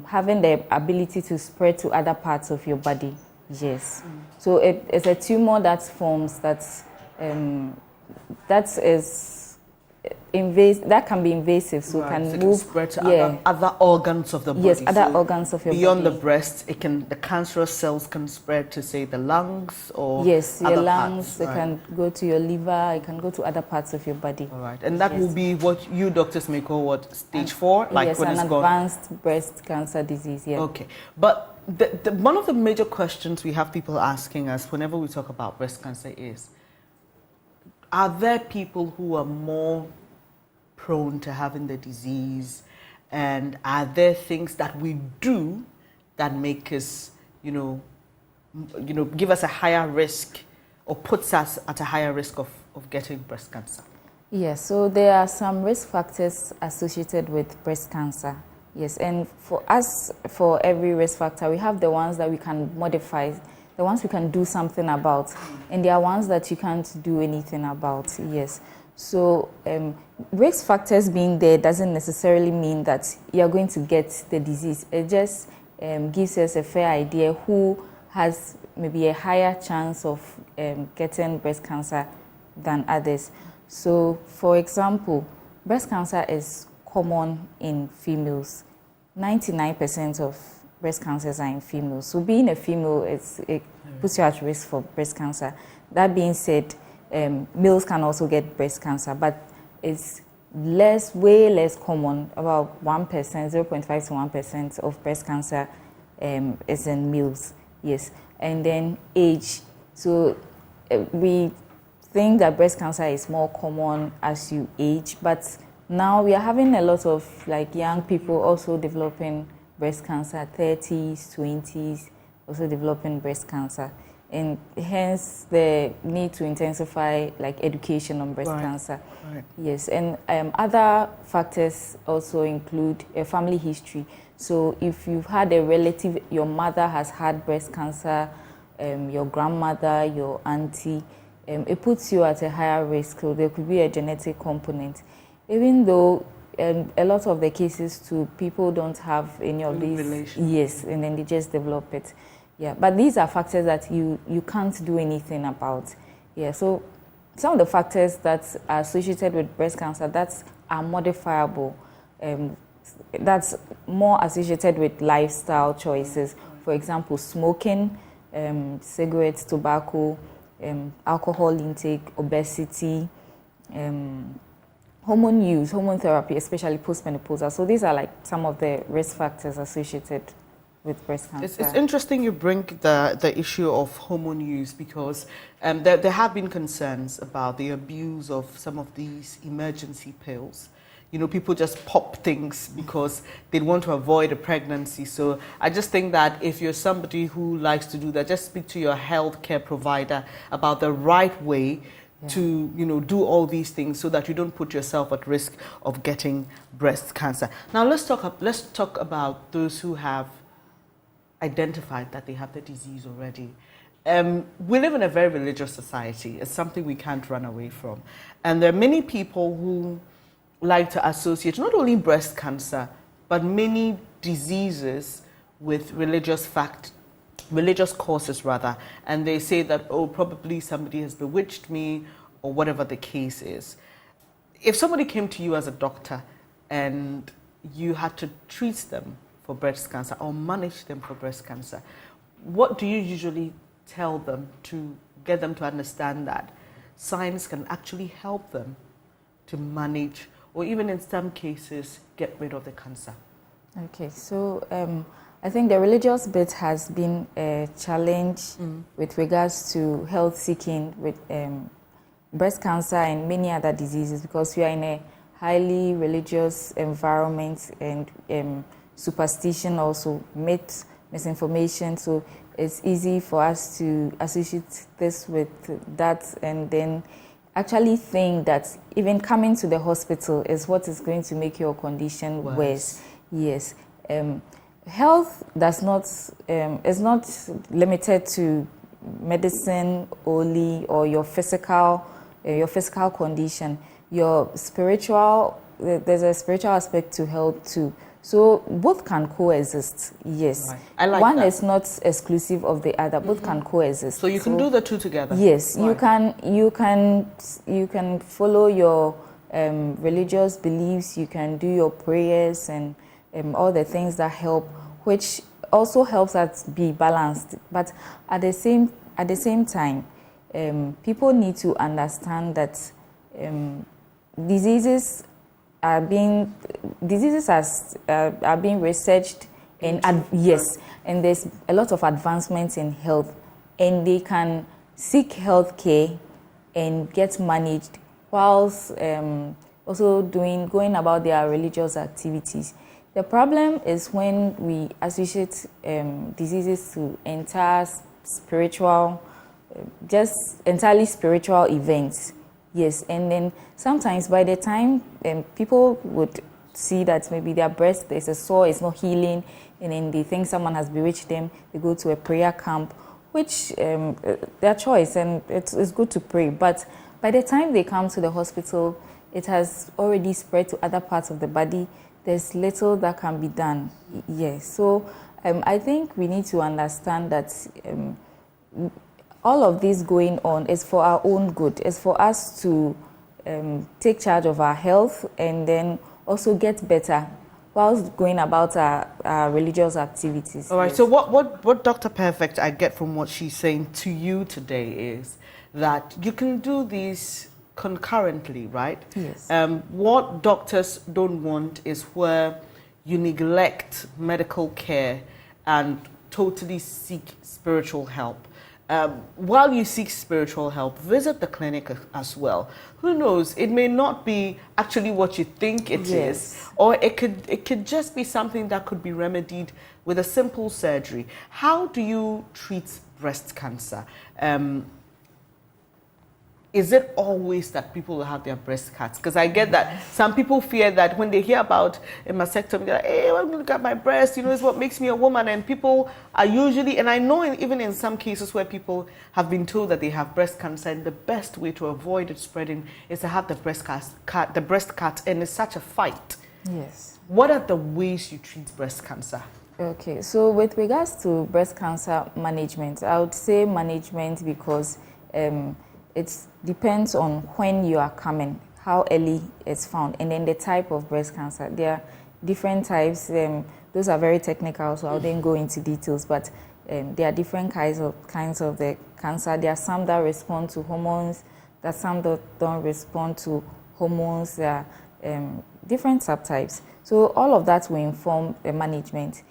having the ability to spread to other parts of your body. Yes. So it's a tumor that forms that that can be invasive, so Right, can so it move spread to other organs of the body. Yes, other So organs of your beyond body. the breast, the cancerous cells can spread to, say, the lungs or yes, your other lungs. parts, It right? can go to your liver. It can go to other parts of your body. All right, and that Yes. will be what you doctors may call what, stage 4, like yes, when an it's gone. advanced breast cancer disease. Yeah. Okay, but one of the major questions we have people asking us whenever we talk about breast cancer is, are there people who are more prone to having the disease, and are there things that we do that make us, give us a higher risk or puts us at a higher risk of getting breast cancer? Yes, so there are some risk factors associated with breast cancer. Yes, and for every risk factor, we have the ones that we can modify, the ones we can do something about, and there are ones that you can't do anything about. Yes. So risk factors being there doesn't necessarily mean that you're going to get the disease. It just gives us a fair idea who has maybe a higher chance of getting breast cancer than others. So, for example, breast cancer is common in females. 99% of breast cancers are in females. So being a female, it puts you at risk for breast cancer. That being said, males can also get breast cancer, but it's way less common. About 1%, 0.5 to 1% of breast cancer is in males. Yes, and then age. So we think that breast cancer is more common as you age, but now we are having a lot of young people also developing breast cancer, 30s, 20s, also developing breast cancer. And hence the need to intensify education on breast cancer. Right. Yes, and other factors also include a family history. So if you've had a relative, your mother has had breast cancer, your grandmother, your auntie, it puts you at a higher risk. So there could be a genetic component. Even though a lot of the cases too, people don't have any of these. Yes, and then they just develop it. Yeah, but these are factors that you can't do anything about. Yeah, so some of the factors that are associated with breast cancer that are modifiable, that's more associated with lifestyle choices. For example, smoking, cigarettes, tobacco, alcohol intake, obesity, hormone use, hormone therapy, especially postmenopausal. So these are some of the risk factors associated with breast cancer. It's interesting you bring the issue of hormone use because there have been concerns about the abuse of some of these emergency pills. You know, people just pop things because they want to avoid a pregnancy. So I just think that if you're somebody who likes to do that, just speak to your healthcare provider about the right way to, you know, do all these things so that you don't put yourself at risk of getting breast cancer. Now let's talk about those who have identified that they have the disease already. We live in a very religious society. It's something we can't run away from. And there are many people who like to associate not only breast cancer, but many diseases with religious causes rather. And they say that, oh, probably somebody has bewitched me or whatever the case is. If somebody came to you as a doctor and you had to treat them for breast cancer or manage them for breast cancer, what do you usually tell them to get them to understand that science can actually help them to manage or even in some cases get rid of the cancer? Okay, so I think the religious bit has been a challenge with regards to health seeking with breast cancer and many other diseases because we are in a highly religious environment and superstition also, myths, misinformation, so it's easy for us to associate this with that and then actually think that even coming to the hospital is what is going to make your condition worse. Yes. Health does not is not limited to medicine only or your physical condition. Your spiritual, there's a spiritual aspect to health too. So both can coexist, yes. Right. I like One that. is not exclusive of the other, both can coexist. So you can do the two together? Yes, right. you can follow your religious beliefs, you can do your prayers and all the things that help, which also helps us be balanced. But at the same time, people need to understand that diseases are being researched and yes, and there's a lot of advancements in health, and they can seek health care and get managed whilst also going about their religious activities. The problem is when we associate diseases to entirely spiritual events. Yes, and then sometimes by the time people would see that maybe their breast, there's a sore, it's not healing, and then they think someone has bewitched them, they go to a prayer camp, which their choice, and it's good to pray. But by the time they come to the hospital, it has already spread to other parts of the body. There's little that can be done. Yes, so I think we need to understand that all of this going on is for our own good. It's for us to take charge of our health and then also get better whilst going about our religious activities. All right, yes. So what Dr. Perfect I get from what she's saying to you today is that you can do these concurrently, right? Yes. What doctors don't want is where you neglect medical care and totally seek spiritual help. While you seek spiritual help, visit the clinic as well. Who knows? It may not be actually what you think it is, or it could just be something that could be remedied with a simple surgery. How do you treat breast cancer? Is it always that people will have their breast cuts? Because I get that some people fear that when they hear about a mastectomy, they're like, hey, I'm going to get my breast, it's what makes me a woman. And people are usually, and I know even in some cases where people have been told that they have breast cancer, and the best way to avoid it spreading is to have the breast cut, and it's such a fight. Yes. What are the ways you treat breast cancer? Okay, so with regards to breast cancer management, I would say management because it depends on when you are coming, how early it's found, and then the type of breast cancer. There are different types. Those are very technical, so I wouldn't go into details, but there are different kinds of the cancer. There are some that respond to hormones, there are some that don't respond to hormones. There are different subtypes. So all of that will inform the management.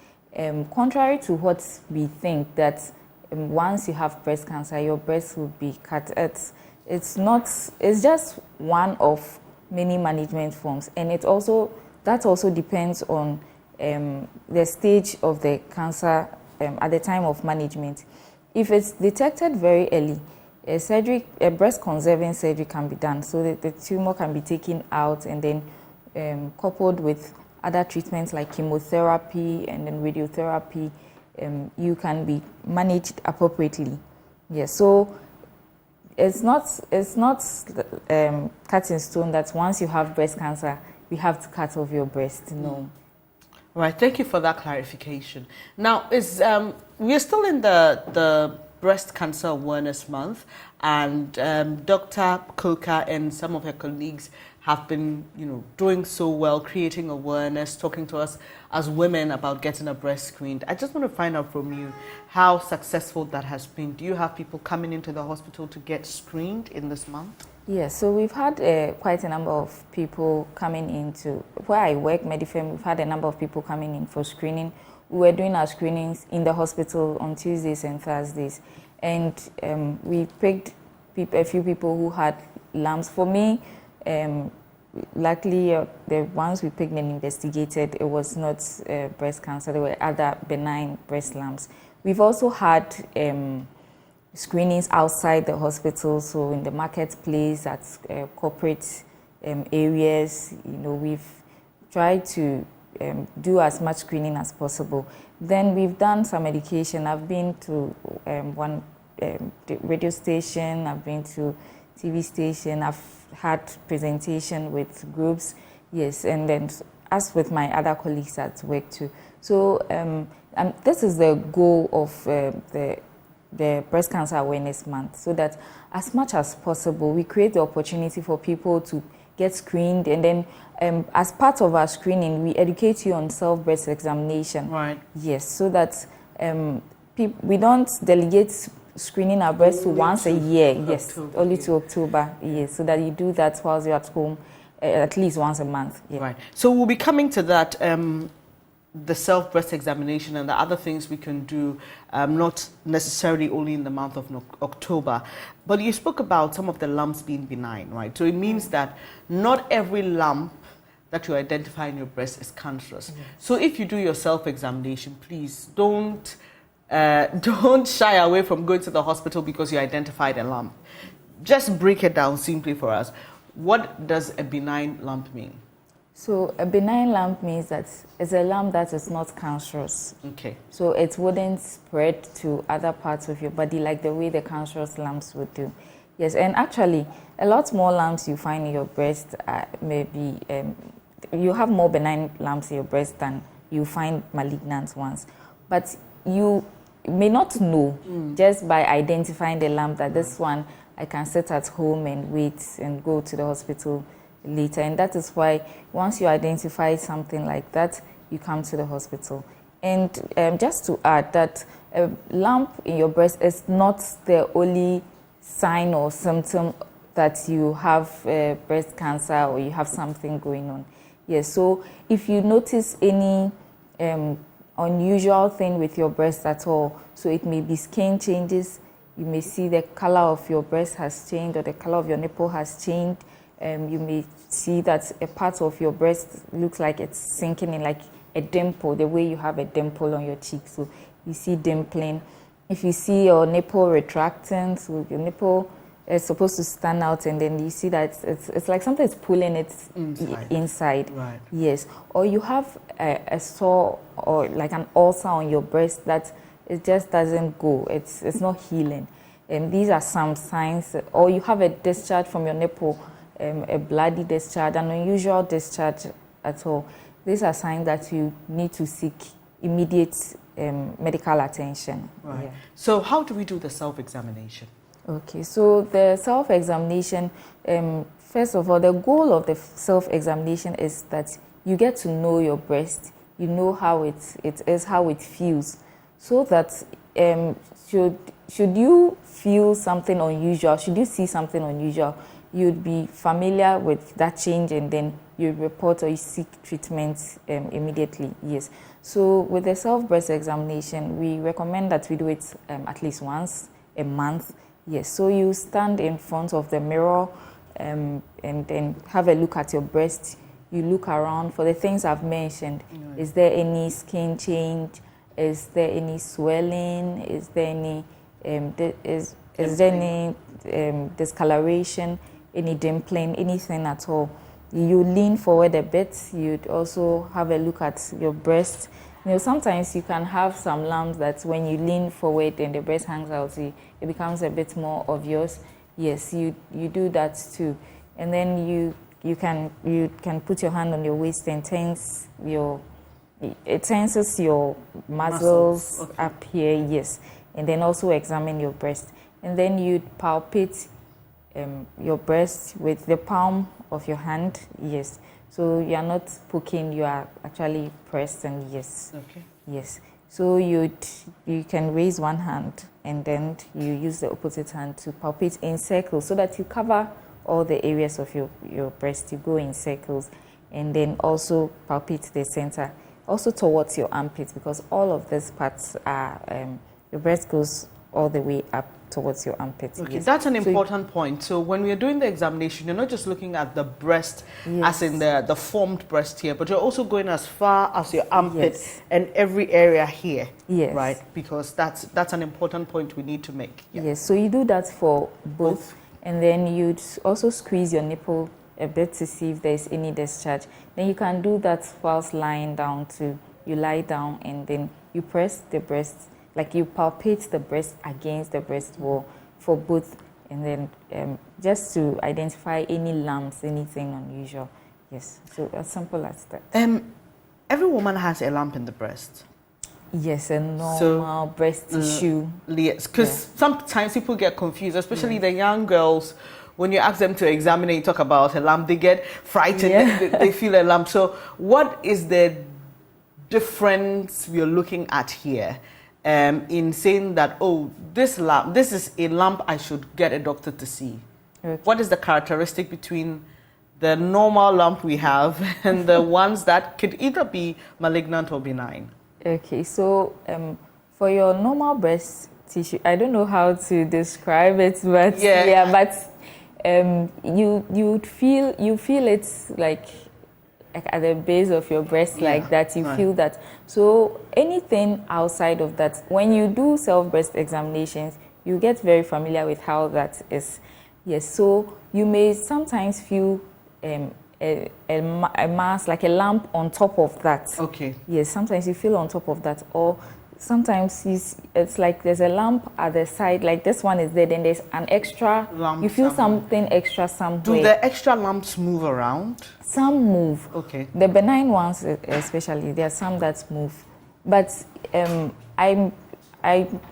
contrary to what we think, that once you have breast cancer, your breast will be cut. It's not. It's just one of many management forms, and that also depends on the stage of the cancer at the time of management. If it's detected very early, a breast conserving surgery can be done, so that the tumor can be taken out and then coupled with other treatments like chemotherapy and then radiotherapy, you can be managed appropriately. Yes, so it's not cut in stone that once you have breast cancer, we have to cut off your breast. No. Right. Thank you for that clarification. Now, we're still in the Breast Cancer Awareness Month, and Dr. Koka and some of her colleagues have been, doing so well, creating awareness, talking to us as women about getting a breast screened. I just want to find out from you how successful that has been. Do you have people coming into the hospital to get screened in this month? Yes, so we've had quite a number of people coming into where I work, Medifem. We've had a number of people coming in for screening. We were doing our screenings in the hospital on Tuesdays and Thursdays, and we picked a few people who had lumps. For me, luckily, the ones we picked and investigated, it was not breast cancer. There were other benign breast lumps. We've also had screenings outside the hospital, so in the marketplace, at corporate areas. We've tried to do as much screening as possible. Then we've done some education. I've been to one radio station, I've been to TV station, I've had presentation with groups, yes, and then as with my other colleagues at work too. So this is the goal of the Breast Cancer Awareness Month, so that as much as possible, we create the opportunity for people to get screened, and then as part of our screening, we educate you on self-breast examination. Right. Yes, so that we don't delegate screening our breasts to once a year. Yes, October, only to October. Yes, so that you do that whilst you're at home, at least once a month. Yeah. Right. So we'll be coming to that. The self-breast examination and the other things we can do, not necessarily only in the month of October. But you spoke about some of the lumps being benign, right? So it means that not every lump that you identify in your breast is cancerous. Yes. So if you do your self-examination, please don't shy away from going to the hospital because you identified a lump. Just break it down simply for us. What does a benign lump mean? So a benign lump means that it's a lump that is not cancerous. Okay. So it wouldn't spread to other parts of your body like the way the cancerous lumps would do. Yes, and actually, a lot more lumps you find in your breast, maybe you have more benign lumps in your breast than you find malignant ones. But you may not know just by identifying the lump that this one, I can sit at home and wait and go to the hospital later. And that is why once you identify something like that, you come to the hospital. And just to add that a lump in your breast is not the only sign or symptom that you have breast cancer or you have something going on. Yes, so if you notice any unusual thing with your breast at all, so it may be skin changes, you may see the color of your breast has changed or the color of your nipple has changed. You may see that a part of your breast looks like it's sinking in, like a dimple, the way you have a dimple on your cheek. So you see dimpling. If you see your nipple retracting, so your nipple is supposed to stand out, and then you see that it's like something's pulling it inside. Right. Yes. Or you have a sore or like an ulcer on your breast that it just doesn't go. It's not healing. And these are some signs. Or you have a discharge from your nipple, a bloody discharge, an unusual discharge at all. These are signs that you need to seek immediate medical attention. Right. Yeah. So how do we do the self-examination? Okay, so the self-examination, first of all, the goal of the self-examination is that you get to know your breast, you know how it is, how it feels, so that should you feel something unusual, should you see something unusual, you'd be familiar with that change, and then you report or you seek treatment immediately. Yes. So with the self-breast examination, we recommend that we do it at least once a month. Yes. So you stand in front of the mirror and then have a look at your breast. You look around for the things I've mentioned. Mm-hmm. Is there any skin change? Is there any swelling? Is there any is there any discoloration? Any dimpling? Anything at all? You lean forward a bit. You'd also have a look at your breast. Sometimes you can have some lumps that when you lean forward and the breast hangs out, it becomes a bit more obvious. Yes, you do that too, and then you can put your hand on your waist and tenses your muscles okay. Up here. Yes, and then also examine your breast, and then you palpate your breast with the palm of your hand. Yes, so you are not poking; you are actually pressing. Yes. Okay. Yes. So you can raise one hand and then you use the opposite hand to palpate in circles so that you cover all the areas of your breast. You go in circles and then also palpate the center, also towards your armpits, because all of these parts are, your breast goes all the way up towards your armpits. Okay, yes. That's an important point. So when we are doing the examination, you're not just looking at the breast, yes. as in the formed breast here, but you're also going as far as your armpit, yes. and every area here, yes. right? Because that's an important point we need to make. Yeah. Yes, so you do that for both, and then you'd also squeeze your nipple a bit to see if there's any discharge. Then you can do that whilst lying down too. You lie down and then you press the breast, like you palpate the breast against the breast wall for both, and then just to identify any lumps, anything unusual. Yes, so as simple as that. Every woman has a lump in the breast. Yes, a normal breast tissue. Yes, because sometimes people get confused, especially the young girls. When you ask them to examine and you talk about a lump, they get frightened. Yeah. They feel a lump. So what is the difference we're looking at here? In saying that, oh, this is a lump I should get a doctor to see. Okay. What is the characteristic between the normal lump we have and the ones that could either be malignant or benign? Okay, so for your normal breast tissue, I don't know how to describe it, but you feel it's like at the base of your breast, like that, you feel that. So anything outside of that, when you do self-breast examinations, you get very familiar with how that is. Yes, so you may sometimes feel a mass, like a lump on top of that. Okay. Yes, sometimes you feel on top of that, or sometimes it's like there's a lump at the side, like this one is there, then there's an extra lump. You feel something extra somewhere. Do the extra lumps move around? Some move. Okay. The benign ones, especially, there are some that move. But I'm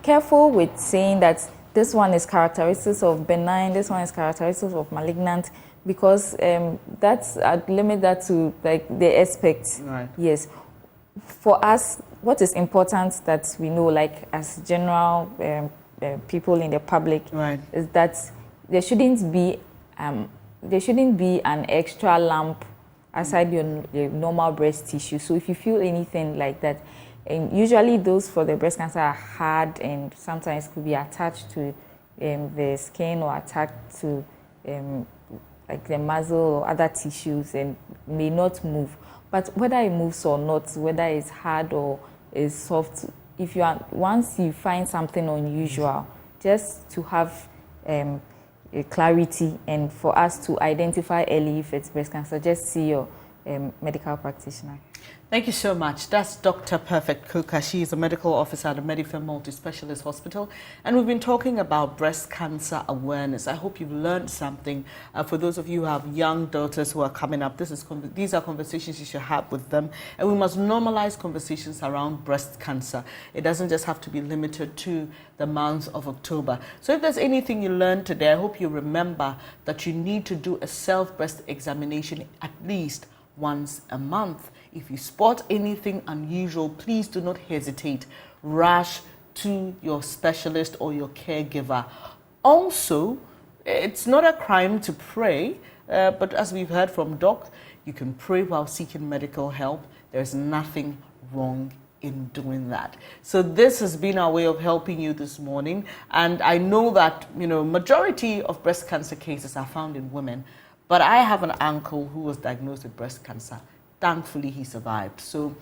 careful with saying that this one is characteristics of benign, this one is characteristics of malignant, because I'd limit that to like the aspects. Right. Yes. For us, what is important that we know, like as general people in the public, right, is that there shouldn't be an extra lump outside your normal breast tissue. So if you feel anything like that, usually those for the breast cancer are hard and sometimes could be attached to the skin or attached to like the muscle or other tissues and may not move. But whether it moves or not, whether it's hard or is soft, once you find something unusual, just to have clarity and for us to identify early if it's breast cancer, just see your medical practitioner. Thank you so much. That's Dr. Perfect Koka. She is a medical officer at the Medifem Multi-Specialist Hospital. And we've been talking about breast cancer awareness. I hope you've learned something. For those of you who have young daughters who are coming up, these are conversations you should have with them. And we must normalize conversations around breast cancer. It doesn't just have to be limited to the month of October. So if there's anything you learned today, I hope you remember that you need to do a self-breast examination at least once a month. If you spot anything unusual, please do not hesitate. Rush to your specialist or your caregiver. Also, it's not a crime to pray, but as we've heard from Doc, You can pray while seeking medical help. There's nothing wrong in doing that. So this has been our way of helping you this morning. And I know that, majority of breast cancer cases are found in women. But I have an uncle who was diagnosed with breast cancer. Thankfully, he survived. So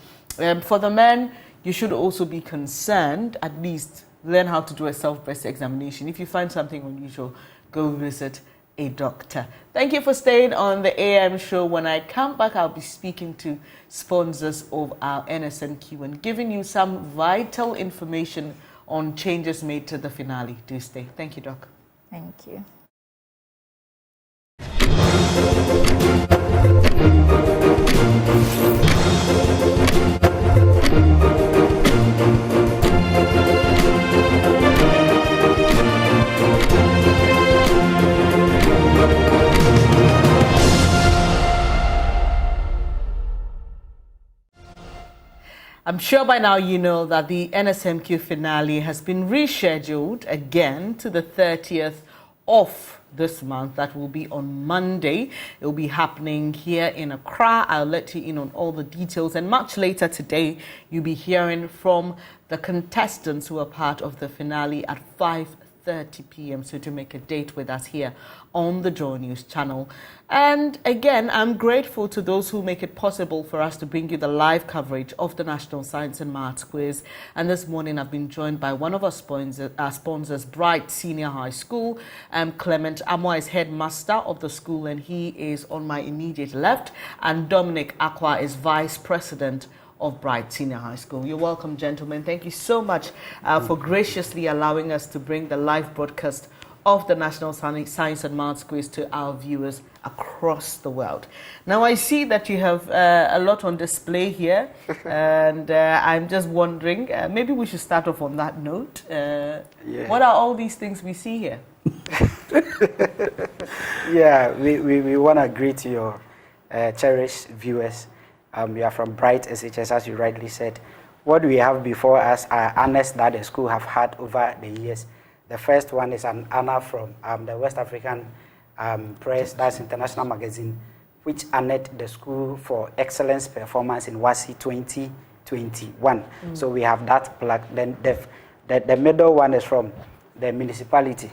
for the men, you should also be concerned, at least learn how to do a self-breast examination. If you find something unusual, go visit a doctor. Thank you for staying on the AM show. When I come back, I'll be speaking to sponsors of our NSNQ and giving you some vital information on changes made to the finale. Do stay. Thank you, Doc. Thank you. I'm sure by now you know that the NSMQ finale has been rescheduled again to the 30th of this month. That will be on Monday. It will be happening here in Accra. I'll let you in on all the details. And much later today, you'll be hearing from the contestants who are part of the finale at 5:30 p.m. So to make a date with us here on the Joy News channel. And again, I'm grateful to those who make it possible for us to bring you the live coverage of the National Science and Maths Quiz. And this morning, I've been joined by one of our sponsors, Bright Senior High School. Clement Amwa is headmaster of the school, and he is on my immediate left. And Dominic Akwa is vice president of Bright Senior High School. You're welcome, gentlemen. Thank you so much for graciously allowing us to bring the live broadcast of the National Science and Maths Quiz to our viewers across the world. Now, I see that you have a lot on display here, and I'm just wondering, maybe we should start off on that note. What are all these things we see here? Yeah, we want to greet your cherished viewers. We are from Bright SHS, as you rightly said. What we have before us are honors that the school have had over the years. The first one is an honor from the West African Press, that's International Magazine, which honored the school for excellence performance in WASI 2021. So we have that plaque. Then the middle one is from the municipality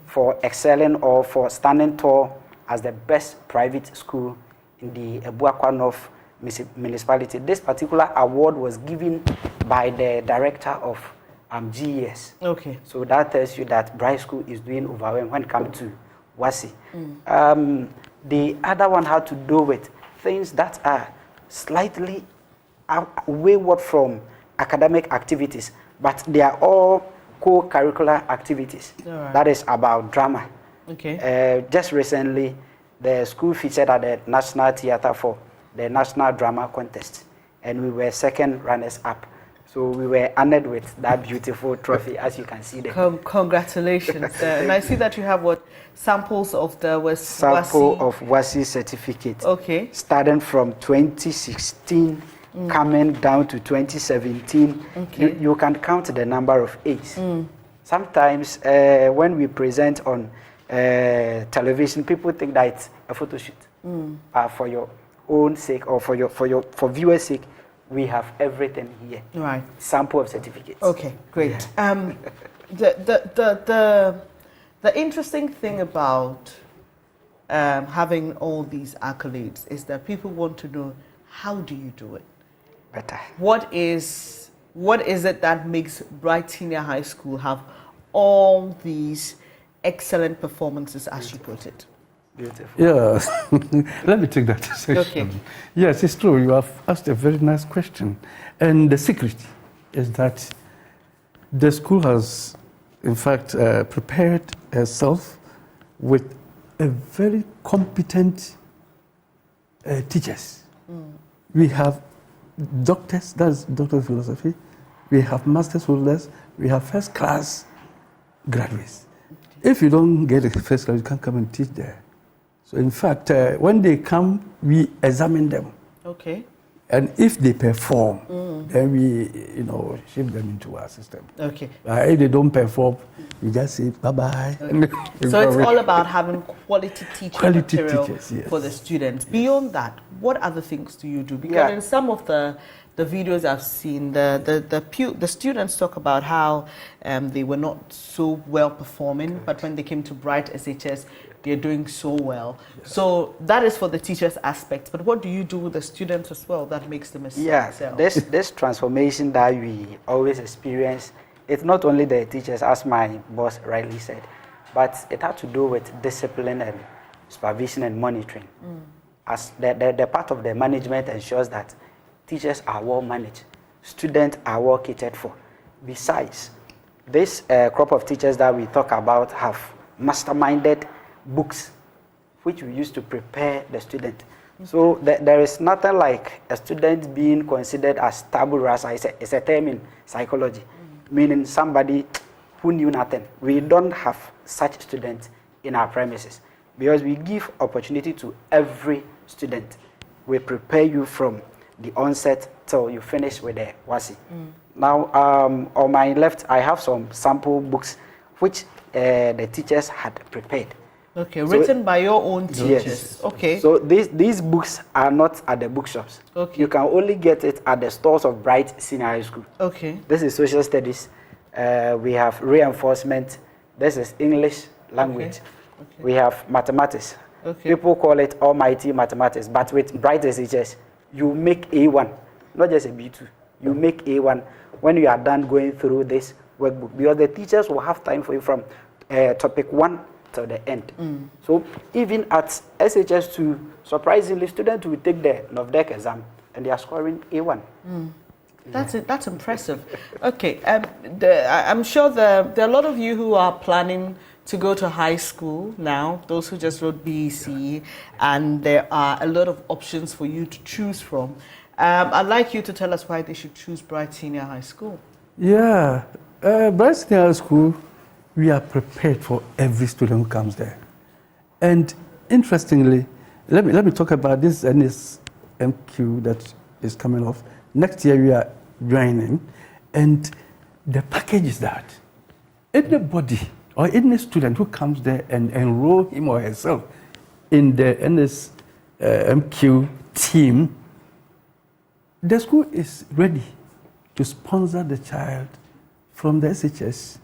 for excelling or for standing tall as the best private school in the Ebuakwa North municipality. This particular award was given by the director of GES. Okay. So that tells you that Bright School is doing overwhelmed when it comes to WASI. The other one had to do with things that are slightly wayward from academic activities, but they are all co-curricular activities. Right. That is about drama. Okay. Just recently, the school featured at the National Theatre for the National Drama Contest, and we were second runners-up. So we were honored with that beautiful trophy, as you can see there. Congratulations. And I see that you have samples of the sample of WASI certificate. Okay. Starting from 2016, coming down to 2017. Okay. You can count the number of A's. Sometimes when we present on television, people think that it's a photo shoot. For your own sake or for viewers' sake, we have everything here. Right. Sample of certificates. Okay, great. Yeah. The interesting thing about having all these accolades is that people want to know, how do you do it? Better. What is it that makes Bright Senior High School have all these excellent performances, as you put it? Beautiful. Yeah, let me take that section. Okay. Yes, it's true. You have asked a very nice question. And the secret is that the school has, in fact, prepared herself with a very competent teachers. We have doctors, that's Doctor of Philosophy. We have master's holders. We have first class graduates. If you don't get a first class, you can't come and teach there. So in fact, when they come, we examine them. Okay. And if they perform, then we, shift them into our system. Okay. If they don't perform, we just say bye-bye. Okay. So it's all about having quality teaching material teachers, yes. for the students. Beyond that, what other things do you do? Because Yeah. in some of the videos I've seen, the students talk about how they were not so well performing, but when they came to Bright SHS, they're doing so well. Yes. So that is for the teachers' aspect. But what do you do with the students as well that makes them excel? Yeah, this transformation that we always experience, it's not only the teachers, as my boss rightly said, but it has to do with discipline and supervision and monitoring. As the part of the management ensures that teachers are well managed, students are well catered for. Besides, this crop of teachers that we talk about have masterminded books which we use to prepare the student. So there is nothing like a student being considered as tabula rasa. It's a term in psychology, meaning somebody who knew nothing. We don't have such students in our premises because we give opportunity to every student. We prepare you from the onset till you finish with the WASI. Now, on my left, I have some sample books which the teachers had prepared. Okay, written by your own teachers. Yes. Okay. So these books are not at the bookshops. Okay. You can only get it at the stores of Bright Senior High School. Okay. This is social studies. We have reinforcement. This is English language. Okay. We have mathematics. Okay. People call it almighty mathematics, but with Bright SHS, you make A1, not just a B2. You make A1 when you are done going through this workbook, because the teachers will have time for you from topic 1 to the end. So even at SHS2, surprisingly, students will take the NOVDEC exam and they are scoring A1. That's impressive. Okay, I'm sure there are a lot of you who are planning to go to high school now, those who just wrote BEC, and there are a lot of options for you to choose from. I'd like you to tell us why they should choose Bright Senior High School. Yeah, Bright Senior High School, we are prepared for every student who comes there. And interestingly, let me talk about this NSMQ that is coming off. Next year we are joining, and the package is that anybody or any student who comes there and enroll him or herself in the NSMQ team, the school is ready to sponsor the child from the SHS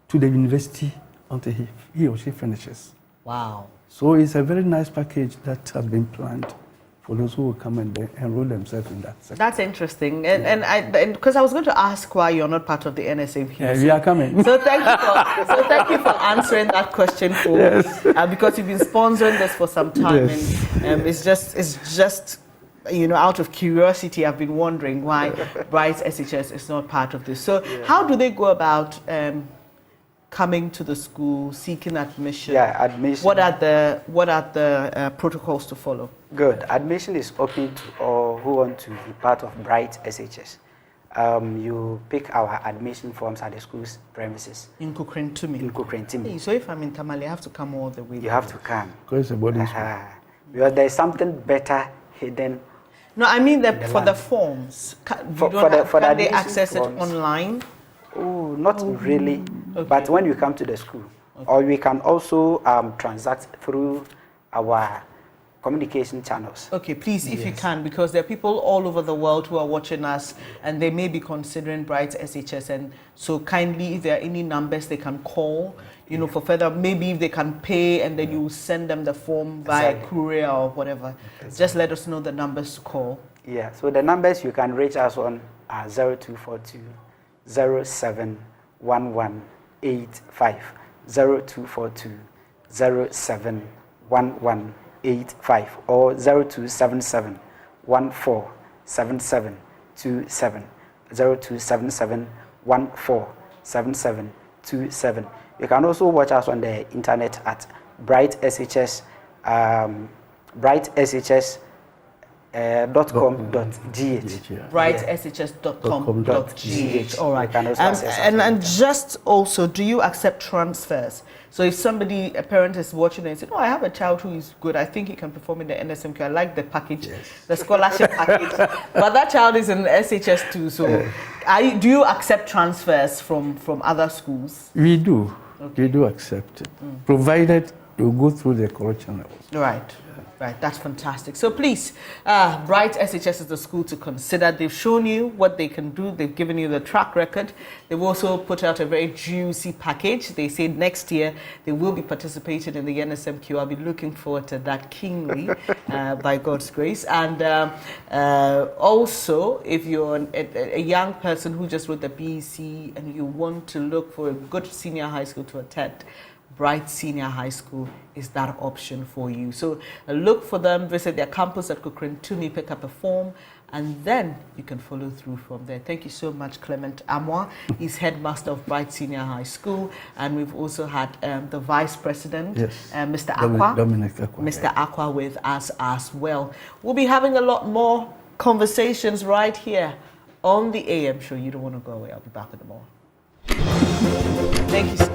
to the university until he or she finishes. Wow. So it's a very nice package that has been planned for those who will come and enroll themselves in that section. That's interesting. And because I was going to ask why you're not part of the NSMQ. Yeah, we are coming. So thank you for answering that question for Yes. because you've been sponsoring this for some time. Yes. And it's just out of curiosity, I've been wondering why Bright SHS is not part of this. So how do they go about coming to the school, seeking admission? Yeah, admission. What are the protocols to follow? Good. Admission is open to all who want to be part of Bright SHS. You pick our admission forms at the school's premises. In Kukrentumi? In Kukrentumi. Hey, so if I'm in Tamale, I have to come all the way You have to come. Because it's a boarding school. Because there is something better hidden. No, I mean for land. the forms. Can they admission access forms. it online? Oh, not really. Okay. But when you come to the school, or we can also transact through our communication channels. Okay, please, if you can, because there are people all over the world who are watching us and they may be considering Bright SHS. And so kindly, if there are any numbers they can call, for further, maybe if they can pay and then you send them the form via courier or whatever. Exactly. Just let us know the numbers to call. Yeah, so the numbers you can reach us on are 0242 071185, 0242 071185, or 0277 147727, 0277 147727. You can also watch us on the internet at Bright SHS, Bright SHS .com.gh. brightshs.com.gh. All right. And just also, do you accept transfers? So if somebody, a parent is watching and says, "Oh, I have a child who is good. I think he can perform in the NSMQ. I like the package, the scholarship package." But that child is in SHS too. So, do you accept transfers from other schools? We do. Okay. We do accept it, provided you go through the correct channels. Right. Right, that's fantastic. So please, Bright SHS is the school to consider. They've shown you what they can do. They've given you the track record. They've also put out a very juicy package. They say next year they will be participating in the NSMQ. I'll be looking forward to that keenly, by God's grace. And also, if you're a young person who just wrote the BEC and you want to look for a good senior high school to attend, Bright Senior High School is that option for you. So look for them, visit their campus at Cochrane Tumi, pick up a form, and then you can follow through from there. Thank you so much, Clement Amwa. He's headmaster of Bright Senior High School, and we've also had the vice president, Mr. Akwa, Dominic Akwa, Mr. Akwa with us as well. We'll be having a lot more conversations right here on the AM show. You don't want to go away. I'll be back with more. Thank you.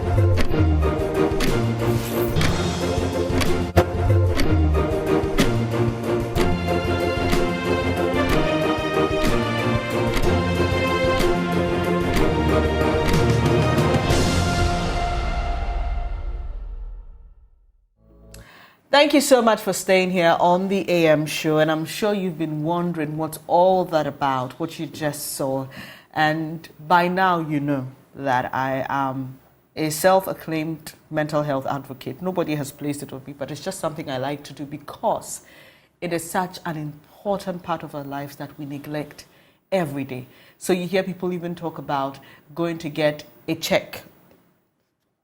Thank you so much for staying here on the AM show, and I'm sure you've been wondering what's all that about, what you just saw. And by now you know that I am a self-acclaimed mental health advocate. Nobody has placed it on me, but it's just something I like to do because it is such an important part of our lives that we neglect every day. So you hear people even talk about going to get a check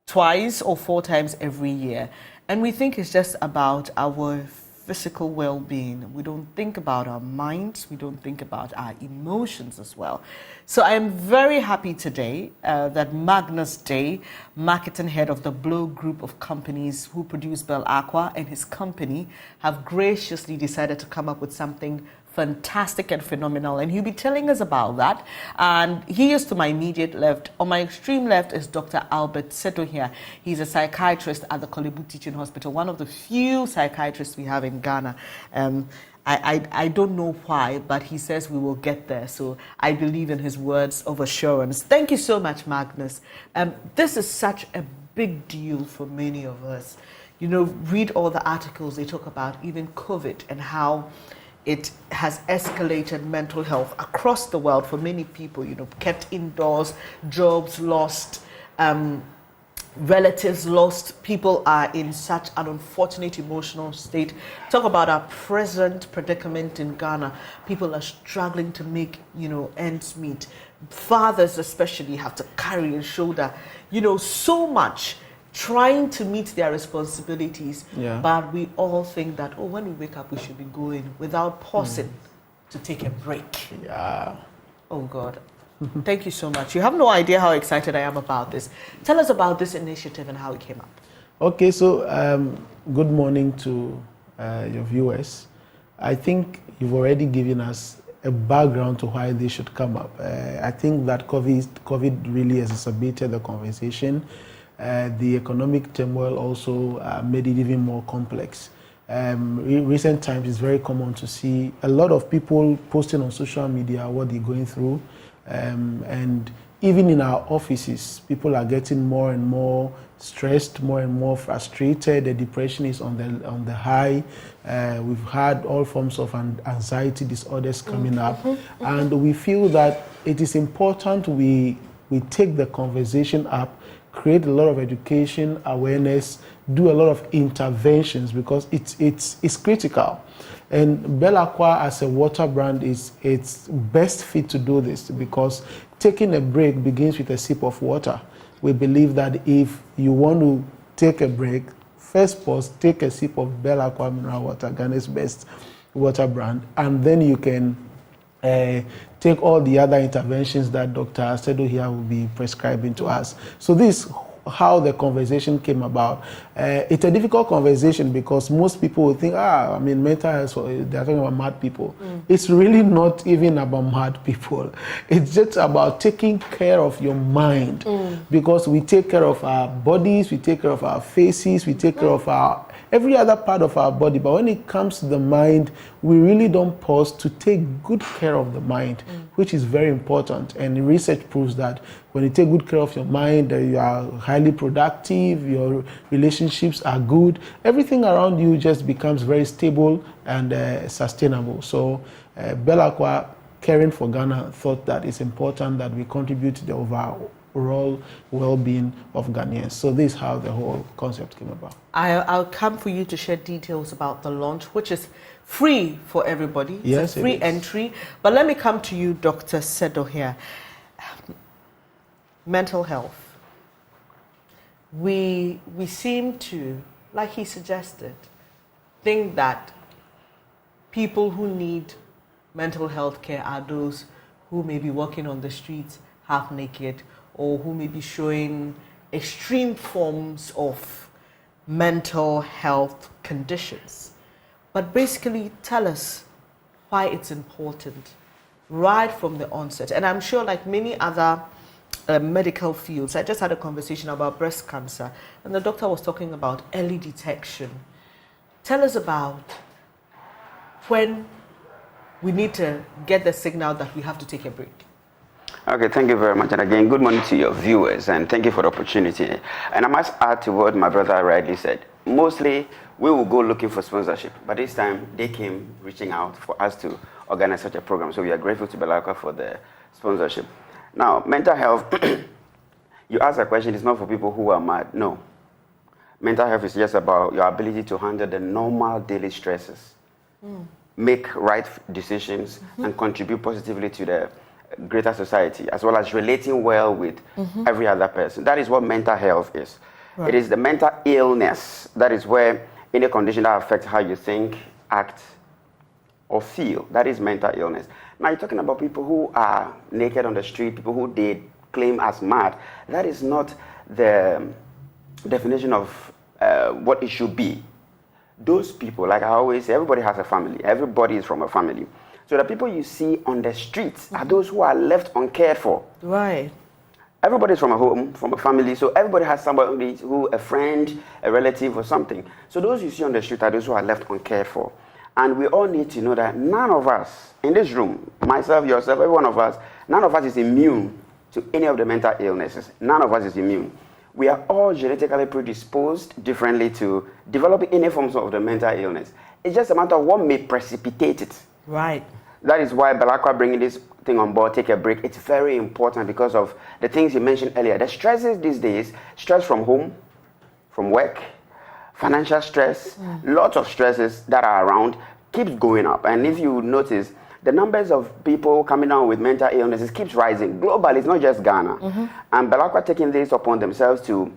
twice or 4 times every year. And we think it's just about our physical well-being. We don't think about our minds. We don't think about our emotions as well. So I am very happy today that Magnus Day, marketing head of the Blow Group of companies who produce Bell Aqua, and his company have graciously decided to come up with something fantastic and phenomenal, and he'll be telling us about that. And he is to my immediate left. On my extreme left is Dr. Albert Seto here. He's a psychiatrist at the Kolebu Teaching Hospital, one of the few psychiatrists we have in Ghana. I don't know why, but he says we will get there. So I believe in his words of assurance. Thank you so much, Magnus. This is such a big deal for many of us. You know, read all the articles they talk about, even COVID, and how it has escalated mental health across the world for many people, you know, kept indoors, jobs lost, relatives lost. People are in such an unfortunate emotional state. Talk about our present predicament in Ghana. People are struggling to make, you know, ends meet. Fathers especially have to carry and shoulder, you know, so much, trying to meet their responsibilities, but we all think that, oh, when we wake up, we should be going without pausing to take a break. Oh, God. Thank you so much. You have no idea how excited I am about this. Tell us about this initiative and how it came up. Okay, so good morning to your viewers. I think you've already given us a background to why this should come up. I think that COVID really exacerbated the conversation. The economic turmoil also made it even more complex. In recent times, it's very common to see a lot of people posting on social media what they're going through. And even in our offices, people are getting more and more stressed, more and more frustrated. The depression is on the high. We've had all forms of anxiety disorders coming up. And we feel that it is important we take the conversation up, create a lot of education, awareness, do a lot of interventions because it's critical. And Bell Aqua as a water brand it's best fit to do this because taking a break begins with a sip of water. We believe that if you want to take a break, first pause, take a sip of Bell Aqua mineral water, Ghana's best water brand, and then you can take all the other interventions that Dr. Sedo here will be prescribing to us. So this how the conversation came about. It's a difficult conversation because most people will think, mental health, they're talking about mad people. It's really not even about mad people. It's just about taking care of your mind, because we take care of our bodies, we take care of our faces, we take care of every other part of our body. But when it comes to the mind, we really don't pause to take good care of the mind, which is very important. And research proves that when you take good care of your mind, you are highly productive, your relationships are good, everything around you just becomes very stable and sustainable. So Belakwa, caring for Ghana, thought that it's important that we contribute to the overall well-being of Ghanaians. So this is how the whole concept came about. I'll come for you to share details about the launch, which is free for everybody. Yes, it's a free entry. But let me come to you, Dr. Sedo here. Mental health. We seem to, like he suggested, think that people who need mental health care are those who may be walking on the streets half naked, or who may be showing extreme forms of mental health conditions. But basically, tell us why it's important right from the onset. And I'm sure, like many other medical fields, I just had a conversation about breast cancer, and the doctor was talking about early detection. Tell us about when we need to get the signal that we have to take a break. Okay, thank you very much. And again, good morning to your viewers, and thank you for the opportunity. And I must add to what my brother rightly said. Mostly, we will go looking for sponsorship, but this time they came reaching out for us to organize such a program. So we are grateful to Belaka for the sponsorship. Now, mental health, you ask a question, it's not for people who are mad. No. Mental health is just about your ability to handle the normal daily stresses, make right decisions, and contribute positively to the greater society, as well as relating well with every other person. That is what mental health is. Right. It is the mental illness. That is where any condition that affects how you think, act, or feel. That is mental illness. Now you're talking about people who are naked on the street, people who they claim as mad. That is not the definition of what it should be. Those people, like I always say, everybody has a family. Everybody is from a family. So the people you see on the streets are those who are left uncared for. Right. Everybody's from a home, from a family, so everybody has somebody who, a friend, a relative, or something. So those you see on the street are those who are left uncared for. And we all need to know that none of us in this room, myself, yourself, every one of us, none of us is immune to any of the mental illnesses. None of us is immune. We are all genetically predisposed differently to developing any forms of the mental illness. It's just a matter of what may precipitate it. Right. That is why Belakwa bringing this thing on board, take a break, it's very important because of the things you mentioned earlier. The stresses these days, stress from home, from work, financial stress, lots of stresses that are around, keeps going up. And if you notice, the numbers of people coming down with mental illnesses keeps rising. Globally, it's not just Ghana. And Belakwa taking this upon themselves to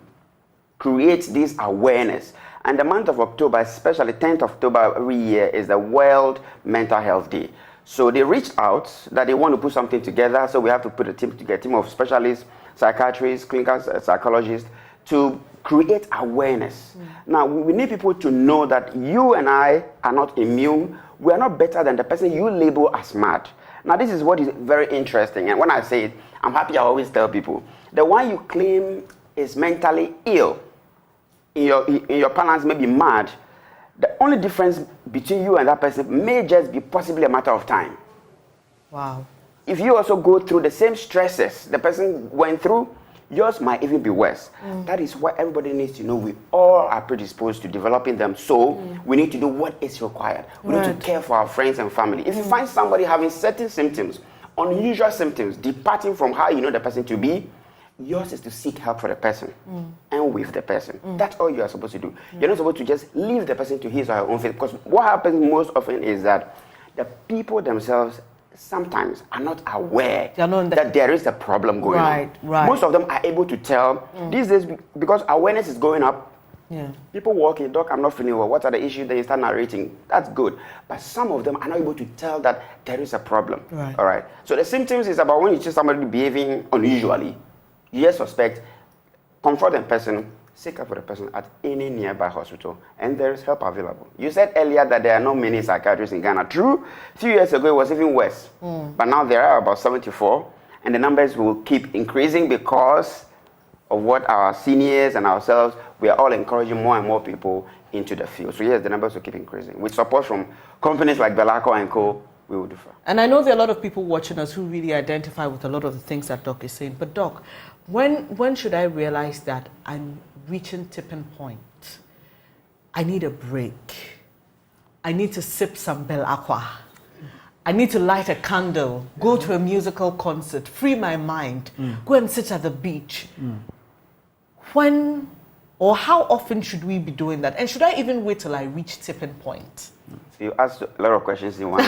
create this awareness. And the month of October, especially 10th October every year, is the World Mental Health Day. So they reached out that they want to put something together. So we have to put a team together, a team of specialists, psychiatrists, clinical psychologists, to create awareness. Now, we need people to know that you and I are not immune. We are not better than the person you label as mad. Now, this is what is very interesting. And when I say it, I'm happy I always tell people. The one you claim is mentally ill, in your parlance may be mad. The only difference between you and that person may just be possibly a matter of time. Wow. If you also go through the same stresses the person went through, yours might even be worse. That is why everybody needs to know we all are predisposed to developing them. So we need to do what is required. We need to care for our friends and family. If you find somebody having certain symptoms, unusual symptoms, departing from how you know the person to be, yours is to seek help for the person and with the person. That's all you are supposed to do. You're not supposed to just leave the person to his or her own fate. Because what happens most often is that the people themselves sometimes are not aware that there is a problem going on. Right. Most of them are able to tell these days because awareness is going up. People walk in, doc, I'm not feeling well. What are the issues? Then you start narrating. That's good. But some of them are not able to tell that there is a problem. Right. All right. So the symptoms is about when you see somebody behaving unusually. You just suspect comfort the person, seek help for the person at any nearby hospital, and there is help available. You said earlier that there are not many psychiatrists in Ghana. True, a few years ago it was even worse, but now there are about 74, and the numbers will keep increasing because of what our seniors and ourselves, we are all encouraging more and more people into the field. So yes, the numbers will keep increasing. With support from companies like Belako and Co., we will do far. And I know there are a lot of people watching us who really identify with a lot of the things that Doc is saying. But Doc, when should I realize that I'm reaching tipping point? I need a break. I need to sip some Bel Aqua. I need to light a candle, go to a musical concert, free my mind, go and sit at the beach. When or how often should we be doing that? And should I even wait till I reach tipping point? So you asked a lot of questions in one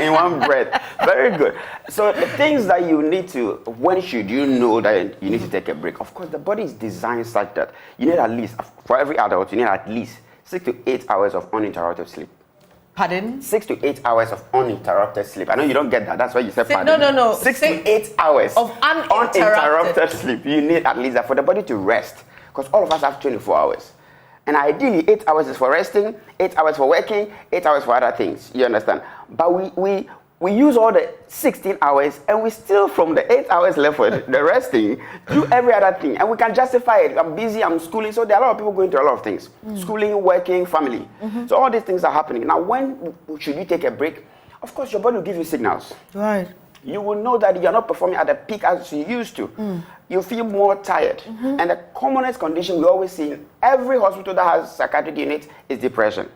in one breath. Very good. So the things that you need to, when should you know that you need to take a break? Of course, the body is designed such that you need at least, for every adult, you need at least 6 to 8 hours of uninterrupted sleep. Pardon? 6 to 8 hours of uninterrupted sleep. I know you don't get that. That's why you said pardon. No. 6 to 8 hours of uninterrupted sleep. You need at least that for the body to rest. Because all of us have 24 hours. And ideally, 8 hours is for resting, 8 hours for working, 8 hours for other things. You understand? But we use all the 16 hours and we still, from the 8 hours left for the resting, do every other thing. And we can justify it. I'm busy, I'm schooling. So there are a lot of people going through a lot of things. Schooling, working, family. So all these things are happening. Now, when should you take a break? Of course, your body will give you signals. Right. You will know that you're not performing at the peak as you used to. You feel more tired. And the commonest condition we always see in every hospital that has psychiatric unit is depression.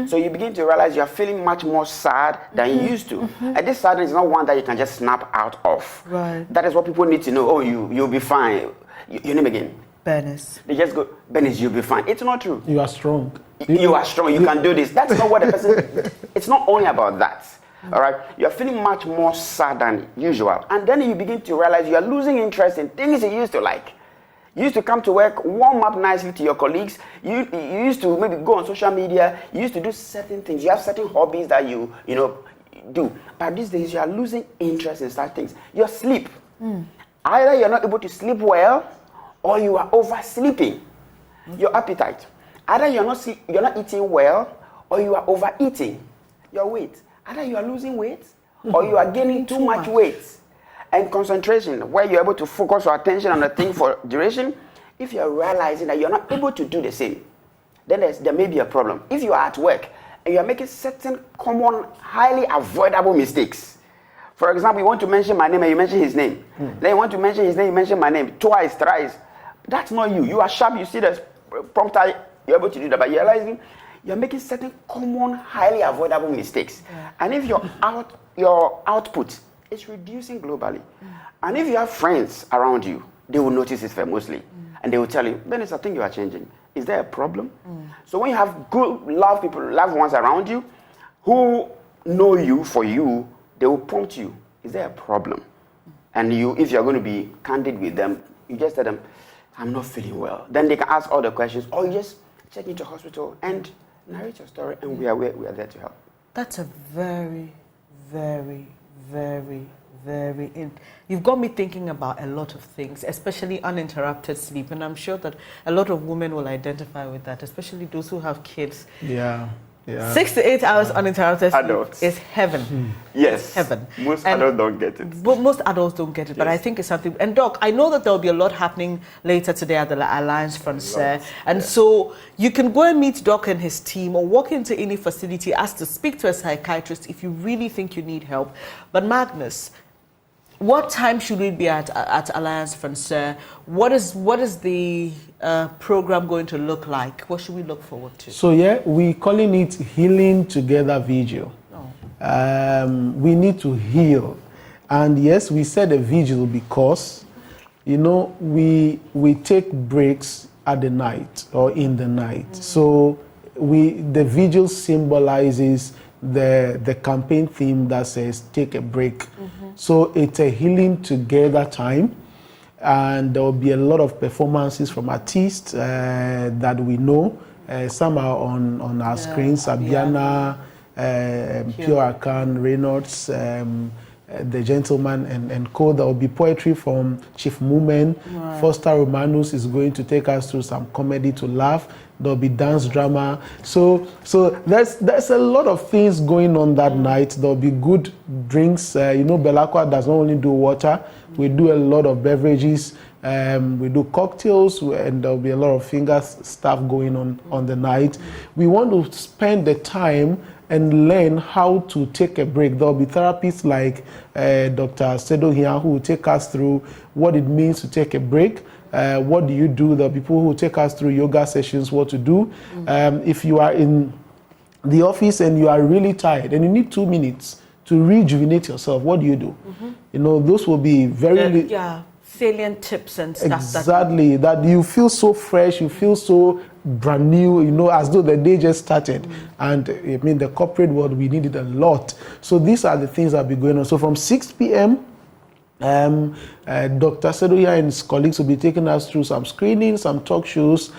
So you begin to realize you're feeling much more sad than you used to. And this sadness is not one that you can just snap out of. Right. That is what people need to know. Oh, you'll be fine. Your name again? Bernice. They just go, Bernice, you'll be fine. It's not true. You are strong. You are strong. You can do this. That's not what the person... It's not only about that. All right, you're feeling much more sad than usual, and then you begin to realize you are losing interest in things you used to like. You used to come to work, warm up nicely to your colleagues. You used to maybe go on social media. You used to do certain things. You have certain hobbies that you do. But these days you are losing interest in such things. Your sleep. Either you're not able to sleep well, or you are oversleeping. Your appetite. Either you're not eating well, or you are overeating. Your weight. Either you are losing weight or you are gaining too much weight. And concentration, where you're able to focus your attention on a thing for duration, if you're realizing that you're not able to do the same, then there may be a problem. If you are at work and you're making certain common, highly avoidable mistakes, for example, you want to mention my name and you mention his name. Then you want to mention his name, you mention my name twice, thrice. That's not you. You are sharp, you see the prompter, you're able to do that, but you're realizing you're making certain common, highly avoidable mistakes. And if your output is reducing globally, and if you have friends around you, they will notice it mostly. And they will tell you, Dennis, I think you are changing. Is there a problem? So when you have good loved ones around you, who know you for you, they will prompt you, is there a problem? And if you're going to be candid with them, you just tell them, I'm not feeling well. Then they can ask all the questions, or you just check into hospital and narrate your story, and we are there to help. That's a very, very, very, you've got me thinking about a lot of things, especially uninterrupted sleep, and I'm sure that a lot of women will identify with that, especially those who have kids. Yeah. 6 to 8 hours uninterrupted sleep is heaven. Yes. It's heaven. Most adults don't get it. But most adults don't get it, but I think it's something. And Doc, I know that there will be a lot happening later today at the Alliance Française. And so you can go and meet Doc and his team, or walk into any facility, ask to speak to a psychiatrist if you really think you need help. But Magnus, what time should we be at Alliance Française? What is the program going to look like? What should we look forward to? So we're calling it Healing Together Vigil. We need to heal. And yes, we said a vigil because, we take breaks at the night or in the night. So the vigil symbolizes the campaign theme that says take a break. So it's a healing together time, and there will be a lot of performances from artists that we know. Some are on our screen: Sabiana, Pure Akan, Reynolds, The Gentleman and co. There will be poetry from Chief Moomen. Right. Foster Romanus is going to take us through some comedy to laugh. There'll be dance drama. So there's a lot of things going on that night. There'll be good drinks. Belacqua does not only do water. We do a lot of beverages. We do cocktails, and there'll be a lot of finger stuff going on the night. We want to spend the time and learn how to take a break. There'll be therapists like Dr. Sedo here who will take us through what it means to take a break. What do you do? There are people who take us through yoga sessions, what to do. If you are in the office and you are really tired and you need 2 minutes to rejuvenate yourself, what do you do? Those will be very... salient tips and stuff. Exactly, that you feel so fresh, you feel so brand new, as though the day just started. And I mean, the corporate world, we need it a lot. So these are the things that will be going on. So from 6 p.m., Dr. Sedoya and his colleagues will be taking us through some screenings, some talk shows,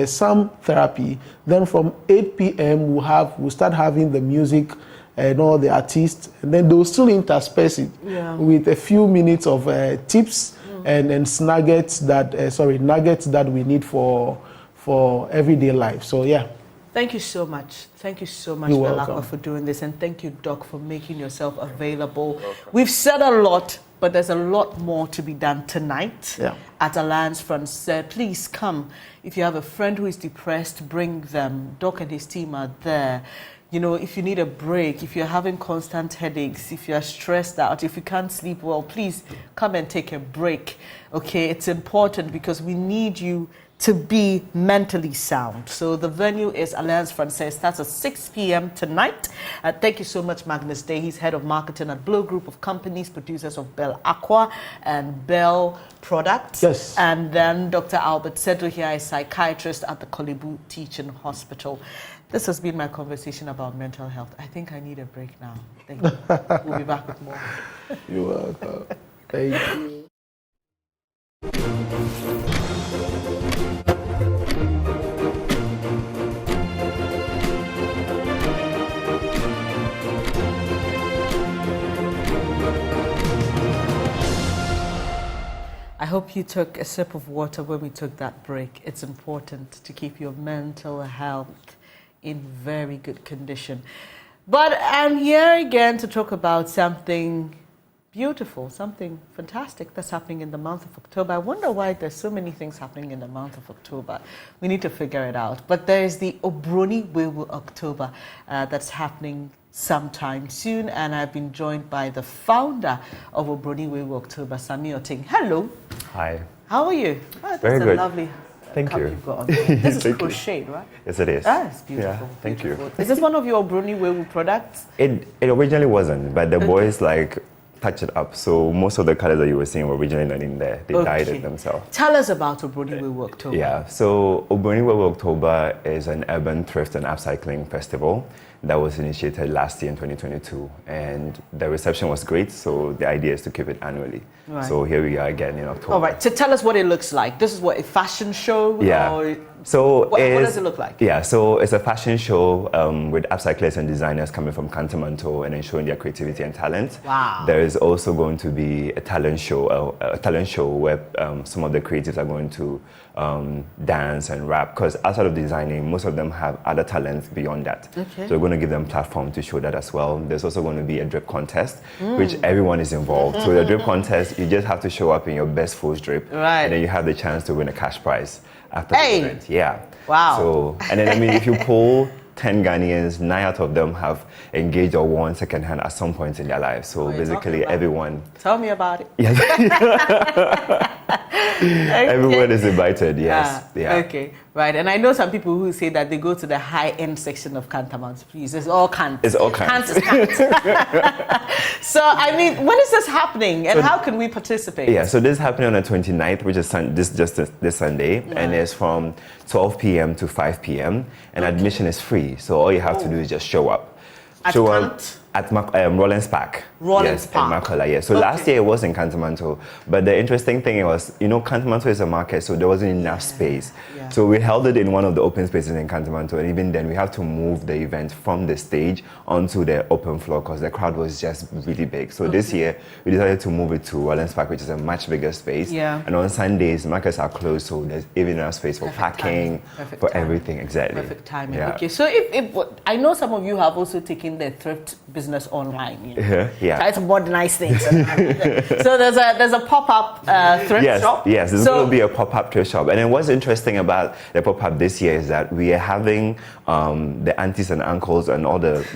some therapy. Then from 8 p.m. we'll start having the music and all the artists, and then they'll still intersperse it with a few minutes of tips and nuggets that we need for everyday life. So Thank you so much. Thank you so much, You're Belacqua, welcome. for doing this, and thank you, Doc, for making yourself available. We've said a lot, but there's a lot more to be done tonight at Alliance Française. Please come. If you have a friend who is depressed, bring them. Doc and his team are there. If you need a break, if you're having constant headaches, if you're stressed out, if you can't sleep well, please come and take a break. Okay, it's important because we need you to be mentally sound. So the venue is Alliance Française. Starts at 6 p.m. tonight. Thank you so much, Magnus Day. He's head of marketing at Blow Group of Companies, producers of Bell Aqua and Bell Products. Yes. And then Dr. Albert Sedo here is psychiatrist at the Kolebu Teaching Hospital. This has been my conversation about mental health. I think I need a break now. Thank you. We'll be back with more. You're welcome. Thank you. I hope you took a sip of water when we took that break. It's important to keep your mental health in very good condition. But I'm here again to talk about something beautiful, something fantastic that's happening in the month of October. I wonder why there's so many things happening in the month of October. We need to figure it out. But there is the Obroni Wewu October that's happening sometime soon, and I've been joined by the founder of Obroni Wewu October, Sami Oting. Hello. Hi. How are you? Oh, Very good. A lovely Thank cup you. You've got on there. This is crocheted, right? Yes, it is. It's beautiful. Yeah, thank you. Is this one of your Obroni Wewu products? It originally wasn't, but the boys touch it up. So most of the colors that you were seeing were originally not in there. They dyed it themselves. Tell us about Obroni Wewu October. Yeah, so Obroni Wewu October is an urban thrift and upcycling festival that was initiated last year in 2022. And the reception was great, so the idea is to keep it annually. Right. So here we are again in October. All right, so tell us what it looks like. This is what, a fashion show? Yeah. Or so what does it look like? Yeah, so it's a fashion show with upcyclers and designers coming from Cantamanto and then showing their creativity and talent. Wow. There is also going to be a talent show where some of the creatives are going to dance and rap, because outside of designing, most of them have other talents beyond that. Okay. So we're going to give them platform to show that as well. There's also going to be a drip contest, which everyone is involved. So the drip contest, you just have to show up in your best full drip, right, and then you have the chance to win a cash prize after the event. Yeah. Wow. So, and then if you pull 10 Ghanaians, 9 out of them have engaged or won secondhand at some point in their lives. So basically everyone. Tell me about it. Yes. Okay. Everyone is invited, yes. Yeah. Okay, right. And I know some people who say that they go to the high-end section of Cantamount. Please, it's all cant. It's all cant. Cant is cant. So, I mean, when is this happening and how can we participate? Yeah, so this is happening on the 29th, which is this Sunday, and it's from 12 p.m. to 5 p.m. and admission is free. So all you have to do is just show up. At At Rollins Park. Rollins yes, Park. In Makola, yes. So last year it was in Kantamanto, but the interesting thing was, Kantamanto is a market, so there wasn't enough space. Yeah. So we held it in one of the open spaces in Kantamanto, and even then we have to move the event from the stage onto the open floor because the crowd was just really big. So this year we decided to move it to Rollins Park, which is a much bigger space. Yeah. And on Sundays, markets are closed, so there's even enough space for parking, for everything, exactly. Perfect timing. Yeah. Okay, so if I know some of you have also taken the thrift business online. Yeah. Try to modernize things. So there's a pop-up thrift shop. Yes, there's going to be a pop-up thrift shop. And then what's interesting about the pop-up this year is that we are having the aunties and uncles and all the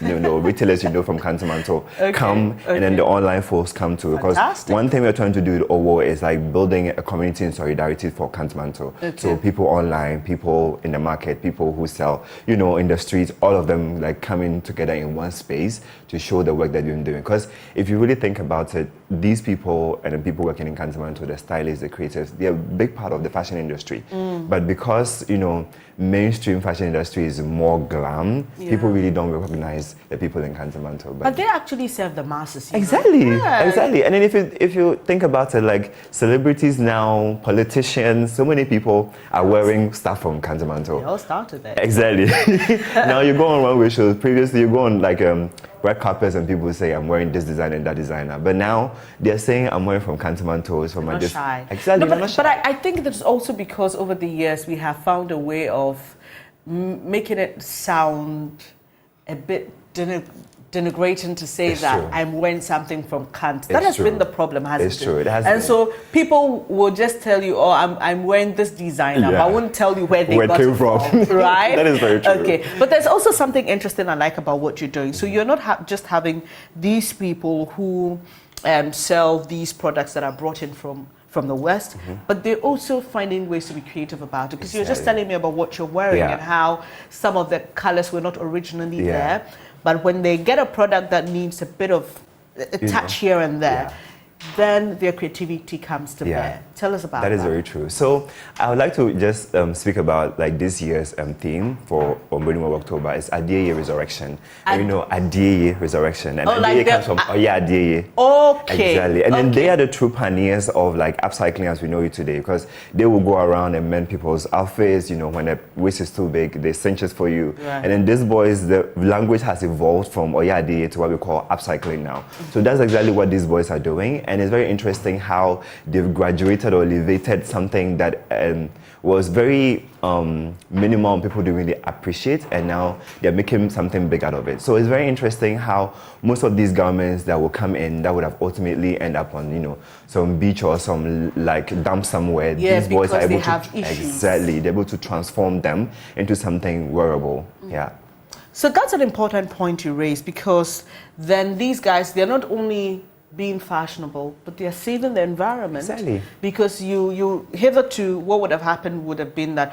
retailers from Kantamanto come, and then the online folks come too. Because one thing we're trying to do with OWO is like building a community in solidarity for Kantamanto. So people online, people in the market, people who sell, in the streets, all of them like coming together in one space to show the work that you're doing. Because if you really think about it, these people and the people working in Kantamanto, the stylists, the creatives, they're a big part of the fashion industry. But because, mainstream fashion industry is more glam, people really don't recognize the people in Kantamanto. But they actually serve the masses. Exactly. And then if you think about it, like celebrities now, politicians, so many people are wearing stuff from Kantamanto. They all started there. Exactly. Now you go on runway shows. Previously, you go on like red carpets and people say I'm wearing this designer and that designer. But now they're saying I'm wearing from Kantamanto. It's from my shy. Exactly. No, but I think that's also because over the years we have found a way of making it sound a bit denigrating to say that true. I'm wearing something from Kant. That has been the problem, hasn't it? It's true. It has and been. so people will just tell you, I'm wearing this designer, but I won't tell you where they got it from. Right? That is very true. Okay. But there's also something interesting I like about what you're doing. So you're not just having these people who sell these products that are brought in from the West, but they're also finding ways to be creative about it. Because you're just telling me about what you're wearing and how some of the colors were not originally there. But when they get a product that needs a bit of a touch here and there, then their creativity comes to bear. Tell us about that. That is very true. So I would like to just speak about like this year's theme for Ombonimo October is Adieye Resurrection. And Adieye Resurrection. And Adieye comes from Adieye. Okay. Exactly. And then they are the true pioneers of like upcycling as we know it today, because they will go around and mend people's outfits, when the waist is too big, they cinch it for you. Right. And then these boys, the language has evolved from Adieye to what we call upcycling now. So that's exactly what these boys are doing. And it's very interesting how they've graduated or elevated something that was very minimal and people didn't really appreciate, and now they're making something big out of it. So it's very interesting how most of these garments that will come in that would have ultimately end up on some beach or some like dump somewhere, these boys are able to they're able to transform them into something wearable. So that's an important point you raised, because then these guys, they're not only being fashionable, but they are saving the environment. Exactly. Because you hitherto, what would have happened would have been that,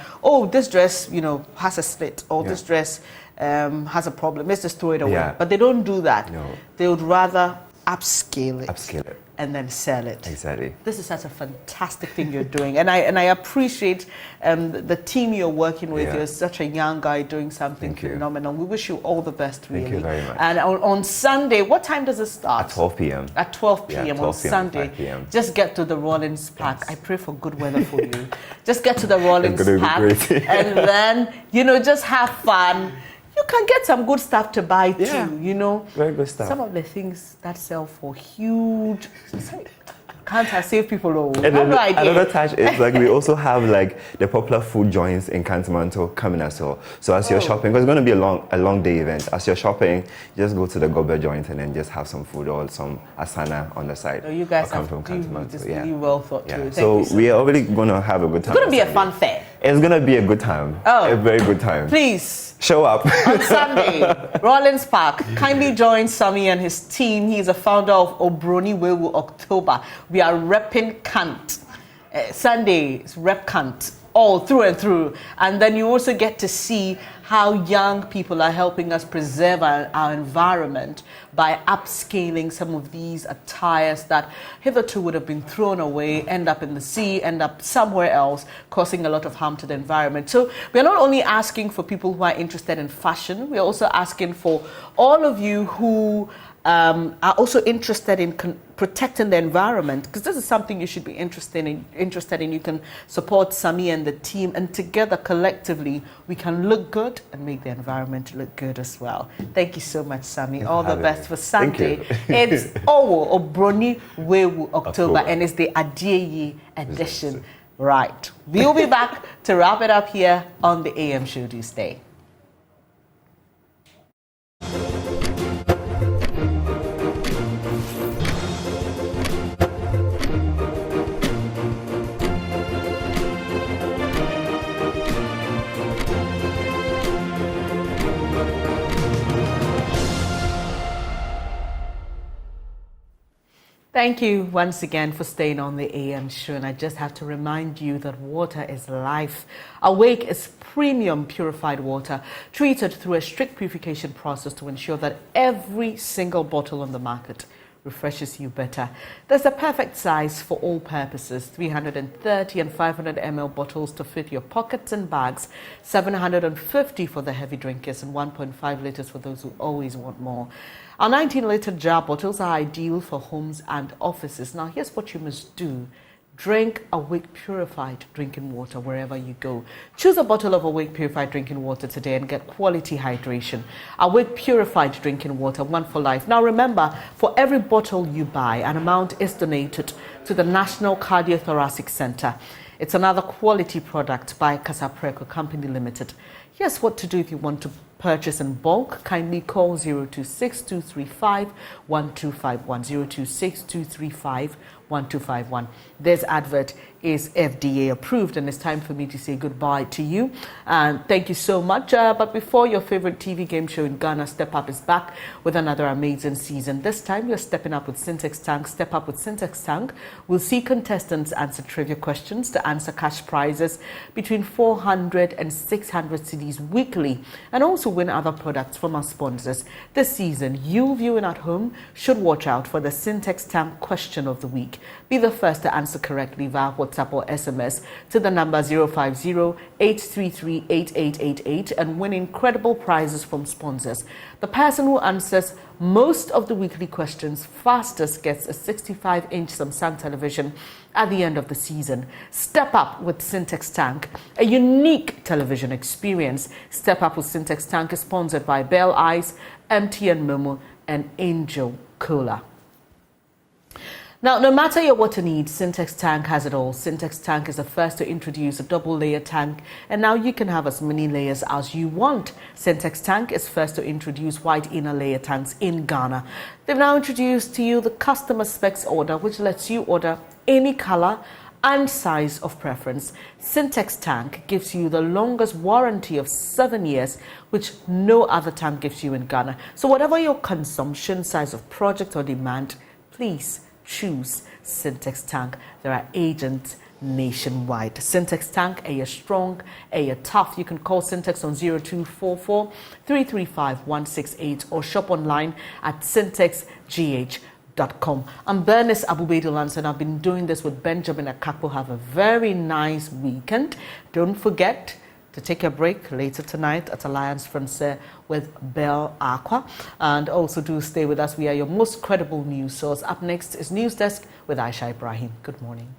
this dress, has a slit, or this dress has a problem, let's just throw it away. But they don't do that. No. They would rather upscale it. Upscale it. And then sell it. Exactly. This is such a fantastic thing you're doing, and I appreciate the team you're working with. You're such a young guy doing something phenomenal. We wish you all the best, really. Thank you very much. And on Sunday, what time does it start? At 12 p.m. At 12 p.m. 12 on p.m. Sunday. 5 p.m. Just get to the Rollins Park. I pray for good weather for you. Just get to the Rollins Park, and then just have fun. You can get some good stuff to buy too, Very good stuff. Some of the things that sell for huge. Can't I save people? And then another touch is like we also have like the popular food joints in Kantamanto coming as well. So as you're shopping, because it's going to be a long day event. As you're shopping, just go to the gobe joint and then just have some food or some asana on the side. You guys come from Kantamanto. It's really well thought through. So we are already going to have a good time. It's going to be a fun fair. It's going to be a good time. A very good time. Please. Show up. On Sunday, Rollins Park. Kindly join Sami and his team. He's a founder of Obroni Wewu October. We are repping Kant. Sunday is rep Kant. All through and through. And then you also get to see how young people are helping us preserve our environment by upscaling some of these attires that hitherto would have been thrown away, end up in the sea, end up somewhere else, causing a lot of harm to the environment. So we're not only asking for people who are interested in fashion, we're also asking for all of you who are also interested in protecting the environment, because this is something you should be interested in. You can support Sami and the team, and together, collectively, we can look good and make the environment look good as well. Thank you so much, Sami. All the best for Sunday. It's Owo Obroni Wewu October, and it's the Adieye edition. Right. We'll be back to wrap it up here on the AM show Tuesday. Thank you once again for staying on the AM show, and I just have to remind you that water is life. Awake is premium purified water treated through a strict purification process to ensure that every single bottle on the market refreshes you better. There's a perfect size for all purposes: 330 and 500 ml bottles to fit your pockets and bags, 750 for the heavy drinkers, and 1.5 liters for those who always want more. Our 19-liter jar bottles are ideal for homes and offices. Now, here's what you must do. Drink Awake Purified drinking water wherever you go. Choose a bottle of Awake Purified drinking water today and get quality hydration. Awake Purified drinking water, one for life. Now, remember, for every bottle you buy, an amount is donated to the National Cardiothoracic Center. It's another quality product by Casapreco Company Limited. Here's what to do if you want to purchase in bulk. Kindly call 026-235-1251, 026-235-1251. This advert is FDA approved, and it's time for me to say goodbye to you. And thank you so much. But before your favorite TV game show in Ghana, Step Up, is back with another amazing season. This time, you're stepping up with Syntex Tank. Step Up with Syntex Tank. We'll see contestants answer trivia questions to answer cash prizes between 400 and 600 cedis weekly, and also win other products from our sponsors. This season, you viewing at home should watch out for the Syntex Tank question of the week. Be the first to answer correctly via WhatsApp or SMS to the number 050-833-8888 and win incredible prizes from sponsors. The person who answers most of the weekly questions fastest gets a 65-inch Samsung television at the end of the season. Step Up with Syntex Tank, a unique television experience. Step Up with Syntex Tank is sponsored by Bell Eyes, MTN Momo, and Angel Cola. Now, no matter your water needs, Syntex Tank has it all. Syntex Tank is the first to introduce a double-layer tank, and now you can have as many layers as you want. Syntex Tank is first to introduce white inner layer tanks in Ghana. They've now introduced to you the customer specs order, which lets you order any color and size of preference. Syntex Tank gives you the longest warranty of 7 years, which no other tank gives you in Ghana. So whatever your consumption, size of project or demand, please choose Syntex Tank. There are agents nationwide. Syntex Tank, a strong, a tough. You can call Syntex on 0244-335-168 or shop online at syntexgh.com. I'm Bernice Abubedu-Lance, and I've been doing this with Benjamin Akakpo. Have a very nice weekend. Don't forget to take a break later tonight at Alliance Francaise with Belle Aqua. And also do stay with us. We are your most credible news source. Up next is News Desk with Aisha Ibrahim. Good morning.